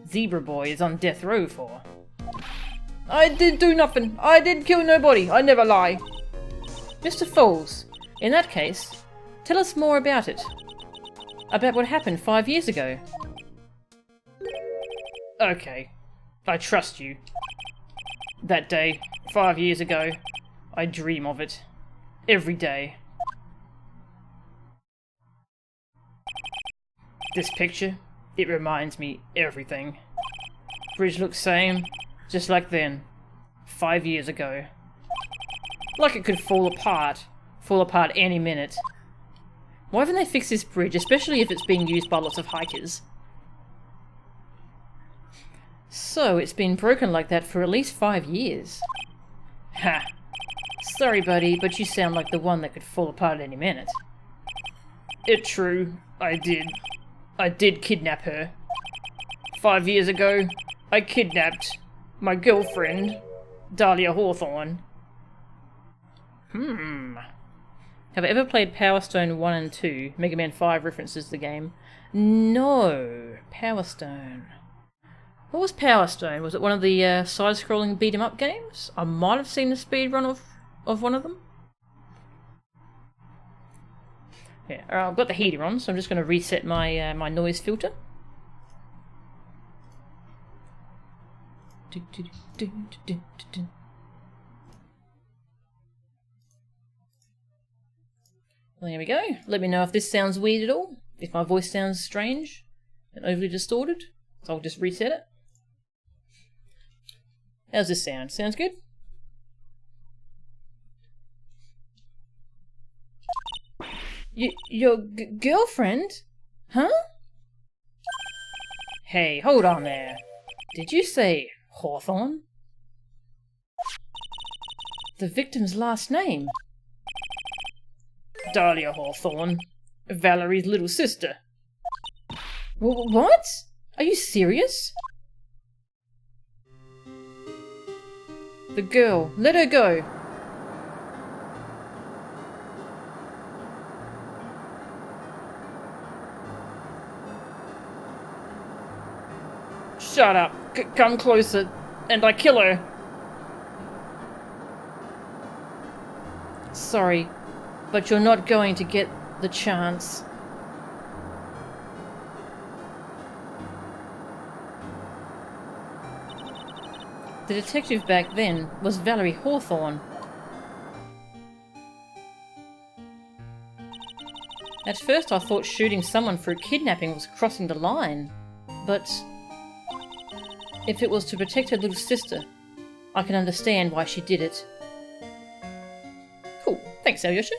Zebra Boy is on death row for. I didn't do nothing. I didn't kill nobody. I never lie. Mr. Falls, in that case, tell us more about it. About what happened 5 years ago. Okay, I trust you. That day, 5 years ago, I dream of it. Every day. This picture, it reminds me everything. Bridge looks same, just like then, 5 years ago. Like it could fall apart any minute. Why haven't they fixed this bridge, especially if it's being used by lots of hikers? So, it's been broken like that for at least 5 years. Ha! Sorry, buddy, but you sound like the one that could fall apart any minute. It's true, I did. I did kidnap her. 5 years ago, I kidnapped my girlfriend, Dahlia Hawthorne. Have I ever played Power Stone 1 and 2? Mega Man 5 references the game. No, Power Stone. What was Power Stone? Was it one of the side-scrolling beat-em-up games? I might have seen the speedrun of one of them. Yeah, I've got the heater on, so I'm just going to reset my my noise filter. Well, there we go. Let me know if this sounds weird at all. If my voice sounds strange and overly distorted. So I'll just reset it. How's this sound? Sounds good? Your girlfriend? Huh? Hey, hold on there. Did you say Hawthorne? The victim's last name? Dahlia Hawthorne, Valerie's little sister. What? Are you serious? The girl, let her go. Shut up. Come closer, and I kill her. Sorry, but you're not going to get the chance. The detective back then was Valerie Hawthorne. At first I thought shooting someone for a kidnapping was crossing the line, but if it was to protect her little sister, I can understand why she did it. Cool, thanks Alyosha.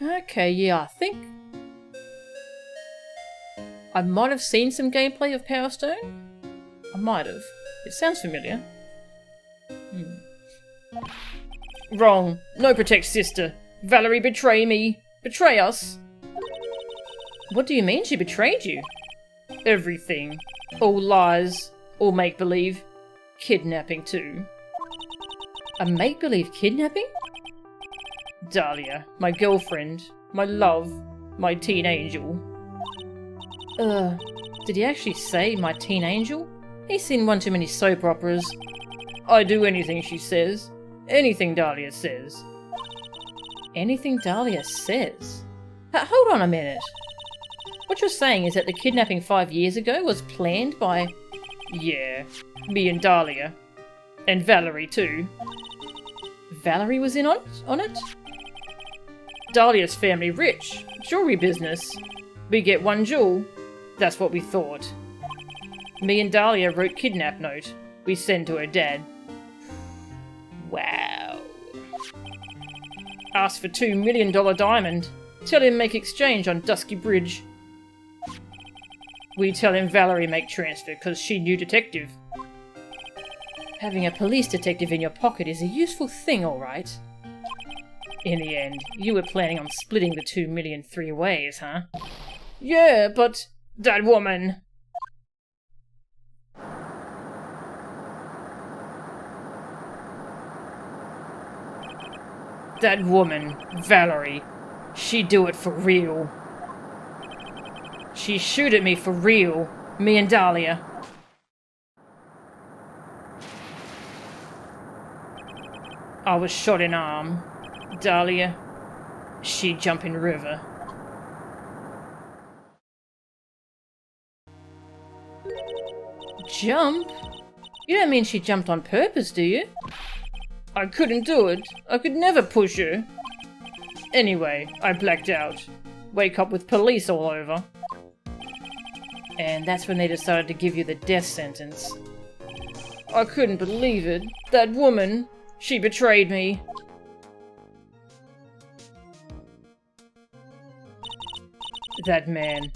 Okay, yeah, I think I might have seen some gameplay of Power Stone. I might have. It sounds familiar. Wrong. No protect sister. Valerie betray me. Betray us. What do you mean she betrayed you? Everything. All lies. All make-believe. Kidnapping too. A make-believe kidnapping? Dahlia, my girlfriend, my love, my teen angel. Did he actually say my teen angel? He's seen one too many soap operas. I do anything she says. Anything Dahlia says. Anything Dahlia says? Hold on a minute. What you're saying is that the kidnapping 5 years ago was planned by... Yeah, me and Dahlia. And Valerie too. Valerie was in on it? Dahlia's family rich. Jewelry business. We get one jewel. That's what we thought. Me and Dahlia wrote kidnap note. We send to her dad. Wow. Ask for $2 million diamond. Tell him make exchange on Dusky Bridge. We tell him Valerie make transfer cause she knew detective. Having a police detective in your pocket is a useful thing, alright. In the end, you were planning on splitting the 2 million 3 ways, huh? Yeah, but... that woman! That woman, Valerie, she do it for real. She shoot at me for real. Me and Dahlia. I was shot in arm. Dahlia, she jump in river. Jump? You don't mean she jumped on purpose, do you? I couldn't do it. I could never push her. Anyway, I blacked out. Wake up with police all over. And that's when they decided to give you the death sentence. I couldn't believe it. That woman, she betrayed me. That man,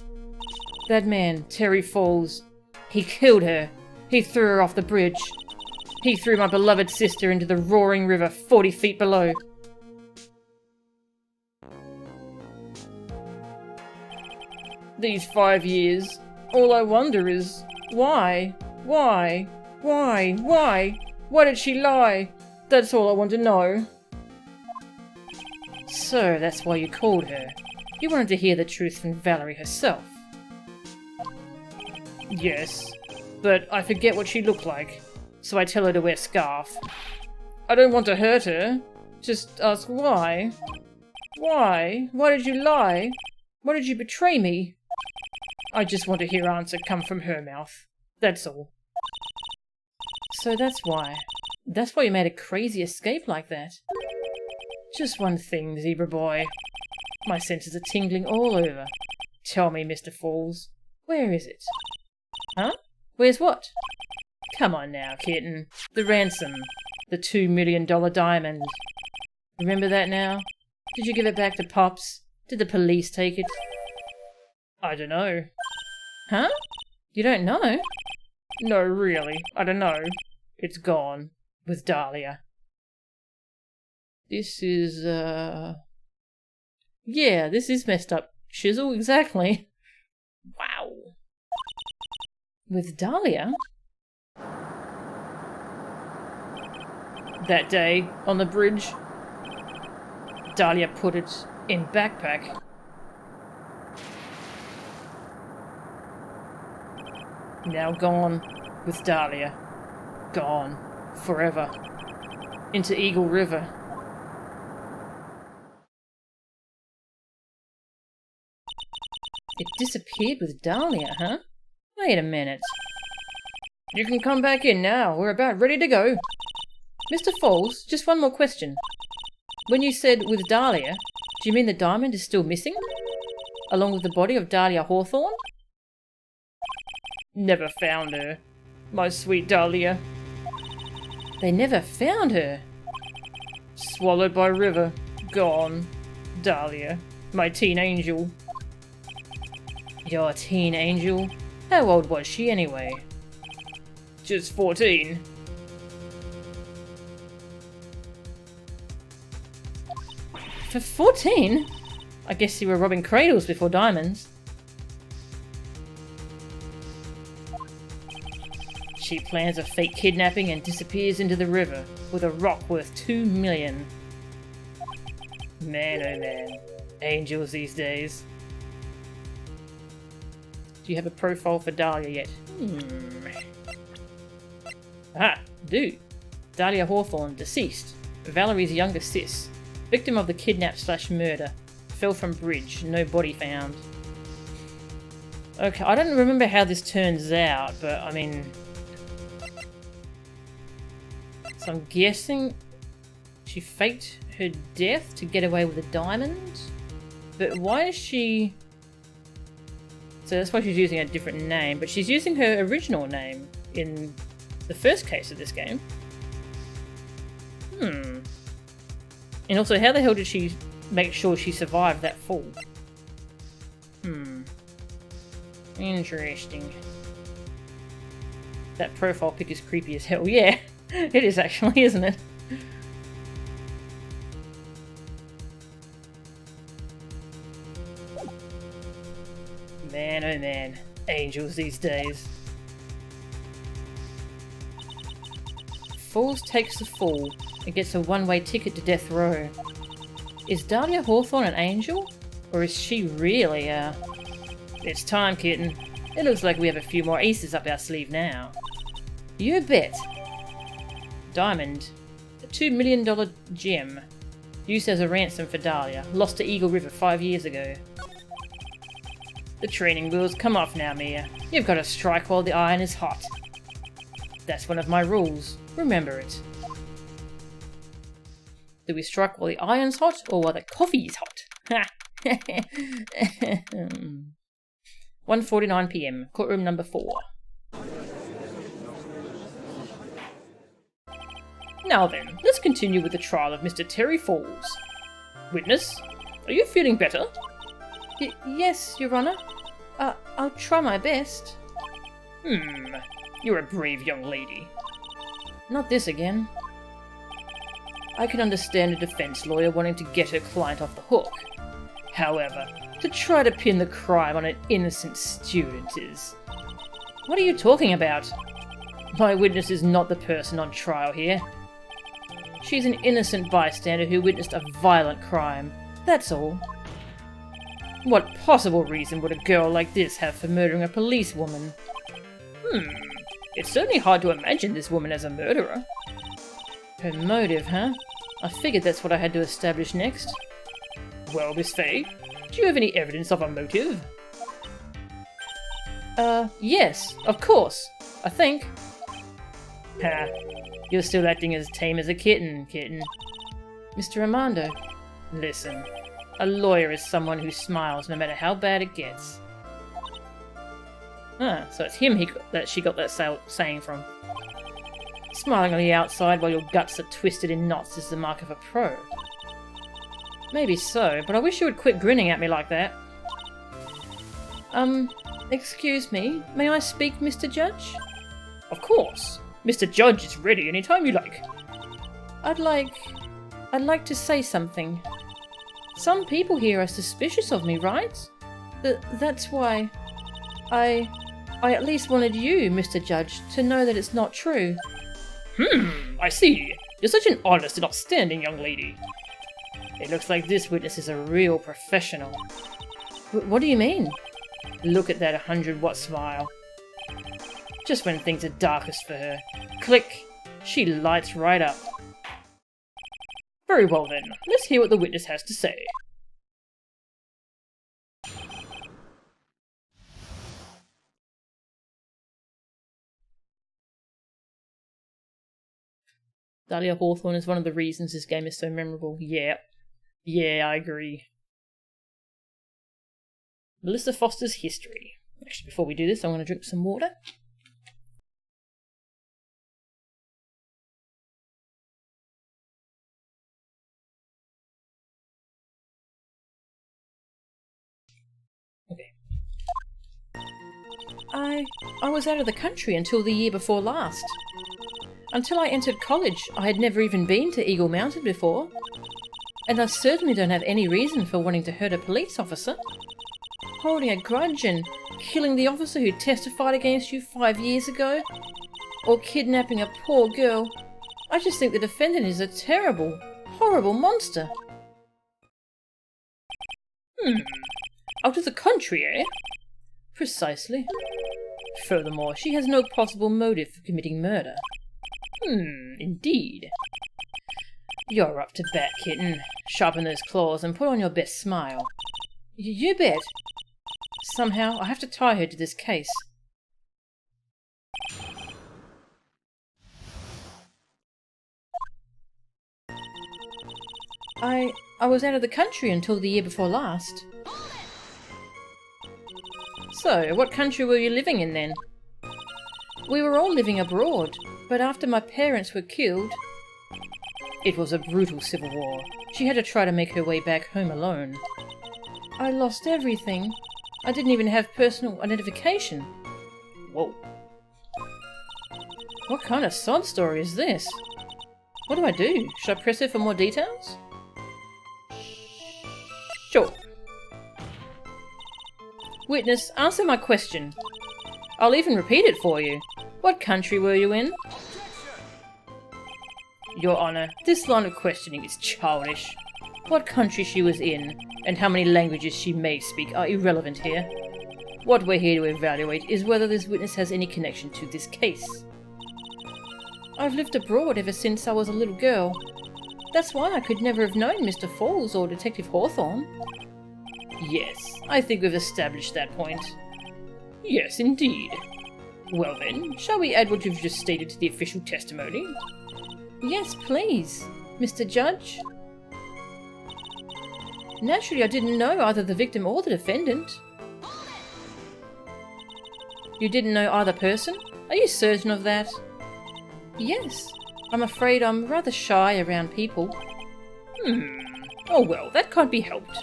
Terry Falls, he killed her. He threw her off the bridge. He threw my beloved sister into the roaring river 40 feet below. These 5 years, all I wonder is, why? Why did she lie? That's all I want to know. So that's why you called her. You wanted to hear the truth from Valerie herself. Yes, but I forget what she looked like, so I tell her to wear a scarf. I don't want to hurt her, just ask why. Why? Why did you lie? Why did you betray me? I just want to hear answer come from her mouth. That's all. So that's why. That's why you made a crazy escape like that. Just one thing, Zebra Boy. My senses are tingling all over. Tell me, Mr. Falls, where is it? Huh? Where's what? Come on now, kitten. The ransom. The $2 million diamond. Remember that now? Did you give it back to Pops? Did the police take it? I don't know. Huh? You don't know? No, really. I don't know. It's gone. With Dahlia. This is, Yeah, this is messed up. Shizzle, exactly. Wow. With Dahlia? That day, on the bridge, Dahlia put it in backpack. Now gone with Dahlia. Gone. Forever. Into Eagle River. It disappeared with Dahlia, huh? Wait a minute. You can come back in now. We're about ready to go. Mr. Falls, just one more question. When you said with Dahlia, do you mean the diamond is still missing? Along with the body of Dahlia Hawthorne? Never found her. My sweet Dahlia. They never found her. Swallowed by river. Gone. Dahlia. My teen angel. Your teen angel? How old was she anyway? Just 14. For 14? I guess you were robbing cradles before diamonds. She plans a fake kidnapping and disappears into the river with a rock worth 2 million. Man, oh man. Angels these days. Do you have a profile for Dahlia yet? Ah, do. Dahlia Hawthorne, deceased. Valerie's younger sis. Victim of the kidnap/murder. Fell from bridge, no body found. Okay, I don't remember how this turns out, but I mean... So I'm guessing she faked her death to get away with the diamond? But why is she... So that's why she's using a different name, but she's using her original name in the first case of this game. And also, how the hell did she make sure she survived that fall? Interesting. That profile pic is creepy as hell. Yeah, it is actually, isn't it? Man, oh man. Angels these days. Falls takes the fall and gets a one-way ticket to death row. Is Dahlia Hawthorne an angel? Or is she really, It's time, kitten. It looks like we have a few more aces up our sleeve now. You bet. Diamond. A $2 million gem. Used as a ransom for Dahlia. Lost to Eagle River 5 years ago. The training wheels come off now, Mia. You've got to strike while the iron is hot. That's one of my rules. Remember it. Do we strike while the iron's hot, or while the coffee is hot? Ha! 1:49 PM. Courtroom number 4. Now then, let's continue with the trial of Mr. Terry Falls. Witness, are you feeling better? Yes, Your Honour. I'll try my best. You're a brave young lady. Not this again. I can understand a defense lawyer wanting to get her client off the hook. However, to try to pin the crime on an innocent student is... What are you talking about? My witness is not the person on trial here. She's an innocent bystander who witnessed a violent crime. That's all. What possible reason would a girl like this have for murdering a policewoman? It's certainly hard to imagine this woman as a murderer. Her motive, huh? I figured that's what I had to establish next. Well, Miss Fay, do you have any evidence of a motive? Yes, of course. I think. Ha, you're still acting as tame as a kitten. Mr. Armando. Listen, a lawyer is someone who smiles no matter how bad it gets. So it's him that she got that saying from. Smiling on the outside while your guts are twisted in knots is the mark of a pro. Maybe so, but I wish you would quit grinning at me like that. Excuse me, may I speak, Mr. Judge? Of course. Mr. Judge is ready anytime you like. I'd like to say something. Some people here are suspicious of me, right? That's why I at least wanted you, Mr. Judge, to know that it's not true. I see. You're such an honest and upstanding young lady. It looks like this witness is a real professional. What do you mean? Look at that 100-watt smile. Just when things are darkest for her. Click! She lights right up. Very well then, let's hear what the witness has to say. Dahlia Hawthorne is one of the reasons this game is so memorable. Yeah, I agree. Melissa Foster's history. Actually, before we do this, I'm going to drink some water. Okay. I was out of the country until the year before last. Until I entered college, I had never even been to Eagle Mountain before. And I certainly don't have any reason for wanting to hurt a police officer. Holding a grudge and killing the officer who testified against you 5 years ago, or kidnapping a poor girl. I just think the defendant is a terrible, horrible monster. Out of the country, eh? Precisely. Furthermore, she has no possible motive for committing murder. Indeed. You're up to bat, kitten. Sharpen those claws and put on your best smile. You bet. Somehow, I have to tie her to this case. I was out of the country until the year before last. So, what country were you living in then? We were all living abroad, but after my parents were killed... It was a brutal civil war. She had to try to make her way back home alone. I lost everything. I didn't even have personal identification. Whoa. What kind of sob story is this? What do I do? Should I press her for more details? Sure. Witness, answer my question. I'll even repeat it for you. What country were you in? Your Honour, this line of questioning is childish. What country she was in, and how many languages she may speak are irrelevant here. What we're here to evaluate is whether this witness has any connection to this case. I've lived abroad ever since I was a little girl. That's why I could never have known Mr. Falls or Detective Hawthorne. Yes, I think we've established that point. Yes, indeed. Well then, shall we add what you've just stated to the official testimony? Yes, please, Mr. Judge. Naturally, I didn't know either the victim or the defendant. You didn't know either person? Are you certain of that? Yes. I'm afraid I'm rather shy around people. Oh well, that can't be helped.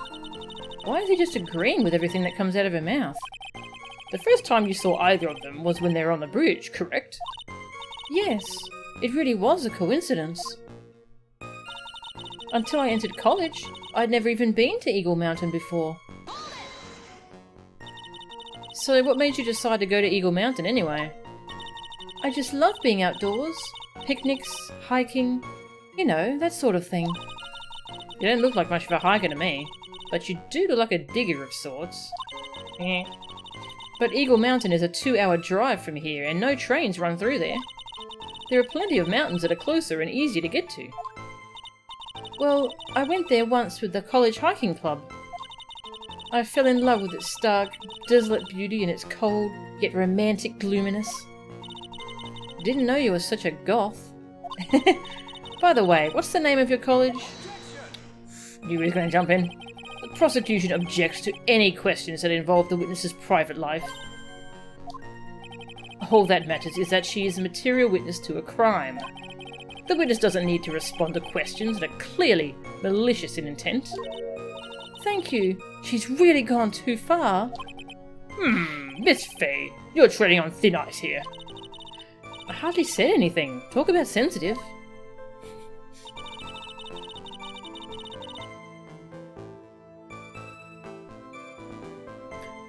Why is he just agreeing with everything that comes out of her mouth? The first time you saw either of them was when they were on the bridge, correct? Yes, it really was a coincidence. Until I entered college, I'd never even been to Eagle Mountain before. So what made you decide to go to Eagle Mountain anyway? I just love being outdoors. Picnics, hiking, you know, that sort of thing. You don't look like much of a hiker to me, but you do look like a digger of sorts. But Eagle Mountain is a 2-hour drive from here, and no trains run through there. There are plenty of mountains that are closer and easier to get to. Well, I went there once with the college hiking club. I fell in love with its stark, desolate beauty and its cold, yet romantic gloominess. Didn't know you were such a goth. By the way, what's the name of your college? You were going to jump in? The prosecution objects to any questions that involve the witness's private life. All that matters is that she is a material witness to a crime. The witness doesn't need to respond to questions that are clearly malicious in intent. Thank you. She's really gone too far. Miss Faye, you're treading on thin ice here. I hardly said anything. Talk about sensitive.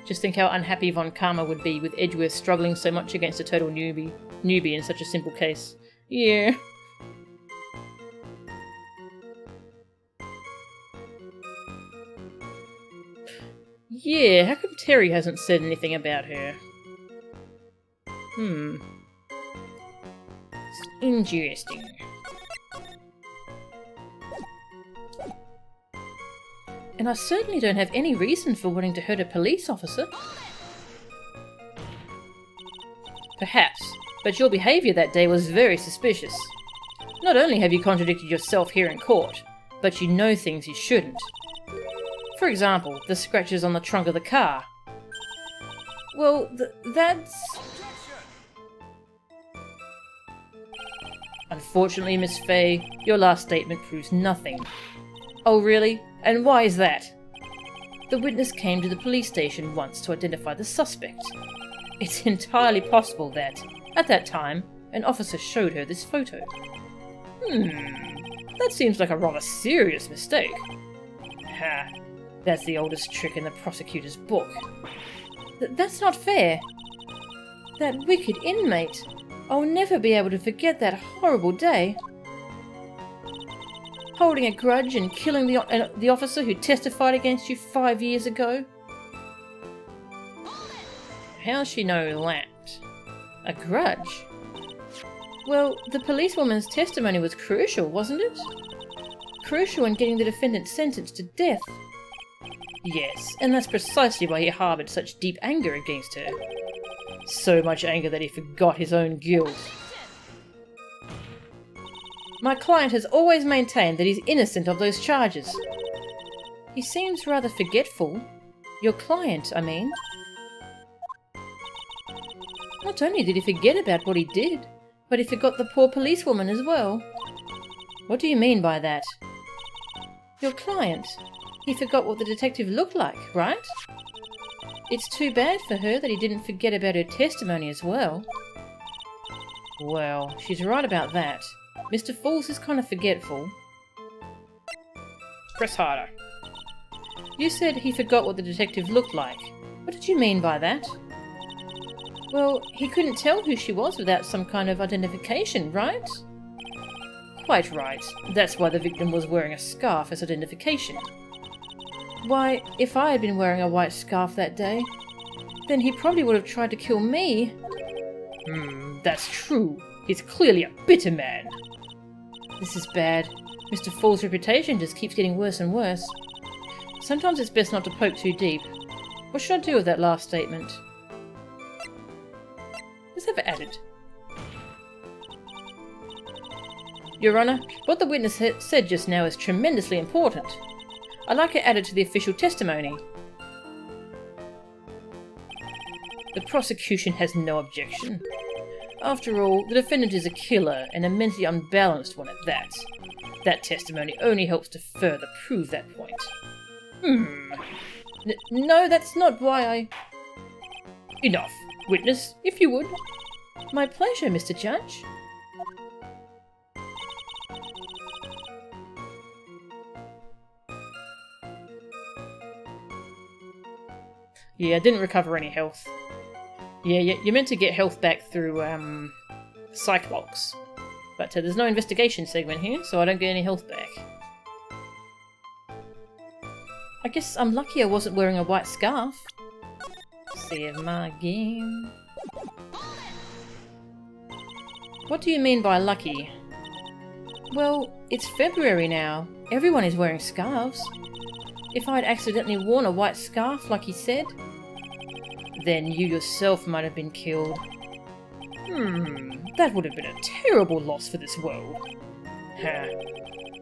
Just think how unhappy Von Karma would be with Edgeworth struggling so much against a total newbie in such a simple case. Yeah. Yeah, how come Terry hasn't said anything about her? It's interesting. And I certainly don't have any reason for wanting to hurt a police officer. Perhaps, but your behaviour that day was very suspicious. Not only have you contradicted yourself here in court, but you know things you shouldn't. For example, the scratches on the trunk of the car. Well, that's... Unfortunately, Miss Faye, your last statement proves nothing. Oh really? And why is that? The witness came to the police station once to identify the suspect. It's entirely possible that, at that time, an officer showed her this photo. That seems like a rather serious mistake. Ha, that's the oldest trick in the prosecutor's book. That's not fair. That wicked inmate. I'll never be able to forget that horrible day. Holding a grudge and killing the officer who testified against you 5 years ago. How's she know that? A grudge? Well, the policewoman's testimony was crucial, wasn't it? Crucial in getting the defendant sentenced to death. Yes, and that's precisely why he harboured such deep anger against her. So much anger that he forgot his own guilt. My client has always maintained that he's innocent of those charges. He seems rather forgetful. Your client, I mean. Not only did he forget about what he did, but he forgot the poor policewoman as well. What do you mean by that? Your client. He forgot what the detective looked like, right? It's too bad for her that he didn't forget about her testimony as well. Well, she's right about that. Mr. Falls is kind of forgetful. Press harder. You said he forgot what the detective looked like. What did you mean by that? Well, he couldn't tell who she was without some kind of identification, right? Quite right. That's why the victim was wearing a scarf as identification. Why, if I had been wearing a white scarf that day, Then he probably would have tried to kill me. That's true. He's clearly a bitter man. This is bad. Mr. Fall's reputation just keeps getting worse and worse. Sometimes it's best not to poke too deep. What should I do with that last statement? Let's have it added. Your Honour, what the witness said just now is tremendously important. I'd like it added to the official testimony. The prosecution has no objection. After all, the defendant is a killer, and a mentally unbalanced one at that. That testimony only helps to further prove that point. No, that's not why I... Enough. Witness, if you would. My pleasure, Mr. Judge. Yeah, I didn't recover any health. Yeah, you're meant to get health back through, Cyclops. But there's no investigation segment here, so I don't get any health back. I guess I'm lucky I wasn't wearing a white scarf. Save my game. What do you mean by lucky? Well, it's February now. Everyone is wearing scarves. If I'd accidentally worn a white scarf like he said, then you yourself might have been killed. That would have been a terrible loss for this world. Ha.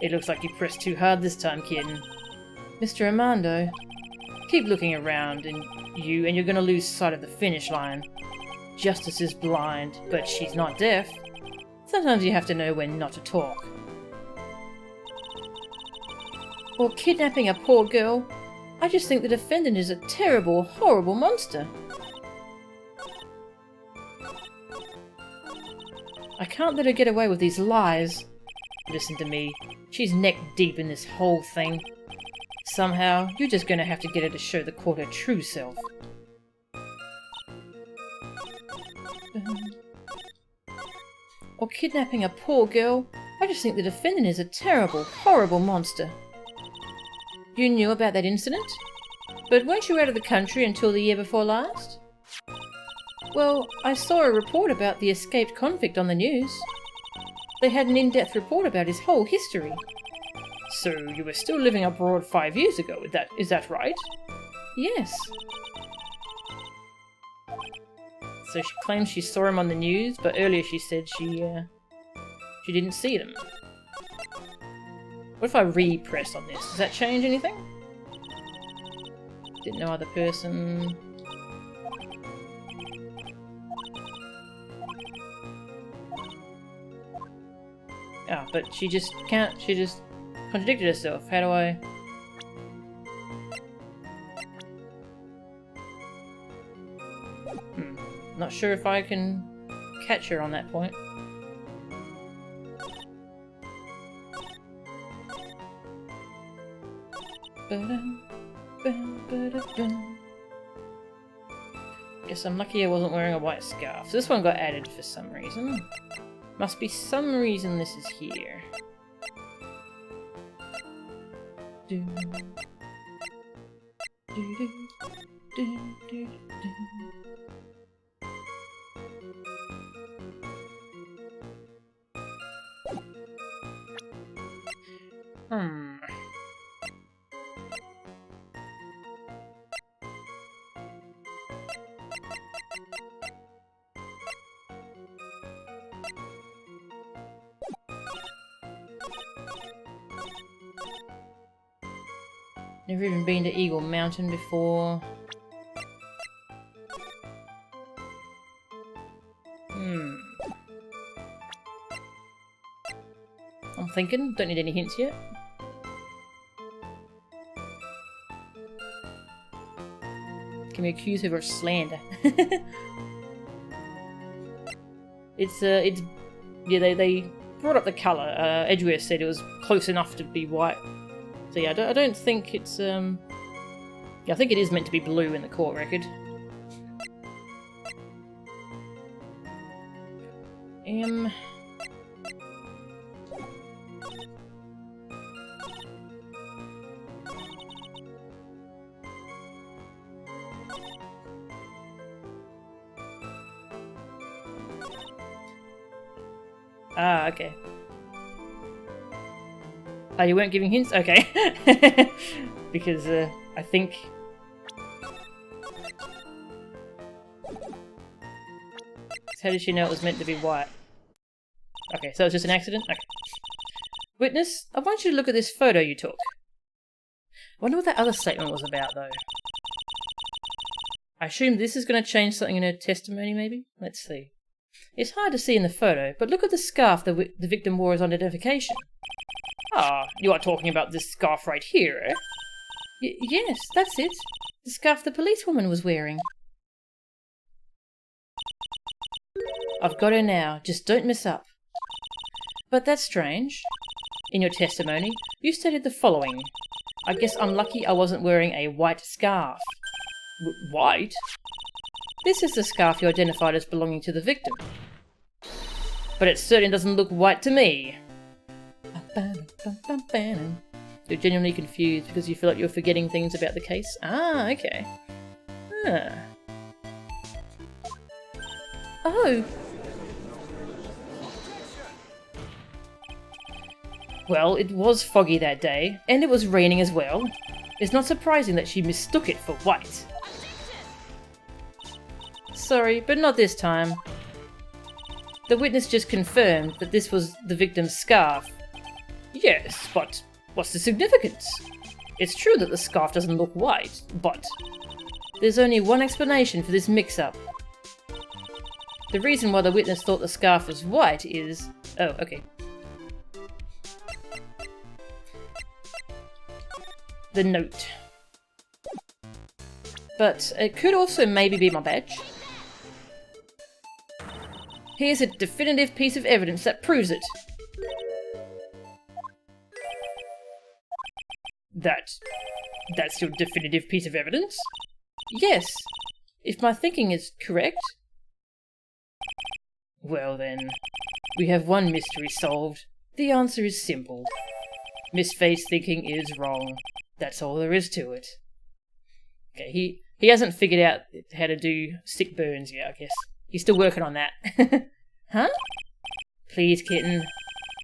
It looks like you pressed too hard this time, kid. Mr. Armando, keep looking around and you're gonna lose sight of the finish line. Justice is blind, but she's not deaf. Sometimes you have to know when not to talk. Or kidnapping a poor girl. I just think the defendant is a terrible, horrible monster. I can't let her get away with these lies. Listen to me. She's neck deep in this whole thing. Somehow, you're just gonna have to get her to show the court her true self. Or kidnapping a poor girl. I just think the defendant is a terrible, horrible monster. You knew about that incident? But weren't you out of the country until the year before last? Well, I saw a report about the escaped convict on the news. They had an in-depth report about his whole history. So you were still living abroad 5 years ago, is that right? Yes. So she claims she saw him on the news, but earlier she said she didn't see them. What if I re-press on this? Does that change anything? Didn't know other person. Ah, but she just can't, she just contradicted herself. How do I... Not sure if I can catch her on that point. Guess I'm lucky I wasn't wearing a white scarf. So this one got added for some reason. Must be some reason this is here. Do, do, do, do, do, do. Never even been to Eagle Mountain before. I'm thinking, don't need any hints yet. Can we accuse her of slander? Yeah, they brought up the colour. Edgeware said it was close enough to be white. So yeah, I don't think it's, yeah, I think it is meant to be blue in the court record. Ah, okay. Oh, you weren't giving hints? Okay. Because, I think... How did she know it was meant to be white? Okay, so it was just an accident? Okay. Witness, I want you to look at this photo you took. I wonder what that other statement was about, though. I assume this is going to change something in her testimony, maybe? Let's see. It's hard to see in the photo, but look at the scarf the victim wore as identification. Ah, you are talking about this scarf right here, eh? Yes, that's it. The scarf the policewoman was wearing. I've got her now, just don't mess up. But that's strange. In your testimony, you stated the following. I guess I'm lucky I wasn't wearing a white scarf. White? This is the scarf you identified as belonging to the victim. But it certainly doesn't look white to me. You're genuinely confused because you feel like you're forgetting things about the case? Ah, okay. Ah. Oh. Well, it was foggy that day, and it was raining as well. It's not surprising that she mistook it for white. Sorry, but not this time. The witness just confirmed that this was the victim's scarf. Yes, but what's the significance? It's true that the scarf doesn't look white, but there's only one explanation for this mix-up. The reason why the witness thought the scarf was white is... Oh, okay. The note. But it could also maybe be my badge. Here's a definitive piece of evidence that proves it. That's your definitive piece of evidence? Yes, if my thinking is correct. Well then, we have one mystery solved. The answer is simple. Miss Faye's thinking is wrong. That's all there is to it. Okay, he hasn't figured out how to do stick burns yet, I guess. He's still working on that. Huh? Please, kitten.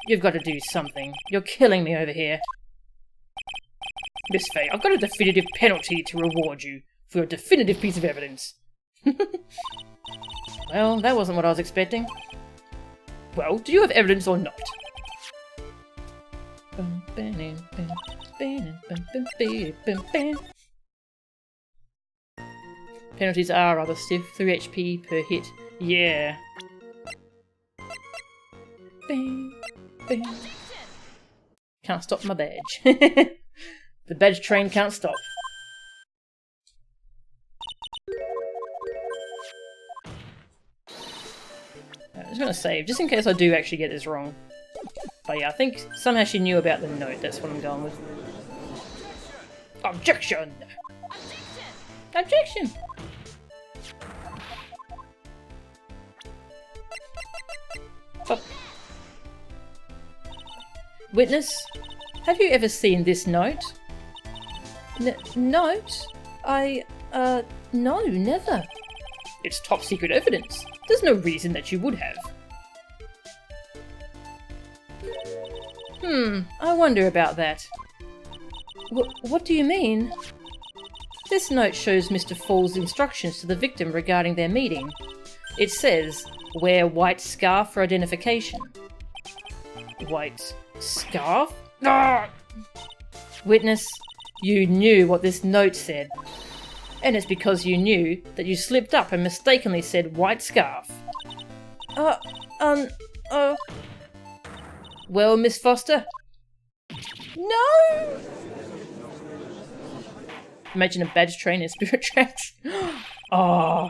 You've got to do something. You're killing me over here. Miss Faye, I've got a definitive penalty to reward you for your definitive piece of evidence. Well, that wasn't what I was expecting. Well, do you have evidence or not? Penalties are rather stiff. 3 HP per hit. Yeah. Can't stop my badge. The badge train can't stop. I'm just gonna save, just in case I do actually get this wrong. But yeah, I think somehow she knew about the note, that's what I'm going with. Objection! Objection! Oh. Witness, have you ever seen this note? Note? No, never. It's top secret evidence. There's no reason that you would have. I wonder about that. What do you mean? This note shows Mr. Fall's instructions to the victim regarding their meeting. It says, wear white scarf for identification. White scarf? Ah! Witness, you knew what this note said. And it's because you knew that you slipped up and mistakenly said white scarf. Well, Miss Foster? No! Imagine a badge train in Spirit Tracks. Oh.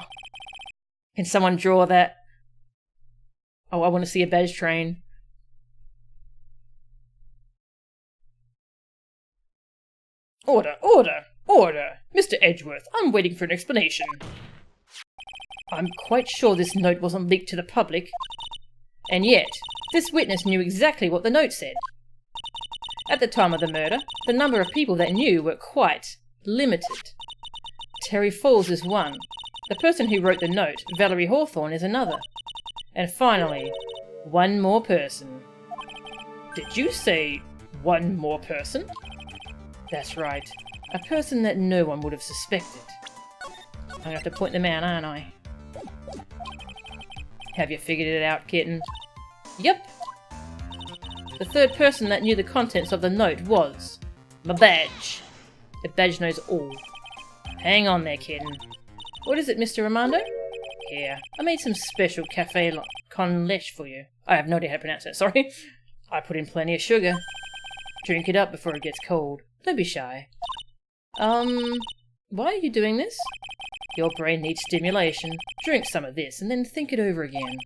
Can someone draw that? Oh, I want to see a badge train. Order, order, order! Mr. Edgeworth, I'm waiting for an explanation. I'm quite sure this note wasn't leaked to the public. And yet, this witness knew exactly what the note said. At the time of the murder, the number of people that knew were quite limited. Terry Falls is one. The person who wrote the note, Valerie Hawthorne, is another. And finally, One more person. Did you say one more person? That's right. A person that no one would have suspected. I'm gonna have to point them out, aren't I? Have you figured it out, kitten? Yep. The third person that knew the contents of the note was my badge. The badge knows all. Hang on there, kitten. What is it, Mr. Armando? Here, I made some special cafe con leche for you. I have no idea how to pronounce it, sorry. I put in plenty of sugar. Drink it up before it gets cold. Don't be shy. Why are you doing this? Your brain needs stimulation. Drink some of this and then think it over again.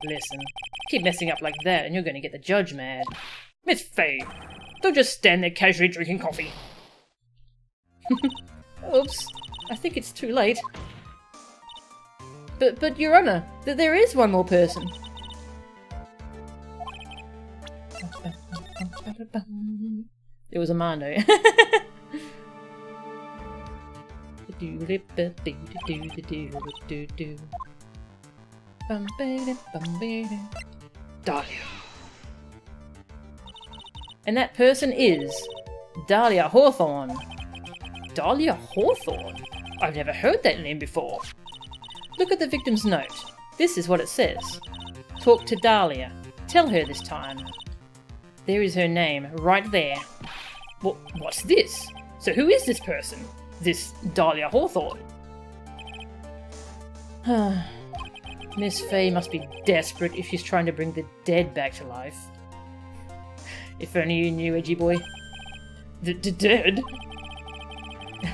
Listen, keep messing up like that and you're going to get the judge mad. Miss Faye, don't just stand there casually drinking coffee. Oops, I think it's too late. But Your Honor, there is one more person. It was Armando. Dahlia. And that person is Dahlia Hawthorne. Dahlia Hawthorne? I've never heard that name before. Look at the victim's note. This is what it says. Talk to Dahlia. Tell her this time. There is her name, right there. What's this? So who is this person? This Dahlia Hawthorne? Miss Faye must be desperate if she's trying to bring the dead back to life. If only you knew, edgy boy. The dead?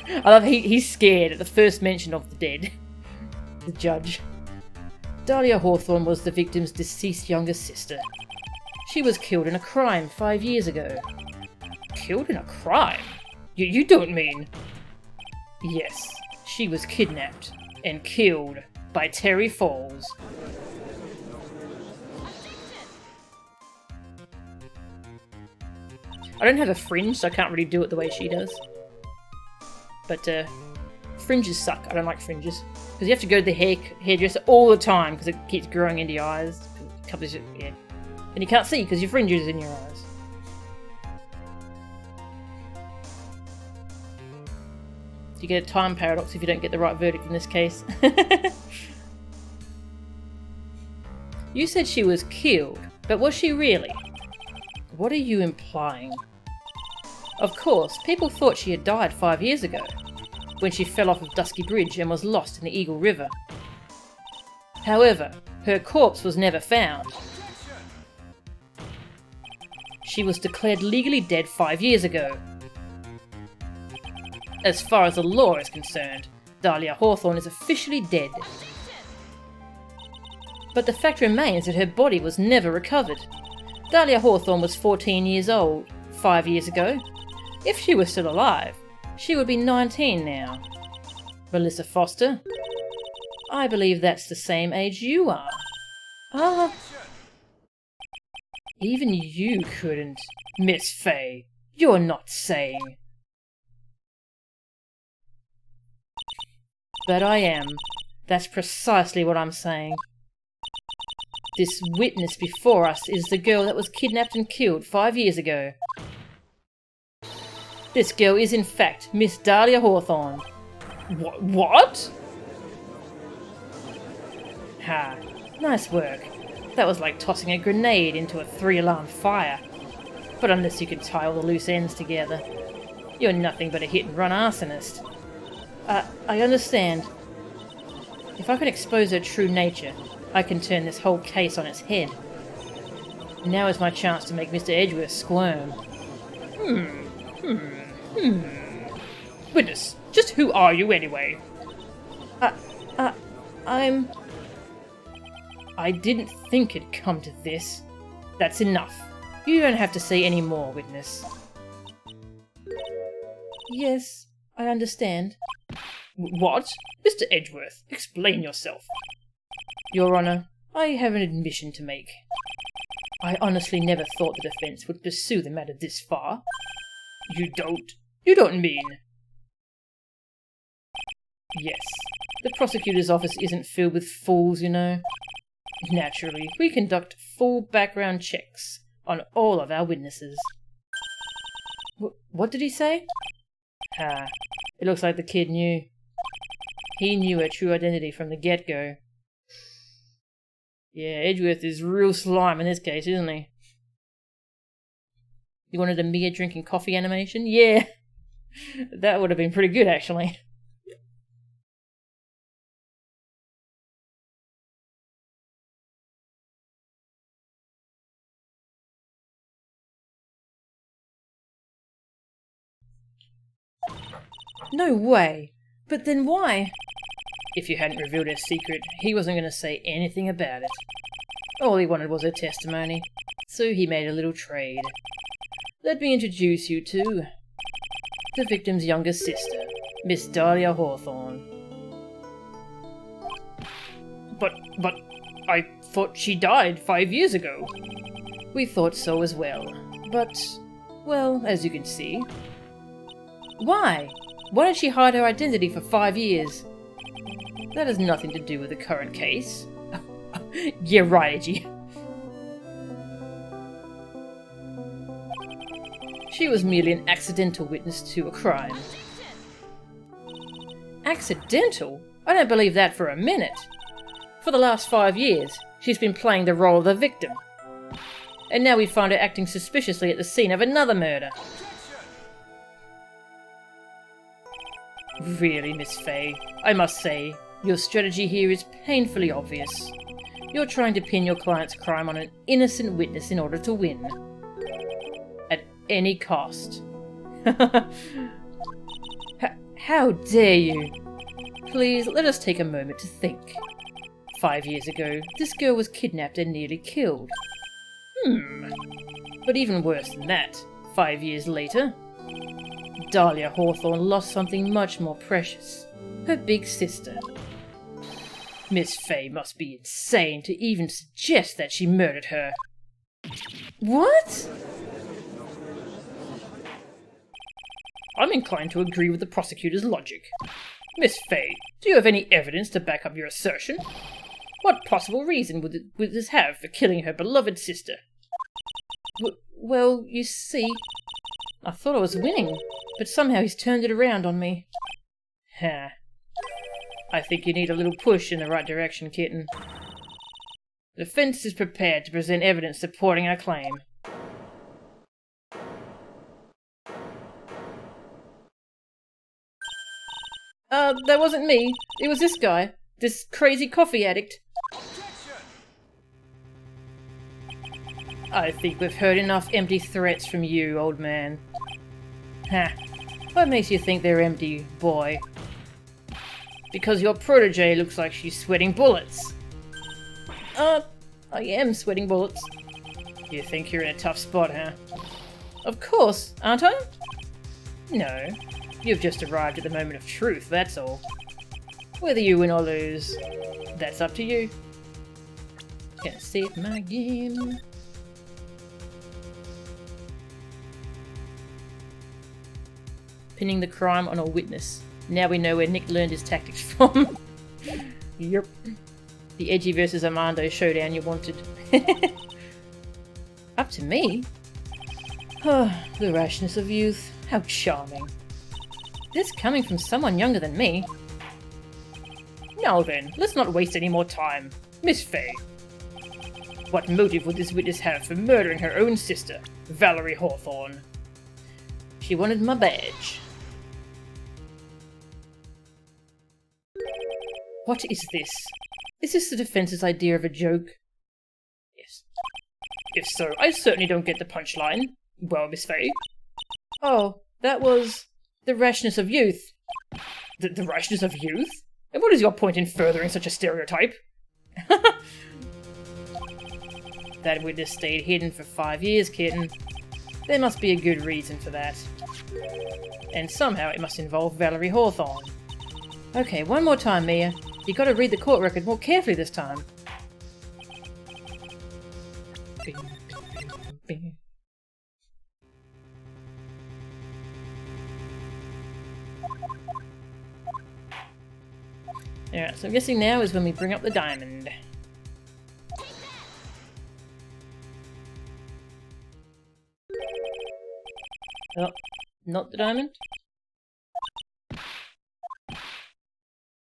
I love he's scared at the first mention of the dead. The judge. Dahlia Hawthorne was the victim's deceased younger sister. She was killed in a crime 5 years ago. Killed in a crime? You don't mean... Yes, she was kidnapped and killed by Terry Falls. I don't have a fringe, so I can't really do it the way she does. But, fringes suck. I don't like fringes. Because you have to go to the hairdresser all the time because it keeps growing into your eyes. It covers your, yeah. And you can't see because your fringe is in your eyes. You get a time paradox if you don't get the right verdict in this case. You said she was killed, but was she really? What are you implying? Of course, people thought she had died 5 years ago, when she fell off of Dusky Bridge and was lost in the Eagle River. However, her corpse was never found. She was declared legally dead 5 years ago. As far as the law is concerned, Dahlia Hawthorne is officially dead. But the fact remains that her body was never recovered. Dahlia Hawthorne was 14 years old 5 years ago. If she was still alive, she would be 19 now. Melissa Foster? I believe that's the same age you are. Ah. Even you couldn't. Miss Faye, you're not saying. But I am. That's precisely what I'm saying. This witness before us is the girl that was kidnapped and killed 5 years ago. This girl is in fact Miss Dahlia Hawthorne. What? Ha, nice work. That was like tossing a grenade into a 3-alarm fire. But unless you can tie all the loose ends together, you're nothing but a hit-and-run arsonist. I understand. If I can expose her true nature, I can turn this whole case on its head. Now is my chance to make Mr. Edgeworth squirm. Witness, just who are you anyway? I didn't think it'd come to this. That's enough. You don't have to say any more, witness. Yes, I understand. What? Mr. Edgeworth, explain yourself. Your Honour, I have an admission to make. I honestly never thought the defence would pursue the matter this far. You don't mean... Yes, the prosecutor's office isn't filled with fools, you know. Naturally, we conduct full background checks on all of our witnesses. What did he say? Ah, it looks like the kid knew. He knew her true identity from the get-go. Yeah, Edgeworth is real slime in this case, isn't he? You wanted a Mia drinking coffee animation? Yeah! That would have been pretty good, actually. No way! But then why? If you hadn't revealed her secret, he wasn't going to say anything about it. All he wanted was her testimony, so he made a little trade. Let me introduce you to the victim's younger sister, Miss Dahlia Hawthorne. But I thought she died 5 years ago. We thought so as well, but, well, as you can see. Why? Why did she hide her identity for 5 years? That has nothing to do with the current case. Yeah, right, Edgy. She was merely an accidental witness to a crime. Accidental? I don't believe that for a minute. For the last 5 years, she's been playing the role of the victim. And now we find her acting suspiciously at the scene of another murder. Really, Miss Fay, I must say, your strategy here is painfully obvious. You're trying to pin your client's crime on an innocent witness in order to win. At any cost. How dare you? Please, let us take a moment to think. 5 years ago, this girl was kidnapped and nearly killed. But even worse than that, 5 years later, Dahlia Hawthorne lost something much more precious. Her big sister. Miss Fay must be insane to even suggest that she murdered her. What? I'm inclined to agree with the prosecutor's logic. Miss Fay, do you have any evidence to back up your assertion? What possible reason would this have for killing her beloved sister? Well, you see, I thought I was winning, but somehow he's turned it around on me. Ha. I think you need a little push in the right direction, kitten. The defense is prepared to present evidence supporting our claim. That wasn't me. It was this guy. This crazy coffee addict. I think we've heard enough empty threats from you, old man. Ha. What makes you think they're empty, boy? Because your protege looks like she's sweating bullets. I am sweating bullets. You think you're in a tough spot, huh? Of course, aren't I? No. You've just arrived at the moment of truth, that's all. Whether you win or lose, that's up to you. Gonna save my game. Pinning the crime on a witness. Now we know where Nick learned his tactics from. Yep. The Edgy versus Armando showdown you wanted. Up to me? Oh, the rashness of youth. How charming. This coming from someone younger than me. Now then, let's not waste any more time. Miss Fay, what motive would this witness have for murdering her own sister, Valerie Hawthorne? She wanted my badge. What is this? Is this the defense's idea of a joke? Yes. If so, I certainly don't get the punchline. Well, Miss Fay? Oh, that was the rashness of youth. The rashness of youth? And what is your point in furthering such a stereotype? That witness stayed hidden for 5 years, kitten. There must be a good reason for that. And somehow it must involve Valerie Hawthorne. Okay, one more time, Mia. You gotta read the court record more carefully this time. Alright, so I'm guessing now is when we bring up the diamond. Not the diamond?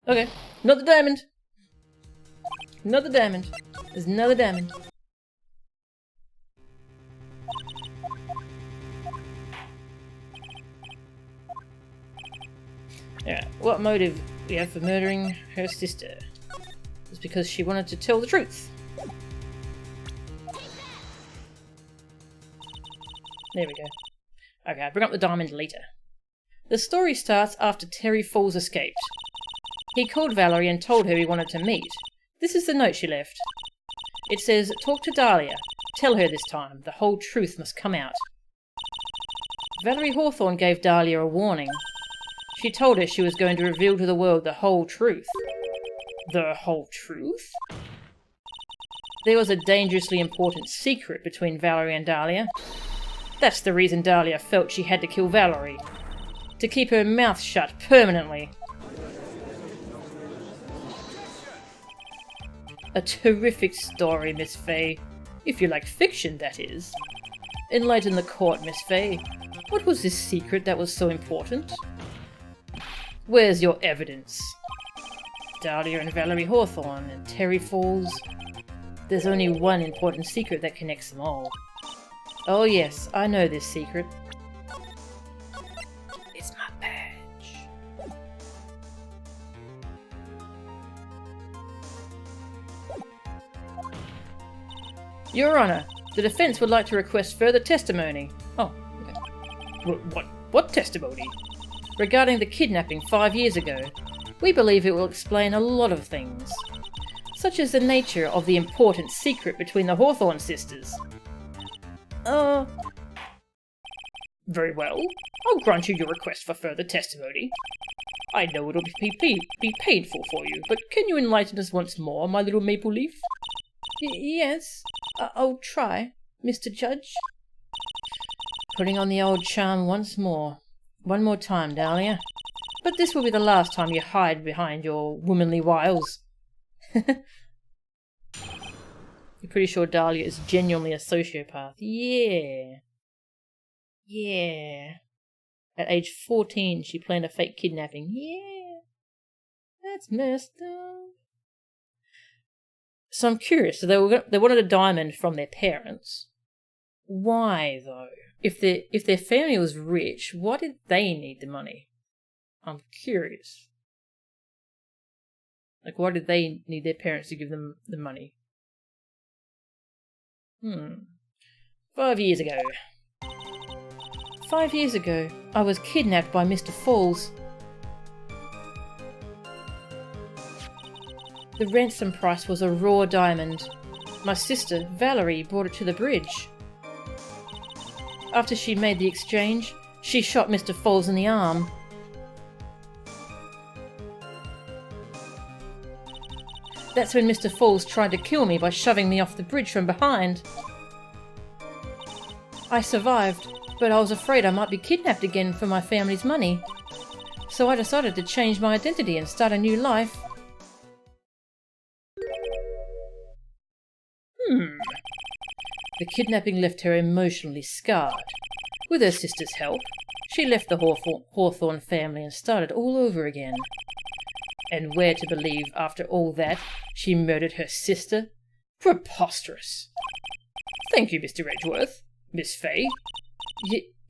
Okay, not the diamond! Not the diamond. There's another diamond. Yeah, what motive we have for murdering her sister? It's because she wanted to tell the truth. There we go. Okay, I'll bring up the diamond later. The story starts after Terry Falls escaped. He called Valerie and told her he wanted to meet. This is the note she left. It says, "Talk to Dahlia. Tell her this time. The whole truth must come out." Valerie Hawthorne gave Dahlia a warning. She told her she was going to reveal to the world the whole truth. The whole truth? There was a dangerously important secret between Valerie and Dahlia. That's the reason Dahlia felt she had to kill Valerie. To keep her mouth shut permanently. A terrific story, Miss Fay. If you like fiction, that is. Enlighten the court, Miss Fay. What was this secret that was so important? Where's your evidence? Dahlia and Valerie Hawthorne and Terry Falls. There's only one important secret that connects them all. Oh yes, I know this secret. It's my badge. Your Honor, the defense would like to request further testimony. Oh, okay. What testimony? Regarding the kidnapping 5 years ago. We believe it will explain a lot of things, such as the nature of the important secret between the Hawthorne sisters. Very well. I'll grant you your request for further testimony. I know it'll be painful for you, but can you enlighten us once more, my little maple leaf? Yes, I'll try, Mr. Judge. Putting on the old charm once more. One more time, Dahlia. But this will be the last time you hide behind your womanly wiles. You're pretty sure Dahlia is genuinely a sociopath. Yeah. Yeah. At age 14, she planned a fake kidnapping. Yeah. That's messed up. So I'm curious. So they wanted a diamond from their parents. Why, though? If their family was rich, why did they need the money? I'm curious. Like, why did they need their parents to give them the money? 5 years ago. 5 years ago, I was kidnapped by Mr. Falls. The ransom price was a raw diamond. My sister, Valerie, brought it to the bridge. After she made the exchange, she shot Mr. Falls in the arm. That's when Mr. Falls tried to kill me by shoving me off the bridge from behind. I survived, but I was afraid I might be kidnapped again for my family's money. So I decided to change my identity and start a new life. The kidnapping left her emotionally scarred. With her sister's help, she left the Hawthorne family and started all over again. And where to believe after all that, she murdered her sister? Preposterous. Thank you, Mr. Edgeworth. Miss Fay?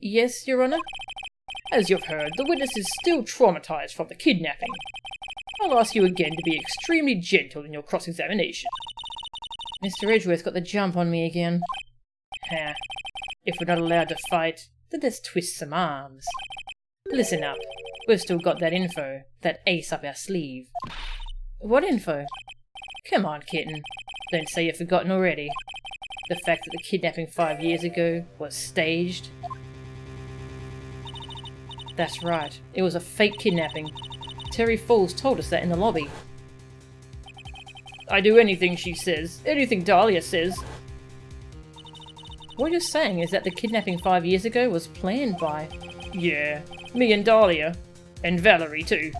Yes, Your Honor? As you've heard, the witness is still traumatized from the kidnapping. I'll ask you again to be extremely gentle in your cross-examination. Mr. Edgeworth got the jump on me again. If we're not allowed to fight, then let's twist some arms. Listen up. We've still got that info, that ace up our sleeve. What info? Come on, kitten. Don't say you've forgotten already. The fact that the kidnapping 5 years ago was staged. That's right. It was a fake kidnapping. Terry Falls told us that in the lobby. I do anything she says. Anything Dahlia says. What you're saying is that the kidnapping 5 years ago was planned by... Yeah, me and Dahlia. And Valerie, too.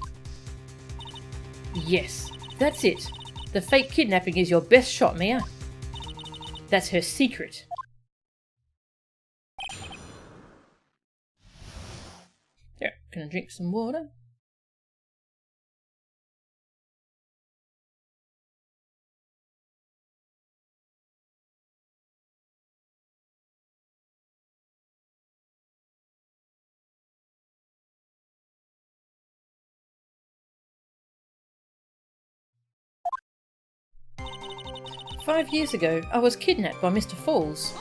Yes, that's it. The fake kidnapping is your best shot, Mia. That's her secret. Yeah, can I drink some water? "5 years ago, I was kidnapped by Mr. Falls."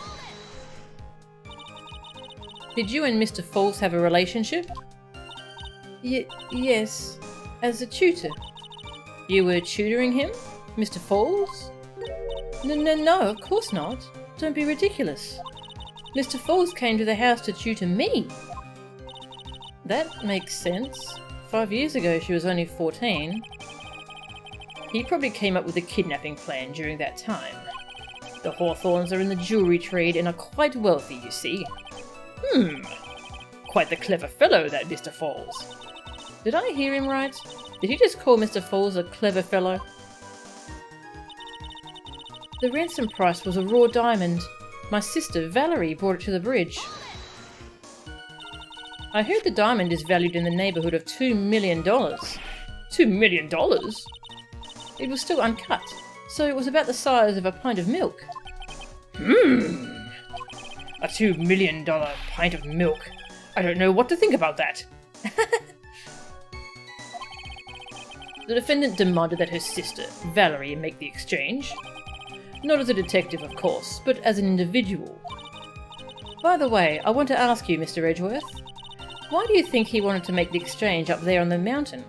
"Did you and Mr. Falls have a relationship?" Yes, as a tutor." "You were tutoring him, Mr. Falls?" No, of course not. Don't be ridiculous. Mr. Falls came to the house to tutor me." "That makes sense. 5 years ago she was only 14. He probably came up with a kidnapping plan during that time. The Hawthorns are in the jewellery trade and are quite wealthy, you see." Quite the clever fellow, that Mr. Falls." Did I hear him right? Did he just call Mr. Falls a clever fellow? "The ransom price was a raw diamond. My sister, Valerie, brought it to the bridge." "I heard the diamond is valued in the neighbourhood of $2 million. $2 million? It was still uncut, so it was about the size of a pint of milk." A $2 million pint of milk. I don't know what to think about that." The defendant demanded that her sister, Valerie, make the exchange. Not as a detective, of course, but as an individual. "By the way, I want to ask you, Mr. Edgeworth, why do you think he wanted to make the exchange up there on the mountain?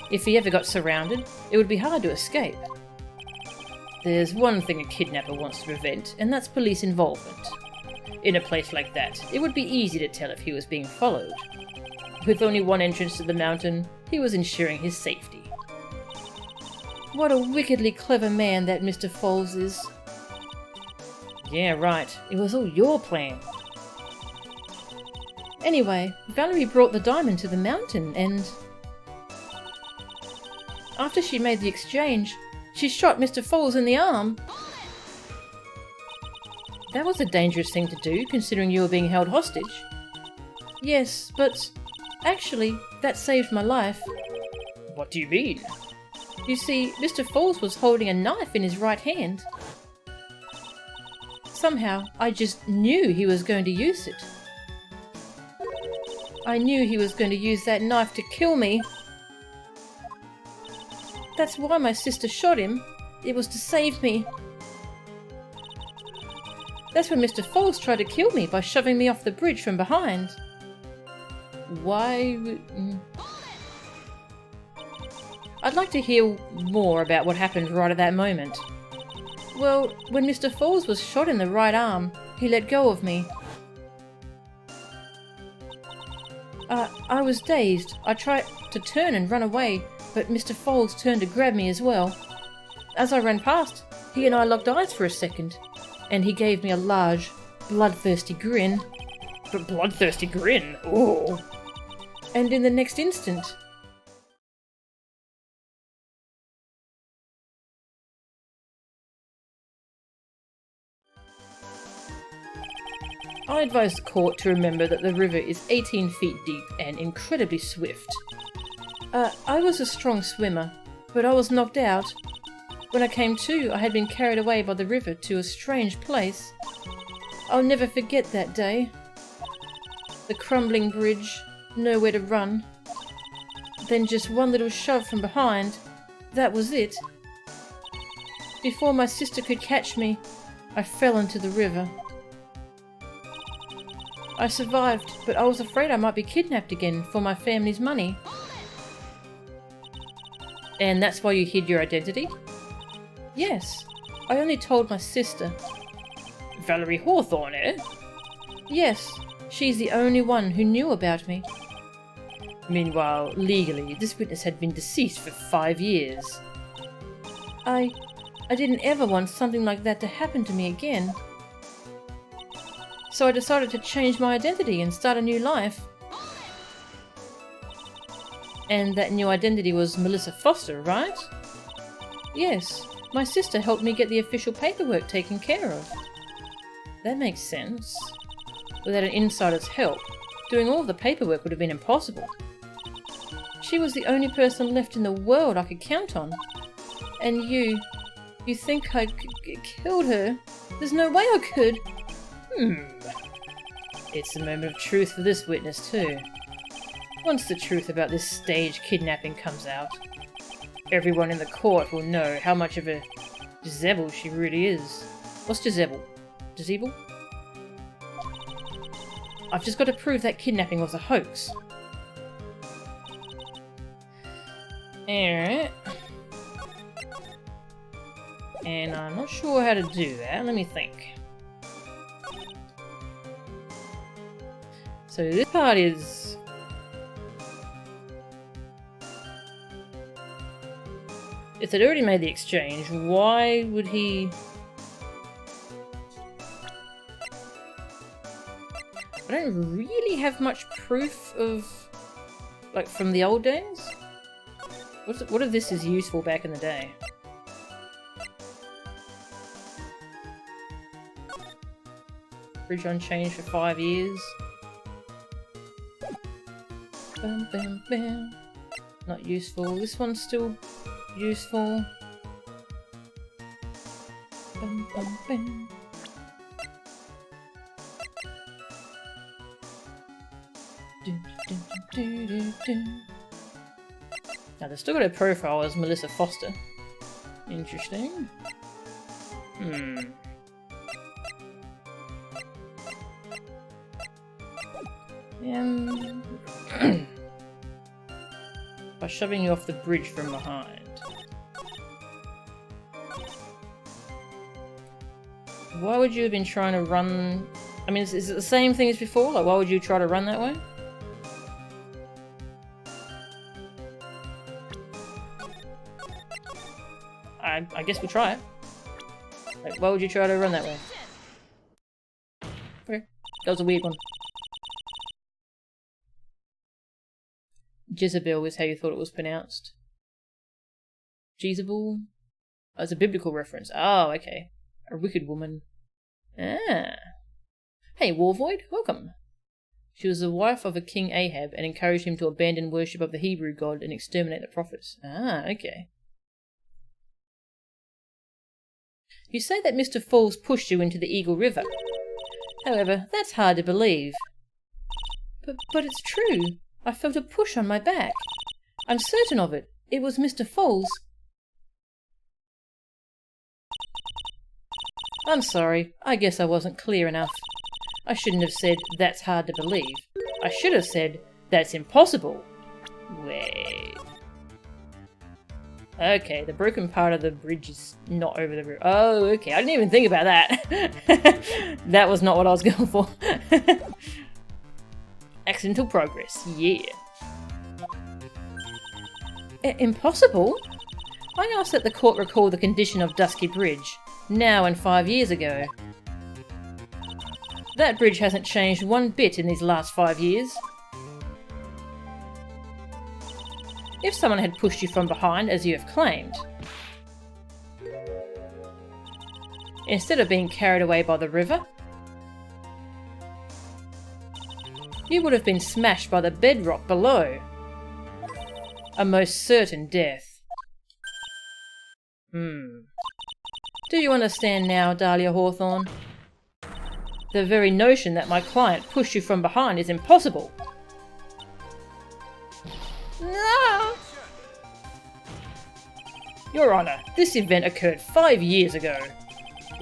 If he ever got surrounded, it would be hard to escape." "There's one thing a kidnapper wants to prevent, and that's police involvement. In a place like that, it would be easy to tell if he was being followed. With only one entrance to the mountain, he was ensuring his safety." "What a wickedly clever man that Mr. Falls is." "Yeah, right. It was all your plan." "Anyway, Valerie brought the diamond to the mountain and after she made the exchange, she shot Mr. Falls in the arm." "That was a dangerous thing to do, considering you were being held hostage." "Yes, but actually, that saved my life." "What do you mean?" "You see, Mr. Falls was holding a knife in his right hand. Somehow, I just knew he was going to use it. I knew he was going to use that knife to kill me. That's why my sister shot him. It was to save me. That's when Mr. Falls tried to kill me by shoving me off the bridge from behind." "Why?" "I'd like to hear more about what happened right at that moment." "Well, when Mr. Falls was shot in the right arm, he let go of me. I was dazed. I tried to turn and run away, but Mr. Falls turned to grab me as well. As I ran past, he and I locked eyes for a second, and he gave me a large, bloodthirsty grin." "But bloodthirsty grin? Ooh!" "And in the next instant..." I advise the court to remember that the river is 18 feet deep and incredibly swift. I was a strong swimmer, but I was knocked out. When I came to, I had been carried away by the river to a strange place. I'll never forget that day. The crumbling bridge, nowhere to run. Then just one little shove from behind. That was it. Before my sister could catch me, I fell into the river. I survived, but I was afraid I might be kidnapped again for my family's money." "And that's why you hid your identity?" "Yes. I only told my sister." "Valerie Hawthorne, eh?" "Yes. She's the only one who knew about me." Meanwhile, legally, this witness had been deceased for 5 years. I didn't ever want something like that to happen to me again. So I decided to change my identity and start a new life. And that new identity was Melissa Foster, right? Yes, my sister helped me get the official paperwork taken care of. That makes sense. Without an insider's help, Doing all the paperwork would have been impossible. She was the only person left in the world I could count on. And you think I killed her? There's no way I could. It's the moment of truth for this witness too. Once the truth about this staged kidnapping comes out, everyone in the court will know how much of a Jezebel she really is. What's Jezebel? Jezebel? I've just got to prove that kidnapping was a hoax. Alright. And I'm not sure how to do that. Let me think. So this part is... If they'd already made the exchange, why would he... I don't really have much proof of... like, from the old days? What if this is useful back in the day? Bridge unchanged for 5 years. Bam, bam, bam. Not useful. This one's still useful. Bam, bam, bam. Now they've still got a profile as Melissa Foster. Interesting. By shoving you off the bridge from behind. Why would you have been trying to run... I mean, is it the same thing as before? Like, why would you try to run that way? I guess we'll try it. Like, why would you try to run that way? Okay, that was a weird one. Jezebel is how you thought it was pronounced. Jezebel? Oh, it's a biblical reference. Oh, okay. A wicked woman. Ah. Hey, Warvoid, welcome. She was the wife of a King Ahab and encouraged him to abandon worship of the Hebrew god and exterminate the prophets. Ah, okay. You say that Mr. Falls pushed you into the Eagle River. However, that's hard to believe. But it's true. I felt a push on my back. I'm certain of it. It was Mr. Falls. I'm sorry. I guess I wasn't clear enough. I shouldn't have said, that's hard to believe. I should have said, that's impossible. Wait. Okay, the broken part of the bridge is not over the river. Oh, okay. I didn't even think about that. That was not what I was going for. Accidental progress. Yeah. Impossible? I asked that the court recall the condition of Dusky Bridge, now and 5 years ago. That bridge hasn't changed one bit in these last 5 years. If someone had pushed you from behind, as you have claimed, instead of being carried away by the river, you would have been smashed by the bedrock below. A most certain death. Do you understand now, Dahlia Hawthorne? The very notion that my client pushed you from behind is impossible. No! Your Honour, this event occurred 5 years ago.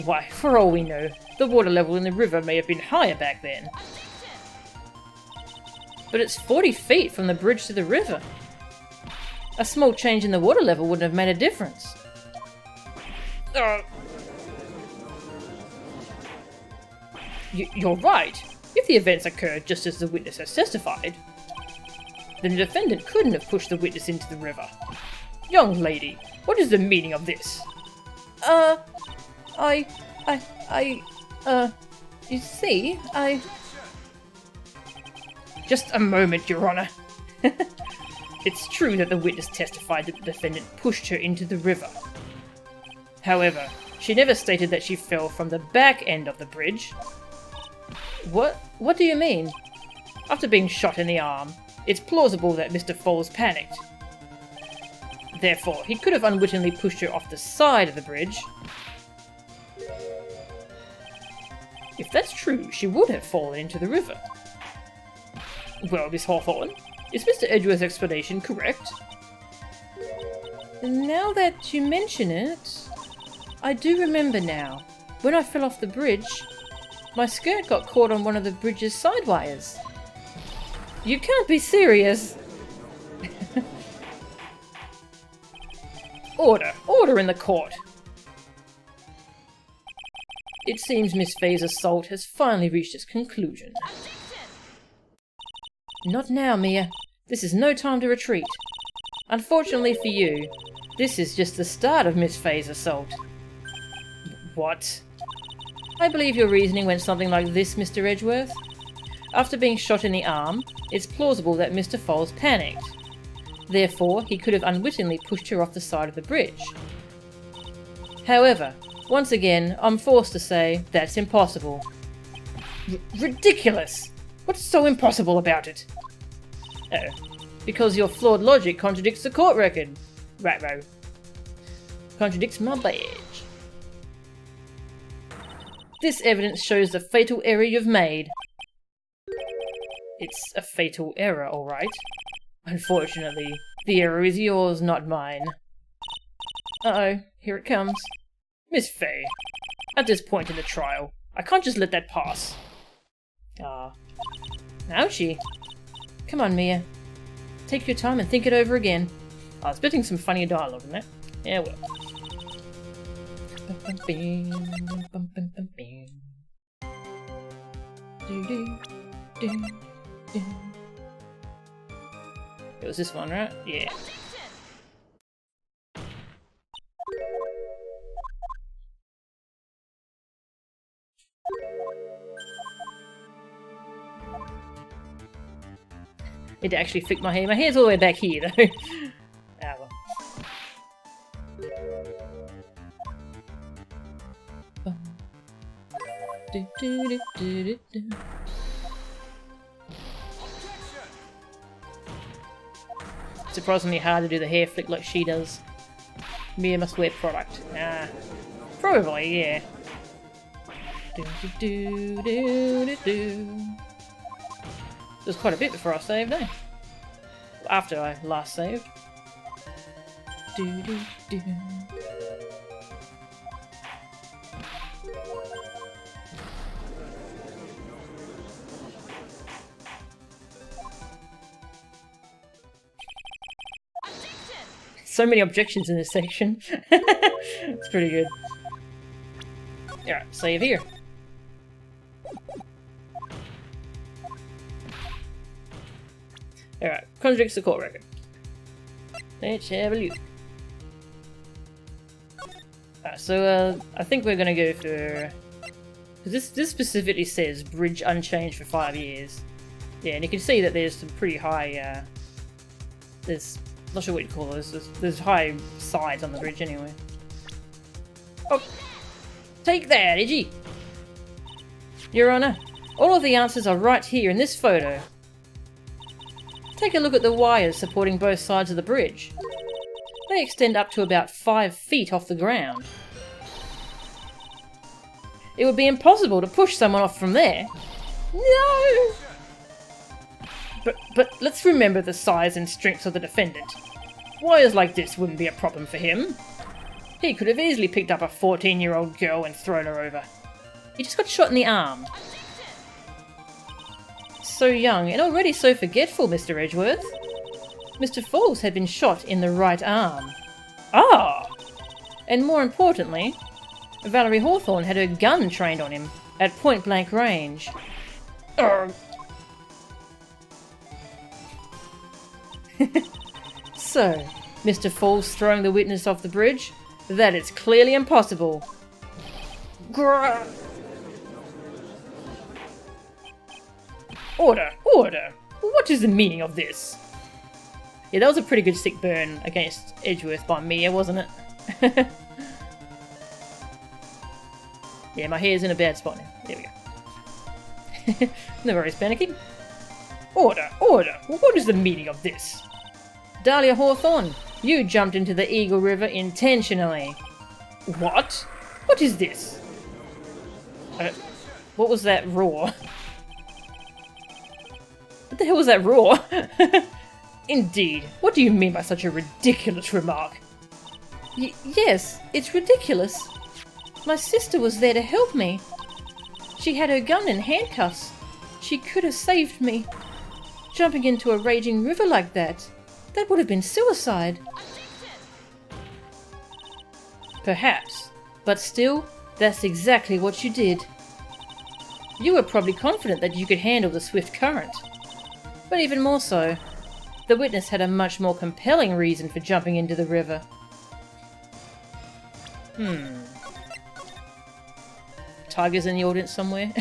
Why, for all we know, the water level in the river may have been higher back then. But it's 40 feet from the bridge to the river. A small change in the water level wouldn't have made a difference. You're right. If the events occurred just as the witness has testified, then the defendant couldn't have pushed the witness into the river. Young lady, what is the meaning of this? You see, Just a moment, Your Honour. It's true that the witness testified that the defendant pushed her into the river. However, she never stated that she fell from the back end of the bridge. What do you mean? After being shot in the arm, it's plausible that Mr. Falls panicked. Therefore, he could have unwittingly pushed her off the side of the bridge. If that's true, she would have fallen into the river. Well, Miss Hawthorne, is Mr. Edgeworth's explanation correct? Now that you mention it, I do remember now. When I fell off the bridge, my skirt got caught on one of the bridge's side wires. You can't be serious! Order! Order in the court! It seems Miss Faye's assault has finally reached its conclusion. Not now, Mia. This is no time to retreat. Unfortunately for you, this is just the start of Miss Faye's assault. What? I believe your reasoning went something like this, Mr. Edgeworth. After being shot in the arm, it's plausible that Mr. Falls panicked. Therefore, he could have unwittingly pushed her off the side of the bridge. However, once again, I'm forced to say that's impossible. Ridiculous! What's so impossible about it? Because your flawed logic contradicts the court record. Right-ro. Contradicts my badge. This evidence shows the fatal error you've made. It's a fatal error, alright. Unfortunately, the error is yours, not mine. Uh-oh, here it comes. Miss Faye, at this point in the trial, I can't just let that pass. Ah. Ouchie. Come on, Mia. Take your time and think it over again. I was expecting some funny dialogue in that. Yeah, well. It was this one, right? Yeah. It actually flicked my hair. My hair's all the way back here, though. Ah, well. Surprisingly hard to do the hair flick like she does. Mia must wear product. Ah, probably, yeah. There's quite a bit before I saved, eh? After I last saved. So many objections in this section. It's pretty good. Alright, save here. Alright, contradicts the court record. Let's have a look. So I think we're gonna go for... This specifically says bridge unchanged for 5 years. Yeah, and you can see that there's some pretty high, there's... Not sure what you'd call those. There's high sides on the bridge anyway. Oh! Take that, Iggy! Your Honour, all of the answers are right here in this photo. Take a look at the wires supporting both sides of the bridge. They extend up to about 5 feet off the ground. It would be impossible to push someone off from there. No! But let's remember the size and strength of the defendant. Wires like this wouldn't be a problem for him. He could have easily picked up a 14-year-old girl and thrown her over. He just got shot in the arm. So young and already so forgetful, Mr. Edgeworth. Mr. Falls had been shot in the right arm. Ah! And more importantly, Valerie Hawthorne had her gun trained on him at point-blank range. So, Mr. Falls throwing the witness off the bridge? That is clearly impossible. Grrr. Order! Order! What is the meaning of this? Yeah, that was a pretty good sick burn against Edgeworth by Mia, wasn't it? Yeah, my hair's in a bad spot now. There we go. No worries, panicking. Order, order! What is the meaning of this? Dahlia Hawthorne, you jumped into the Eagle River intentionally. What? What is this? What was that roar? What the hell was that roar? Indeed, what do you mean by such a ridiculous remark? Yes, it's ridiculous. My sister was there to help me. She had her gun in handcuffs. She could have saved me. Jumping into a raging river like that would have been suicide. Perhaps, but still, that's exactly what you did. You were probably confident that you could handle the swift current. But even more so, the witness had a much more compelling reason for jumping into the river. Tiger's in the audience somewhere.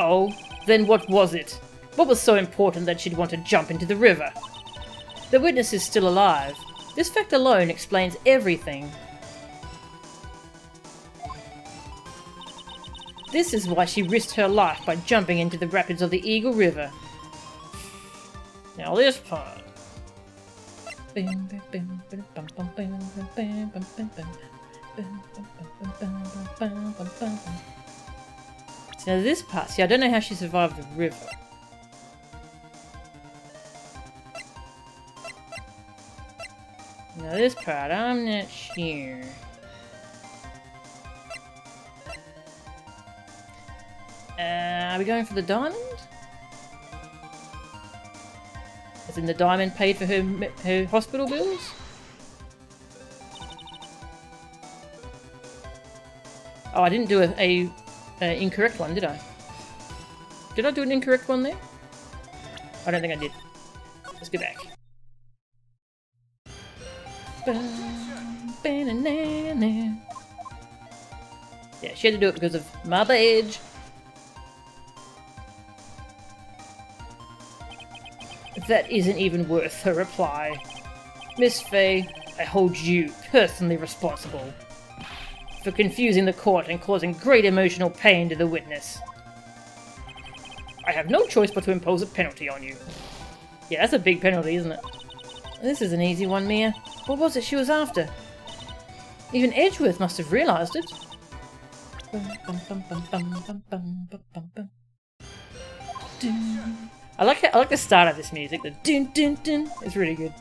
Oh, then what was it? What was so important that she'd want to jump into the river? The witness is still alive. This fact alone explains everything. This is why she risked her life by jumping into the rapids of the Eagle River. Now this part. Now this part, see, I don't know how she survived the river. Now this part, I'm not sure. Are we going for the diamond? As in the diamond paid for her hospital bills? Oh, I didn't do a incorrect one, did I? Did I do an incorrect one there? I don't think I did. Let's go back. Yeah, she had to do it because of Mother Edge. That isn't even worth her reply. Miss Faye, I hold you personally responsible for confusing the court and causing great emotional pain to the witness. I have no choice but to impose a penalty on you. Yeah, that's a big penalty, isn't it? This is an easy one, Mia. What was it she was after? Even Edgeworth must have realised it. I like the start of this music. The dun dun dun. It's really good.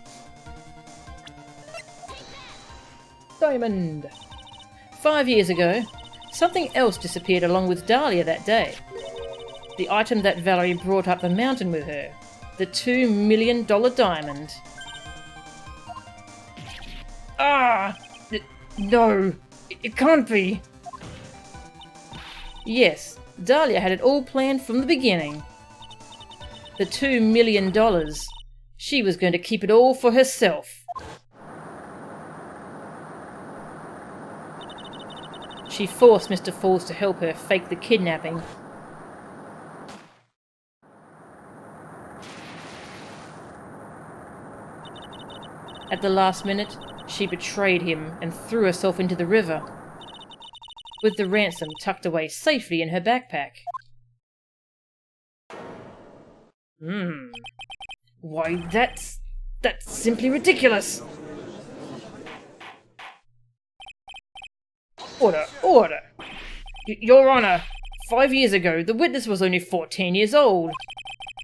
Diamond. 5 years ago, something else disappeared along with Dahlia that day. The item that Valerie brought up the mountain with her. The $2 million diamond. Ah! No! It can't be! Yes, Dahlia had it all planned from the beginning. The $2 million. She was going to keep it all for herself. She forced Mr. Falls to help her fake the kidnapping. At the last minute, she betrayed him and threw herself into the river, with the ransom tucked away safely in her backpack. Why, that's simply ridiculous! Order, order! Your Honor, 5 years ago, the witness was only 14 years old.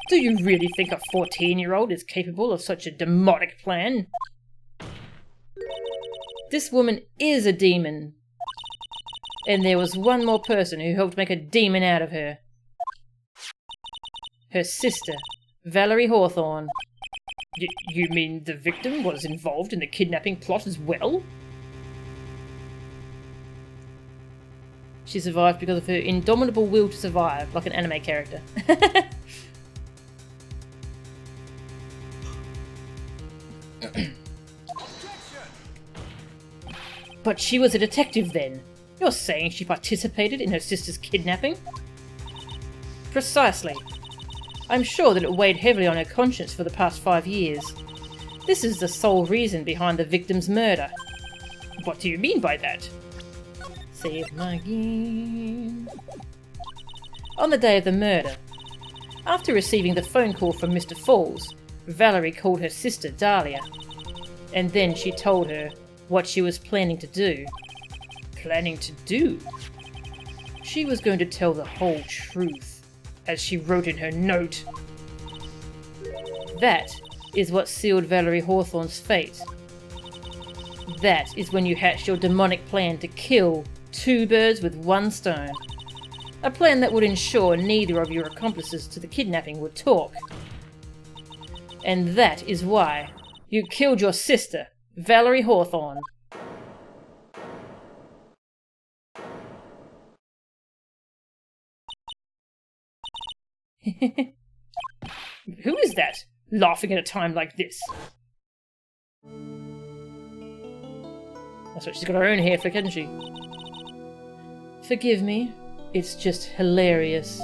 Do you really think a 14-year-old is capable of such a demonic plan? This woman is a demon. And there was one more person who helped make a demon out of her. Her sister, Valerie Hawthorne. You mean the victim was involved in the kidnapping plot as well? She survived because of her indomitable will to survive, like an anime character. But she was a detective then. You're saying she participated in her sister's kidnapping? Precisely. I'm sure that it weighed heavily on her conscience for the past 5 years. This is the sole reason behind the victim's murder. What do you mean by that? Save my game. On the day of the murder, after receiving the phone call from Mr. Falls, Valerie called her sister Dahlia, and then she told her what she was planning to do. Planning to do? She was going to tell the whole truth, as she wrote in her note. That is what sealed Valerie Hawthorne's fate. That is when you hatched your demonic plan to kill 2 birds with 1 stone. A plan that would ensure neither of your accomplices to the kidnapping would talk. And that is why you killed your sister, Valerie Hawthorne. Who is that, laughing at a time like this? That's what she's got her own hair for, hasn't she? Forgive me, it's just hilarious.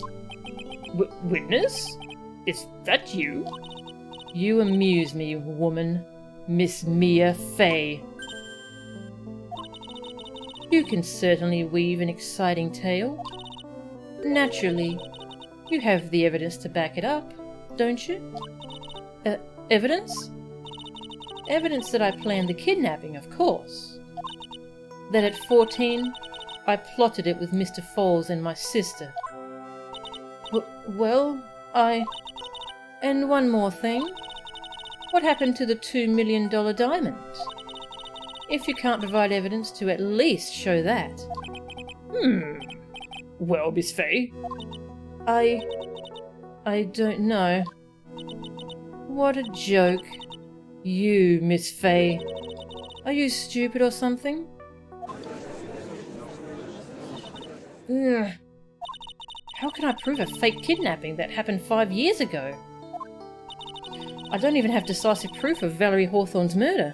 Witness? Is that you? You amuse me, woman. Miss Mia Fey. You can certainly weave an exciting tale. Naturally, you have the evidence to back it up, don't you? Evidence? Evidence that I planned the kidnapping, of course. That at 14, I plotted it with Mr. Falls and my sister. Well, And one more thing. What happened to the $2 million diamond? If you can't provide evidence to at least show that. Well, Miss Fey? I don't know. What a joke. You, Miss Fey. Are you stupid or something? Ugh. How can I prove a fake kidnapping that happened 5 years ago? I don't even have decisive proof of Valerie Hawthorne's murder.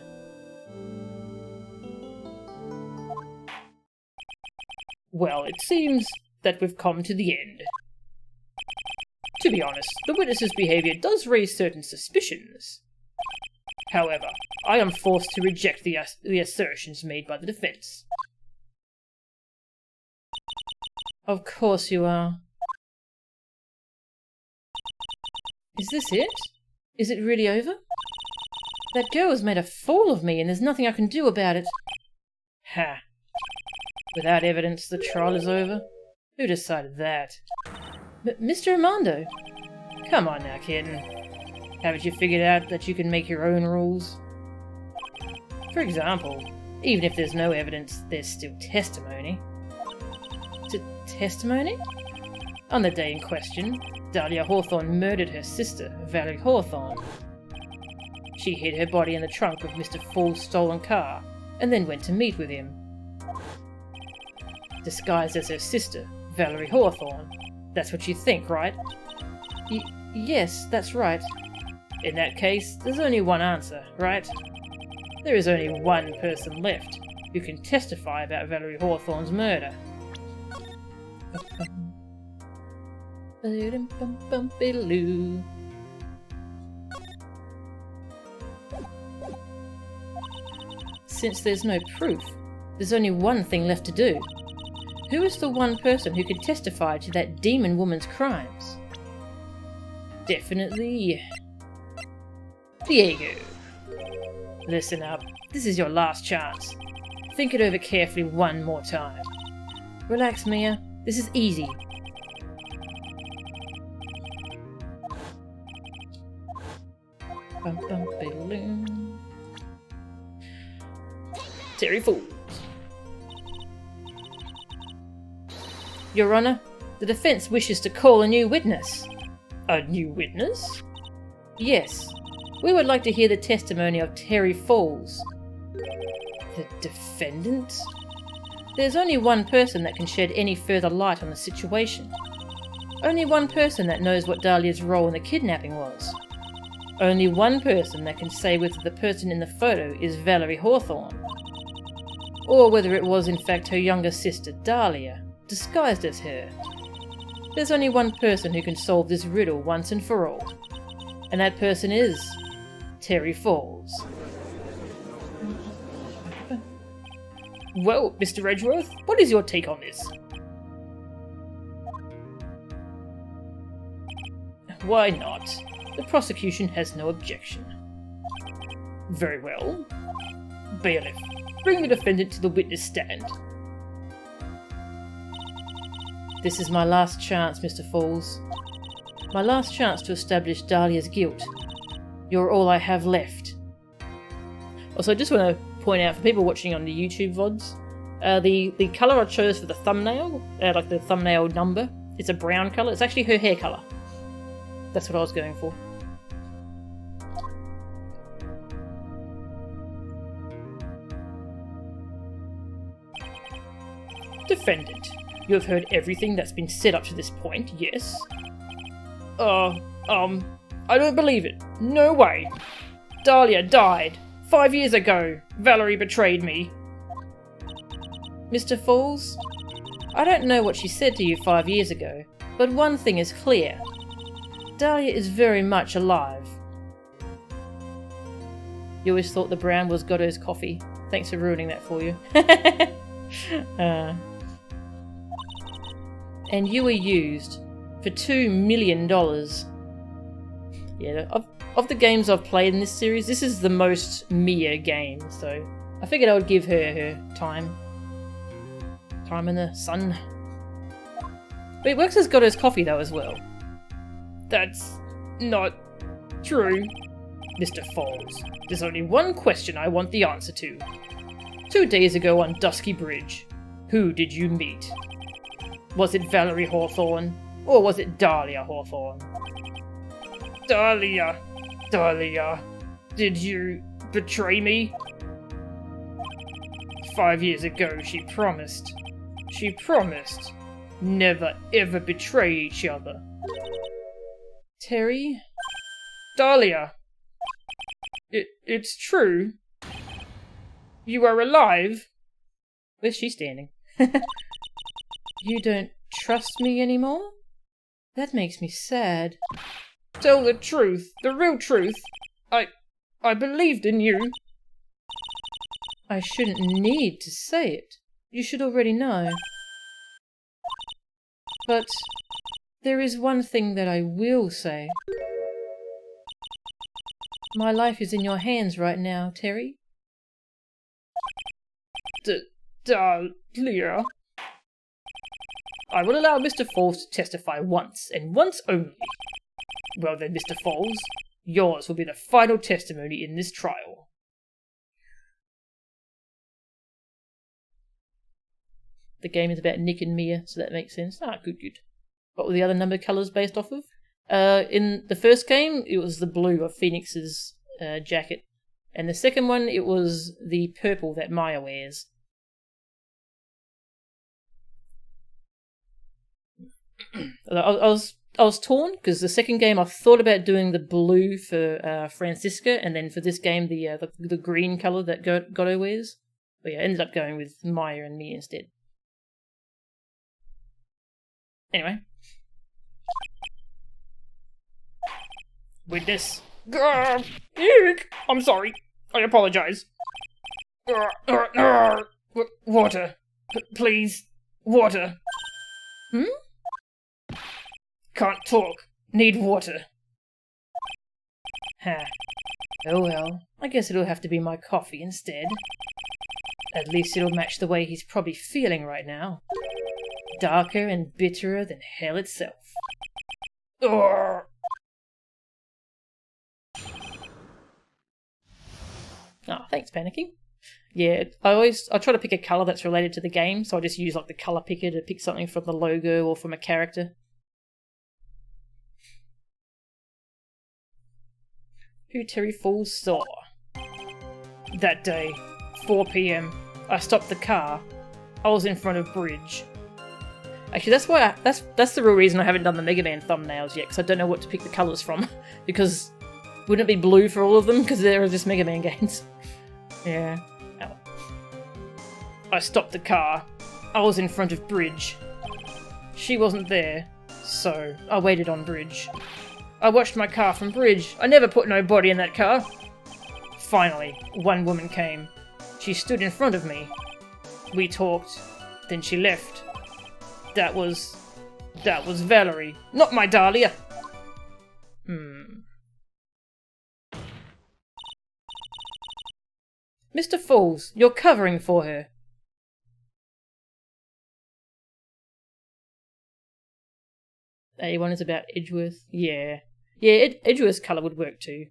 Well, it seems that we've come to the end. To be honest, the witness's behaviour does raise certain suspicions. However, I am forced to reject the assertions made by the defence. Of course you are. Is this it? Is it really over? That girl has made a fool of me and there's nothing I can do about it. Ha! Without evidence, the trial is over? Who decided that? Mr. Armando? Come on now, kitten. Haven't you figured out that you can make your own rules? For example, even if there's no evidence, there's still testimony. Testimony? On the day in question, Dahlia Hawthorne murdered her sister, Valerie Hawthorne. She hid her body in the trunk of Mr. Fall's stolen car, and then went to meet with him. Disguised as her sister, Valerie Hawthorne. That's what you think, right? Yes, that's right. In that case, there's only one answer, right? There is only one person left who can testify about Valerie Hawthorne's murder. Since there's no proof, there's only one thing left to do. Who is the one person who could testify to that demon woman's crimes? Definitely Diego. Listen up, this is your last chance. Think it over carefully one more time. Relax, Mia. This is easy. Terry Falls. Your Honour, the defence wishes to call a new witness. A new witness? Yes. We would like to hear the testimony of Terry Falls. The defendant? There's only one person that can shed any further light on the situation. Only one person that knows what Dahlia's role in the kidnapping was. Only one person that can say whether the person in the photo is Valerie Hawthorne, or whether it was in fact her younger sister Dahlia, disguised as her. There's only one person who can solve this riddle once and for all, and that person is Terry Falls. Well, Mr. Edgeworth, what is your take on this? Why not? The prosecution has no objection. Very well. Bailiff, bring the defendant to the witness stand. This is my last chance, Mr. Falls. My last chance to establish Dahlia's guilt. You're all I have left. Also, I just want to point out, for people watching on the YouTube VODs, the colour I chose for the thumbnail, like the thumbnail number, it's a brown colour. It's actually her hair colour. That's what I was going for. Defendant, you have heard everything that's been said up to this point, yes? I don't believe it. No way. Dahlia died. 5 years ago. Valerie betrayed me. Mr. Falls, I don't know what she said to you 5 years ago, but one thing is clear. Dahlia is very much alive. You always thought the brown was Godot's coffee. Thanks for ruining that for you. And you were used for $2 million. Yeah, of the games I've played in this series, this is the most Mia game, so I figured I would give her time. Time in the sun. But it works as Godot's coffee though as well. That's not true. Mr. Falls, there's only one question I want the answer to. 2 days ago on Dusky Bridge, who did you meet? Was it Valerie Hawthorne, or was it Dahlia Hawthorne? Dahlia, did you betray me? 5 years ago she promised never ever betray each other. Terry? Dahlia, it's true. You are alive. Where's she standing? You don't trust me anymore? That makes me sad. Tell the truth, the real truth. I believed in you. I shouldn't need to say it. You should already know. But there is one thing that I will say. My life is in your hands right now, Terry. Dahlia. I will allow Mr. Falls to testify once, and once only. Well then, Mr. Falls, yours will be the final testimony in this trial. The game is about Nick and Mia, so that makes sense. Ah, good. What were the other number colours based off of? In the first game, it was the blue of Phoenix's jacket. And the second one, it was the purple that Maya wears. I was torn because the second game I thought about doing the blue for Francisca, and then for this game the green colour that Godo wears. But yeah, I ended up going with Maya and me instead. Anyway. Witness. Eek! I'm sorry. I apologize. Water. Please. Water. Can't talk. Need water. Ha. Oh well. I guess it'll have to be my coffee instead. At least it'll match the way he's probably feeling right now. Darker and bitterer than hell itself. Oh, thanks, Panicking. Yeah, I try to pick a colour that's related to the game, so I just use like the colour picker to pick something from the logo or from a character. Who Terry Falls saw. That day, 4 PM, I stopped the car. I was in front of Bridge. Actually, that's the real reason I haven't done the Mega Man thumbnails yet, because I don't know what to pick the colours from. Because wouldn't it be blue for all of them? Because they're just Mega Man games. Yeah. Oh. I stopped the car. I was in front of Bridge. She wasn't there, so I waited on Bridge. I watched my car from Bridge. I never put no body in that car. Finally, one woman came. She stood in front of me. We talked, then she left. That was Valerie, not my Dahlia. Mr. Falls, you're covering for her. A1 is about Edgeworth. Yeah. Yeah, Edgeworth's colour would work too.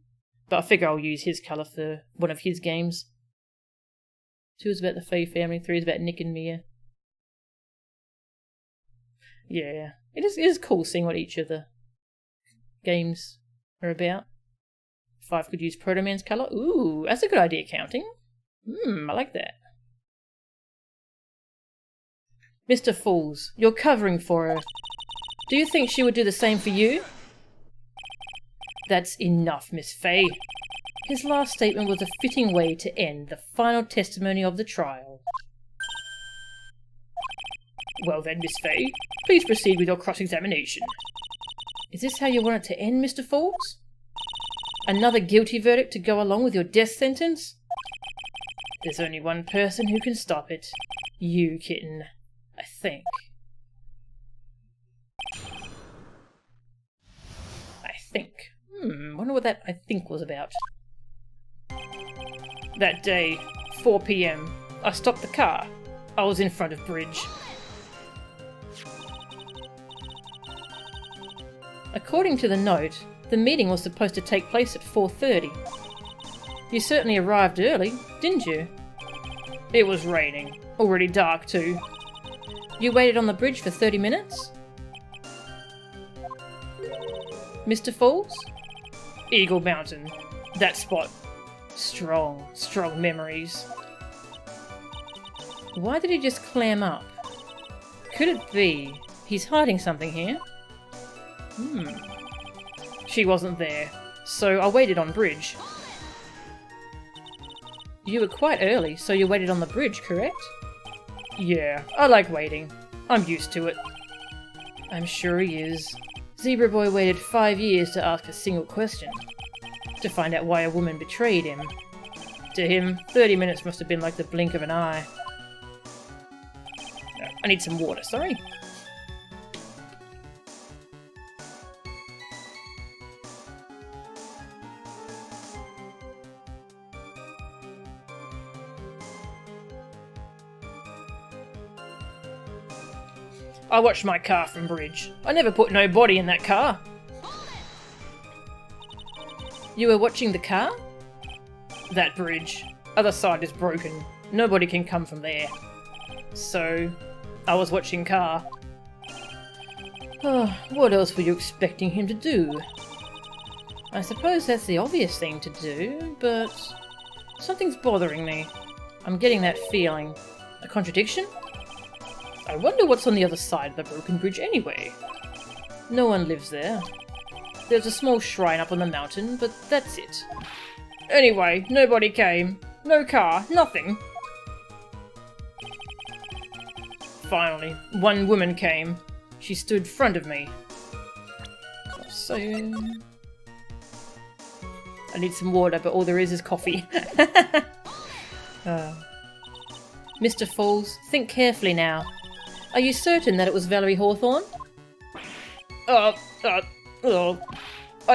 But I figure I'll use his colour for one of his games. 2 is about the Faye family, 3 is about Nick and Mia. Yeah. It is cool seeing what each of the games are about. 5 could use Proto Man's colour. Ooh, that's a good idea, counting. I like that. Mr. Falls, you're covering for her. Do you think she would do the same for you? That's enough, Miss Faye. His last statement was a fitting way to end the final testimony of the trial. Well then, Miss Faye, please proceed with your cross-examination. Is this how you want it to end, Mr. Falls? Another guilty verdict to go along with your death sentence? There's only one person who can stop it. You, kitten. I think. Wonder what that I think was about. That day, 4 PM, I stopped the car. I was in front of Bridge. According to the note, the meeting was supposed to take place at 4:30. You certainly arrived early, didn't you? It was raining. Already dark too. You waited on the bridge for 30 minutes? Mr. Falls? Eagle Mountain. That spot. Strong memories. Why did he just clam up? Could it be he's hiding something here? She wasn't there, so I waited on bridge. You were quite early, so you waited on the bridge, correct? Yeah, I like waiting. I'm used to it. I'm sure he is. Zebra Boy waited 5 years to ask a single question. To find out why a woman betrayed him. To him, 30 minutes must have been like the blink of an eye. I need some water, sorry. I watched my car from bridge. I never put no body in that car. You were watching the car? That bridge. Other side is broken. Nobody can come from there. So, I was watching car. Oh, what else were you expecting him to do? I suppose that's the obvious thing to do, but something's bothering me. I'm getting that feeling. A contradiction? I wonder what's on the other side of the broken bridge anyway. No one lives there. There's a small shrine up on the mountain, but that's it. Anyway, nobody came. No car, nothing. Finally, one woman came. She stood front of me. So... I need some water, but all there is coffee. Mr. Falls, think carefully now. Are you certain that it was Valerie Hawthorne? I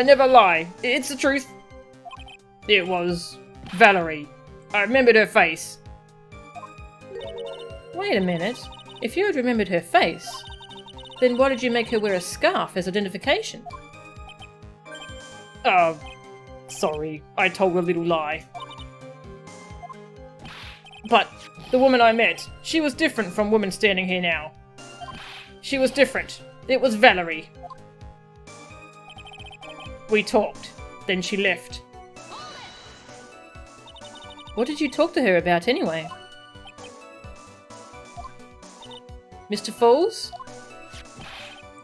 never lie. It's the truth. It was Valerie. I remembered her face. Wait a minute. If you had remembered her face, then why did you make her wear a scarf as identification? Sorry. I told a little lie. But the woman I met, she was different from woman standing here now. She was different. It was Valerie. We talked. Then she left. What did you talk to her about anyway? Mr. Falls?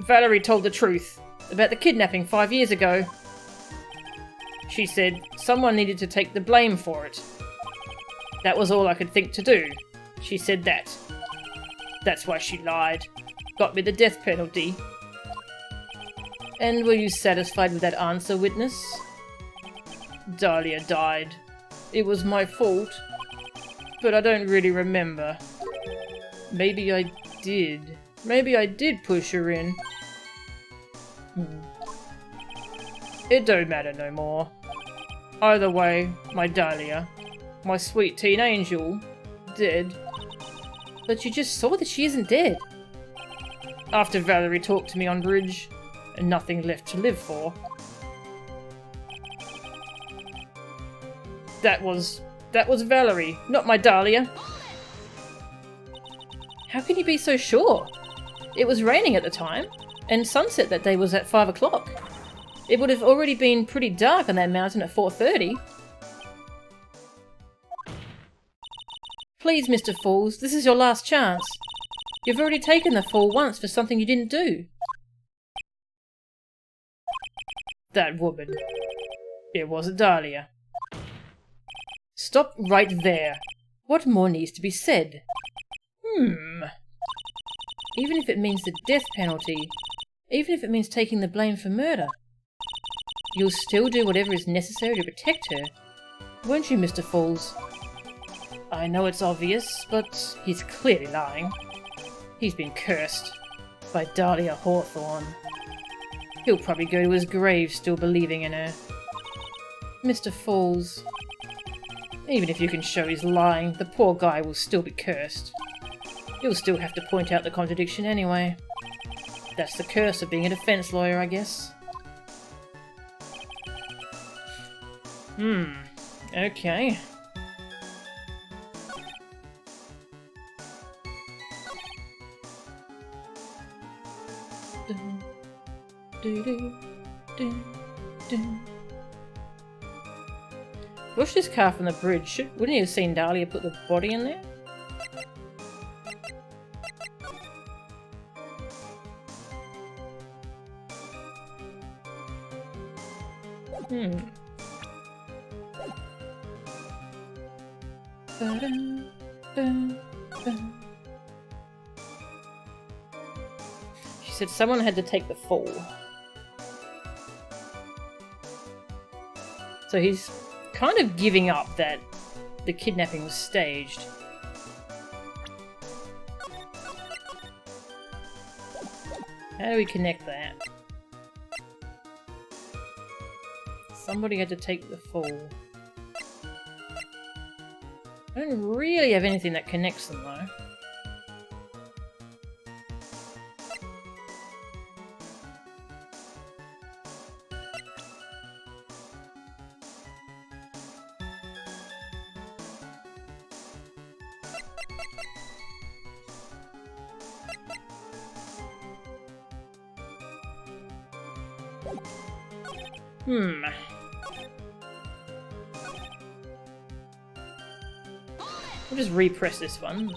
Valerie told the truth about the kidnapping 5 years ago. She said someone needed to take the blame for it. That was all I could think to do. She said that. That's why she lied. Got me the death penalty. And were you satisfied with that answer, witness? Dahlia died. It was my fault. But I don't really remember. Maybe I did. Maybe I did push her in. It don't matter no more. Either way, my Dahlia, my sweet teen angel, dead. But you just saw that she isn't dead. After Valerie talked to me on bridge, and nothing left to live for. That was Valerie, not my Dahlia. How can you be so sure? It was raining at the time, and sunset that day was at 5 o'clock. It would have already been pretty dark on that mountain at 4:30. Please, Mr. Falls, this is your last chance. You've already taken the fall once for something you didn't do. That woman. It wasn't Dahlia. Stop right there. What more needs to be said? Even if it means the death penalty, even if it means taking the blame for murder, you'll still do whatever is necessary to protect her, won't you, Mr. Falls? I know it's obvious, but he's clearly lying. He's been cursed by Dahlia Hawthorne. He'll probably go to his grave still believing in her. Mr. Falls. Even if you can show he's lying, the poor guy will still be cursed. You'll still have to point out the contradiction anyway. That's the curse of being a defense lawyer, I guess. Okay. Rush this car from the bridge. Wouldn't he have seen Dahlia put the body in there? She said someone had to take the fall. So he's kind of giving up that the kidnapping was staged. How do we connect that? Somebody had to take the fall. I don't really have anything that connects them though. We'll just repress this one.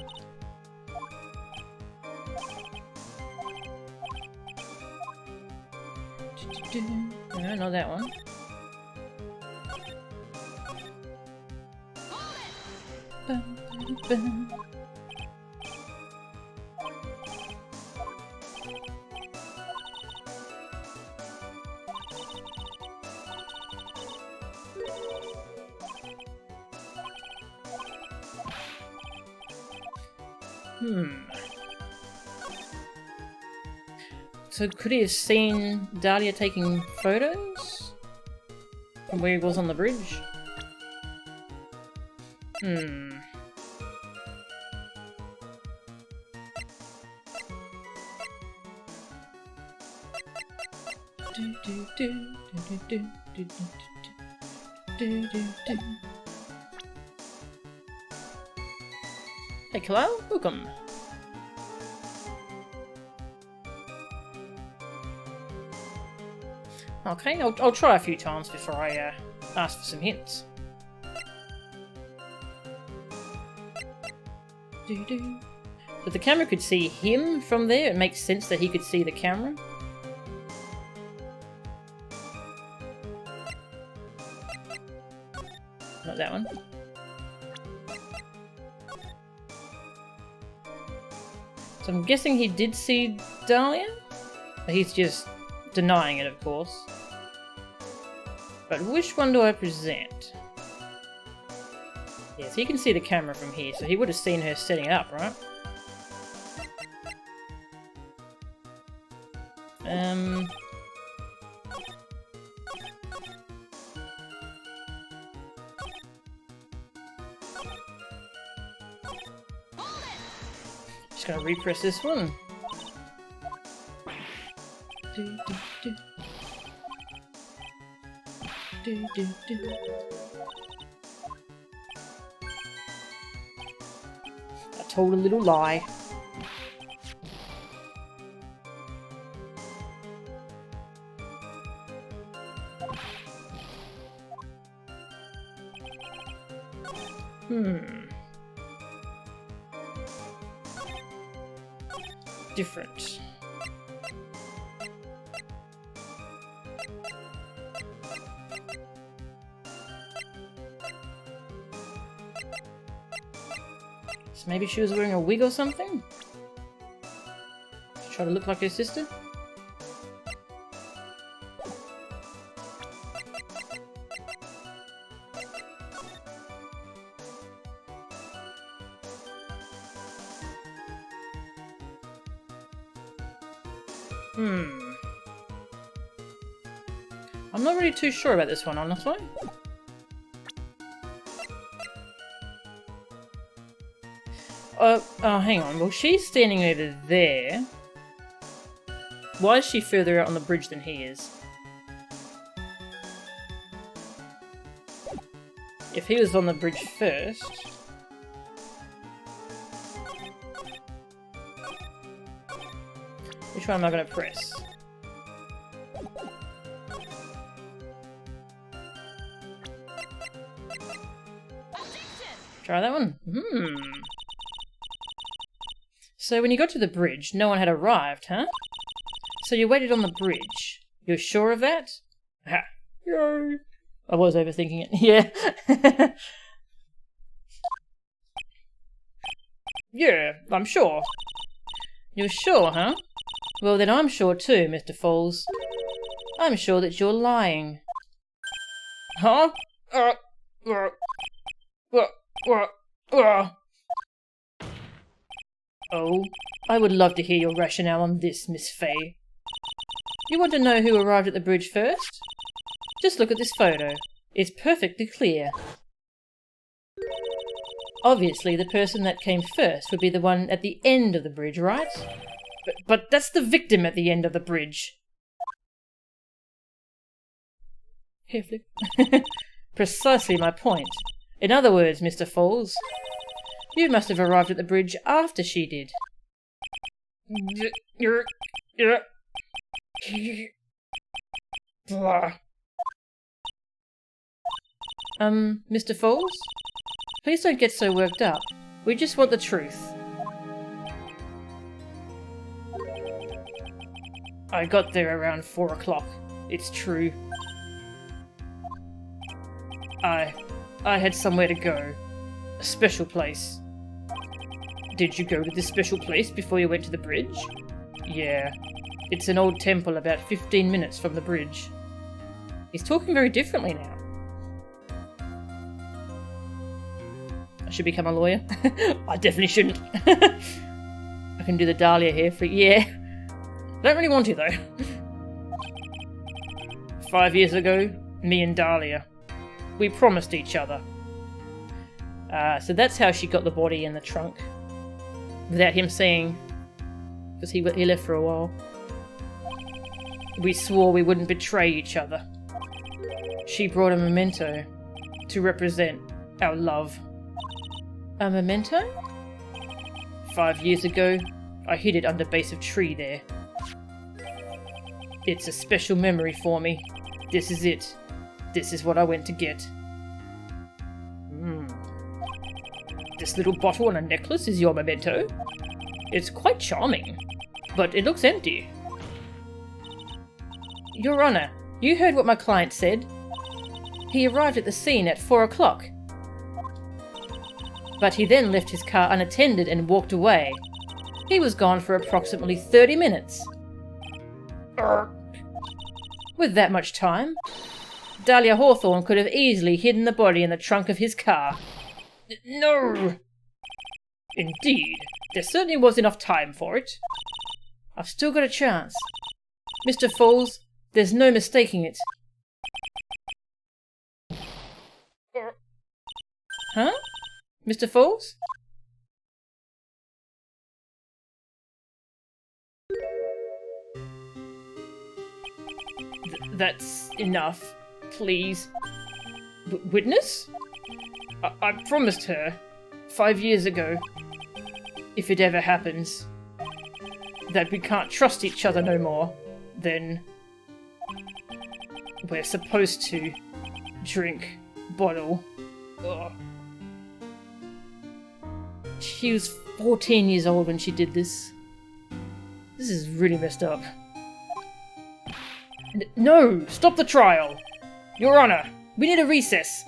No, not that one. So could he have seen Dahlia taking photos? From where he was on the bridge? Hey, hello? Welcome. Okay, I'll try a few times before I ask for some hints. So the camera could see him from there. It makes sense that he could see the camera. Not that one. So I'm guessing he did see Dahlia? But he's just denying it, of course. But which one do I present? Yes, he can see the camera from here, so he would have seen her setting it up, right? Just gonna repress this one. I told a little lie. Different. So maybe she was wearing a wig or something? To try to look like her sister? I'm not really too sure about this one, honestly. Oh, hang on. Well, she's standing over there. Why is she further out on the bridge than he is? If he was on the bridge first... Which one am I going to press? Try that one. So when you got to the bridge, no one had arrived, huh? So you waited on the bridge. You're sure of that? Ha. Yay. I was overthinking it. Yeah. Yeah, I'm sure. You're sure, huh? Well, then I'm sure too, Mr. Falls. I'm sure that you're lying. Huh? Oh, I would love to hear your rationale on this, Miss Fay. You want to know who arrived at the bridge first? Just look at this photo. It's perfectly clear. Obviously, the person that came first would be the one at the end of the bridge, right? But that's the victim at the end of the bridge. Hair flip. Precisely my point. In other words, Mr. Falls, you must have arrived at the bridge after she did. Mr. Falls? Please don't get so worked up. We just want the truth. I got there around 4 o'clock. It's true. I had somewhere to go. A special place. Did you go to this special place before you went to the bridge? Yeah. It's an old temple about 15 minutes from the bridge. He's talking very differently now. I should become a lawyer. I definitely shouldn't. I can do the Dahlia hair for... Yeah. Don't really want to, though. 5 years ago, me and Dahlia. We promised each other. So that's how she got the body in the trunk. Without him seeing. Because he left for a while. We swore we wouldn't betray each other. She brought a memento to represent our love. A memento? 5 years ago, I hid it under base of tree there. It's a special memory for me. This is it. This is what I went to get. This little bottle and a necklace is your memento? It's quite charming, but it looks empty. Your Honor, you heard what my client said. He arrived at the scene at 4 o'clock. But he then left his car unattended and walked away. He was gone for approximately 30 minutes. With that much time, Dahlia Hawthorne could have easily hidden the body in the trunk of his car. No! Indeed, there certainly was enough time for it. I've still got a chance. Mr. Falls, there's no mistaking it. Huh? Mr. Falls? That's enough. Please. Witness? I promised her 5 years ago, if it ever happens, that we can't trust each other no more, then we're supposed to drink bottle. Ugh. She was 14 years old when she did this. This is really messed up. No! Stop the trial! Your Honor, we need a recess!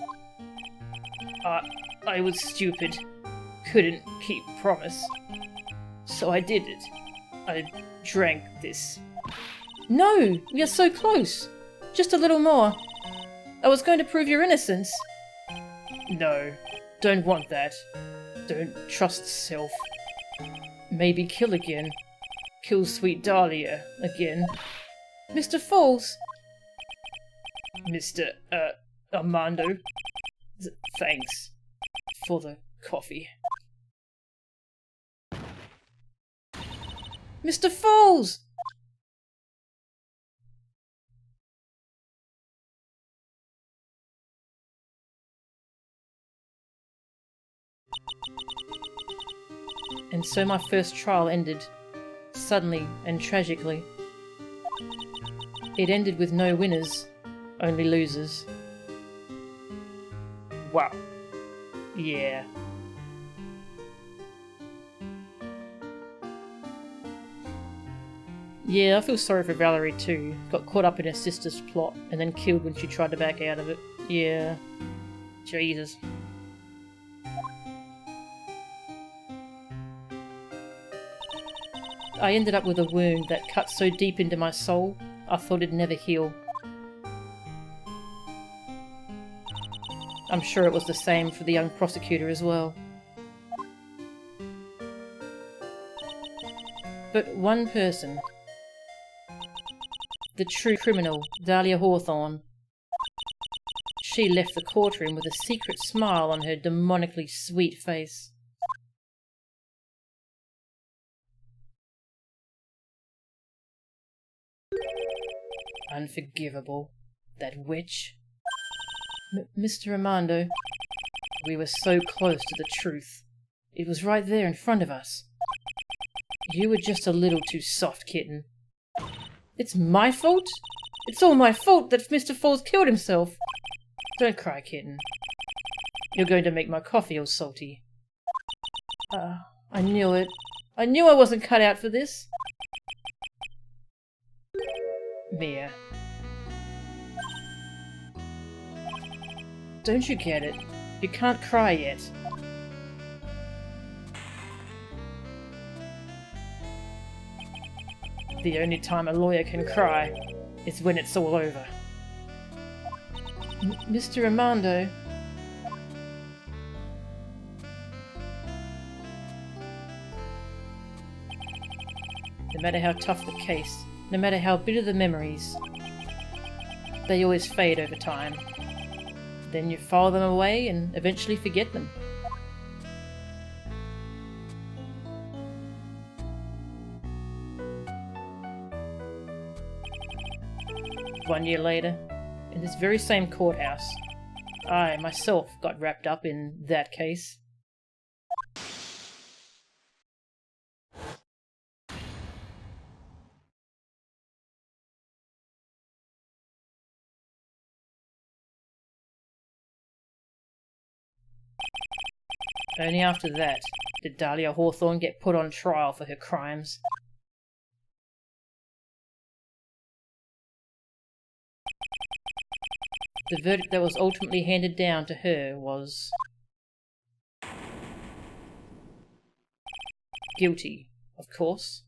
I was stupid. Couldn't keep promise. So I did it. I drank this. No! We are so close! Just a little more. I was going to prove your innocence. No. Don't want that. Don't trust self. Maybe kill again. Kill sweet Dahlia again. Mr. Falls! Mr. Armando. Thanks for the coffee. Mr. Falls! And so my first trial ended, suddenly and tragically. It ended with no winners, only losers. Wow. Yeah. Yeah, I feel sorry for Valerie too. Got caught up in her sister's plot and then killed when she tried to back out of it. Yeah. Jesus. I ended up with a wound that cut so deep into my soul, I thought it'd never heal. I'm sure it was the same for the young prosecutor as well. But one person, the true criminal, Dahlia Hawthorne, she left the courtroom with a secret smile on her demonically sweet face. Unforgivable. That witch. Mr. Armando, we were so close to the truth. It was right there in front of us. You were just a little too soft, kitten. It's my fault? It's all my fault that Mr. Falls killed himself. Don't cry, kitten. You're going to make my coffee all salty. I knew it. I knew I wasn't cut out for this. Mia. Don't you get it? You can't cry yet. The only time a lawyer can cry is when it's all over. Mr. Armando. No matter how tough the case, no matter how bitter the memories, they always fade over time. Then you file them away and eventually forget them. One year later, in this very same courthouse, I myself got wrapped up in that case. Only after that did Dahlia Hawthorne get put on trial for her crimes. The verdict that was ultimately handed down to her was guilty, of course.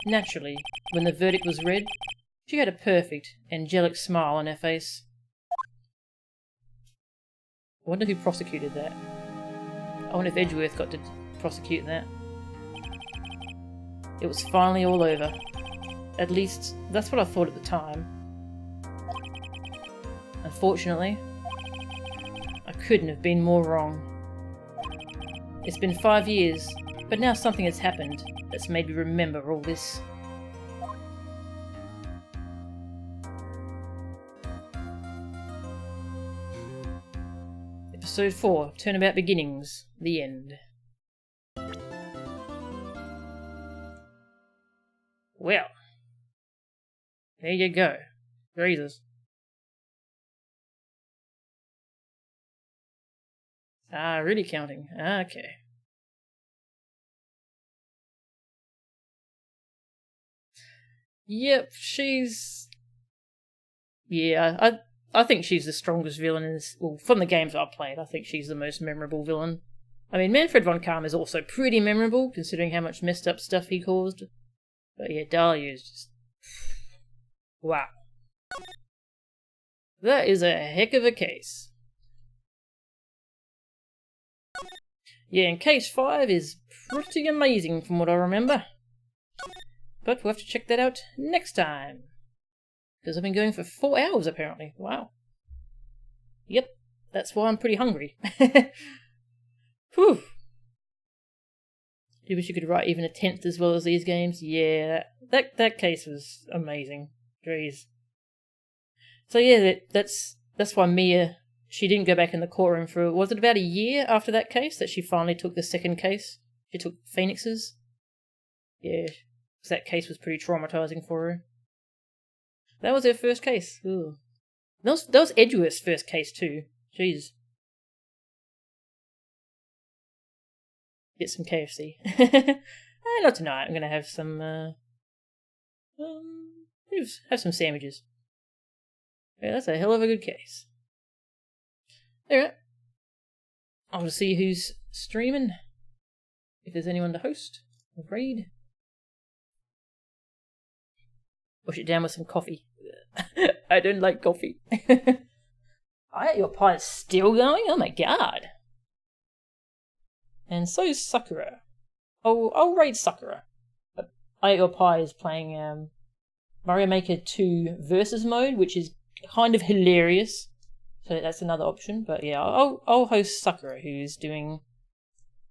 Naturally, when the verdict was read, she had a perfect, angelic smile on her face. I wonder who prosecuted that. I wonder if Edgeworth got to prosecute that. It was finally all over. At least, that's what I thought at the time. Unfortunately, I couldn't have been more wrong. It's been 5 years, but now something has happened that's made me remember all this. Episode 4, Turnabout Beginnings, the end. Well, there you go. Jesus. Ah, really counting. Okay. Yep, she's... Yeah, I think she's the strongest villain in this... Well, from the games I've played, I think she's the most memorable villain. I mean, Manfred von Kamm is also pretty memorable, considering how much messed up stuff he caused. But yeah, Dahlia is just... Wow. That is a heck of a case. Yeah, and case 5 is pretty amazing from what I remember. But we'll have to check that out next time. Because I've been going for 4 hours apparently. Wow. Yep, that's why I'm pretty hungry. Whew. You wish you could write even a 10th as well as these games. Yeah, that case was amazing. Jeez. So yeah, that's why Mia, she didn't go back in the courtroom for, was it about a year after that case that she finally took the second case? She took Phoenix's? Yeah, because that case was pretty traumatizing for her. That was her first case. Ooh. That was Edgeworth's first case too. Jeez. Get some KFC. Not tonight. I'm gonna have some. Have some sandwiches. Yeah, that's a hell of a good case. Alright. I'll just see who's streaming. If there's anyone to host or raid. Wash it down with some coffee. I don't like coffee. I ate your pie is still going? Oh my god. And so is Sakura. I'll raid Sakura. But I ate your pie is playing Mario Maker 2 versus mode, which is kind of hilarious. So that's another option. But yeah, I'll host Sakura, who's doing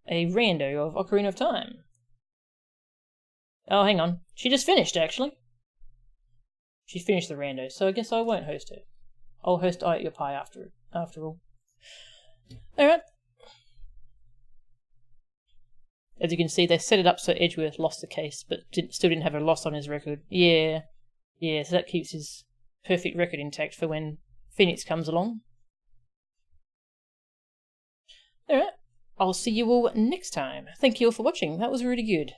a rando of Ocarina of Time. Oh, hang on. She just finished, actually. She finished the rando, so I guess I won't host her. I'll host I Eat Your Pie after all. Alright. As you can see, they set it up so Edgeworth lost the case, but still didn't have a loss on his record. Yeah, so that keeps his perfect record intact for when Phoenix comes along. Alright, I'll see you all next time. Thank you all for watching, that was really good.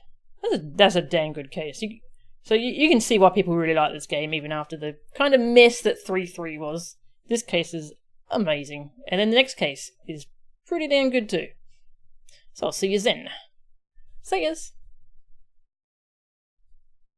That's a dang good case. So you can see why people really like this game, even after the kind of mess that 3-3 was. This case is amazing. And then the next case is pretty damn good too. So I'll see you then. See yas!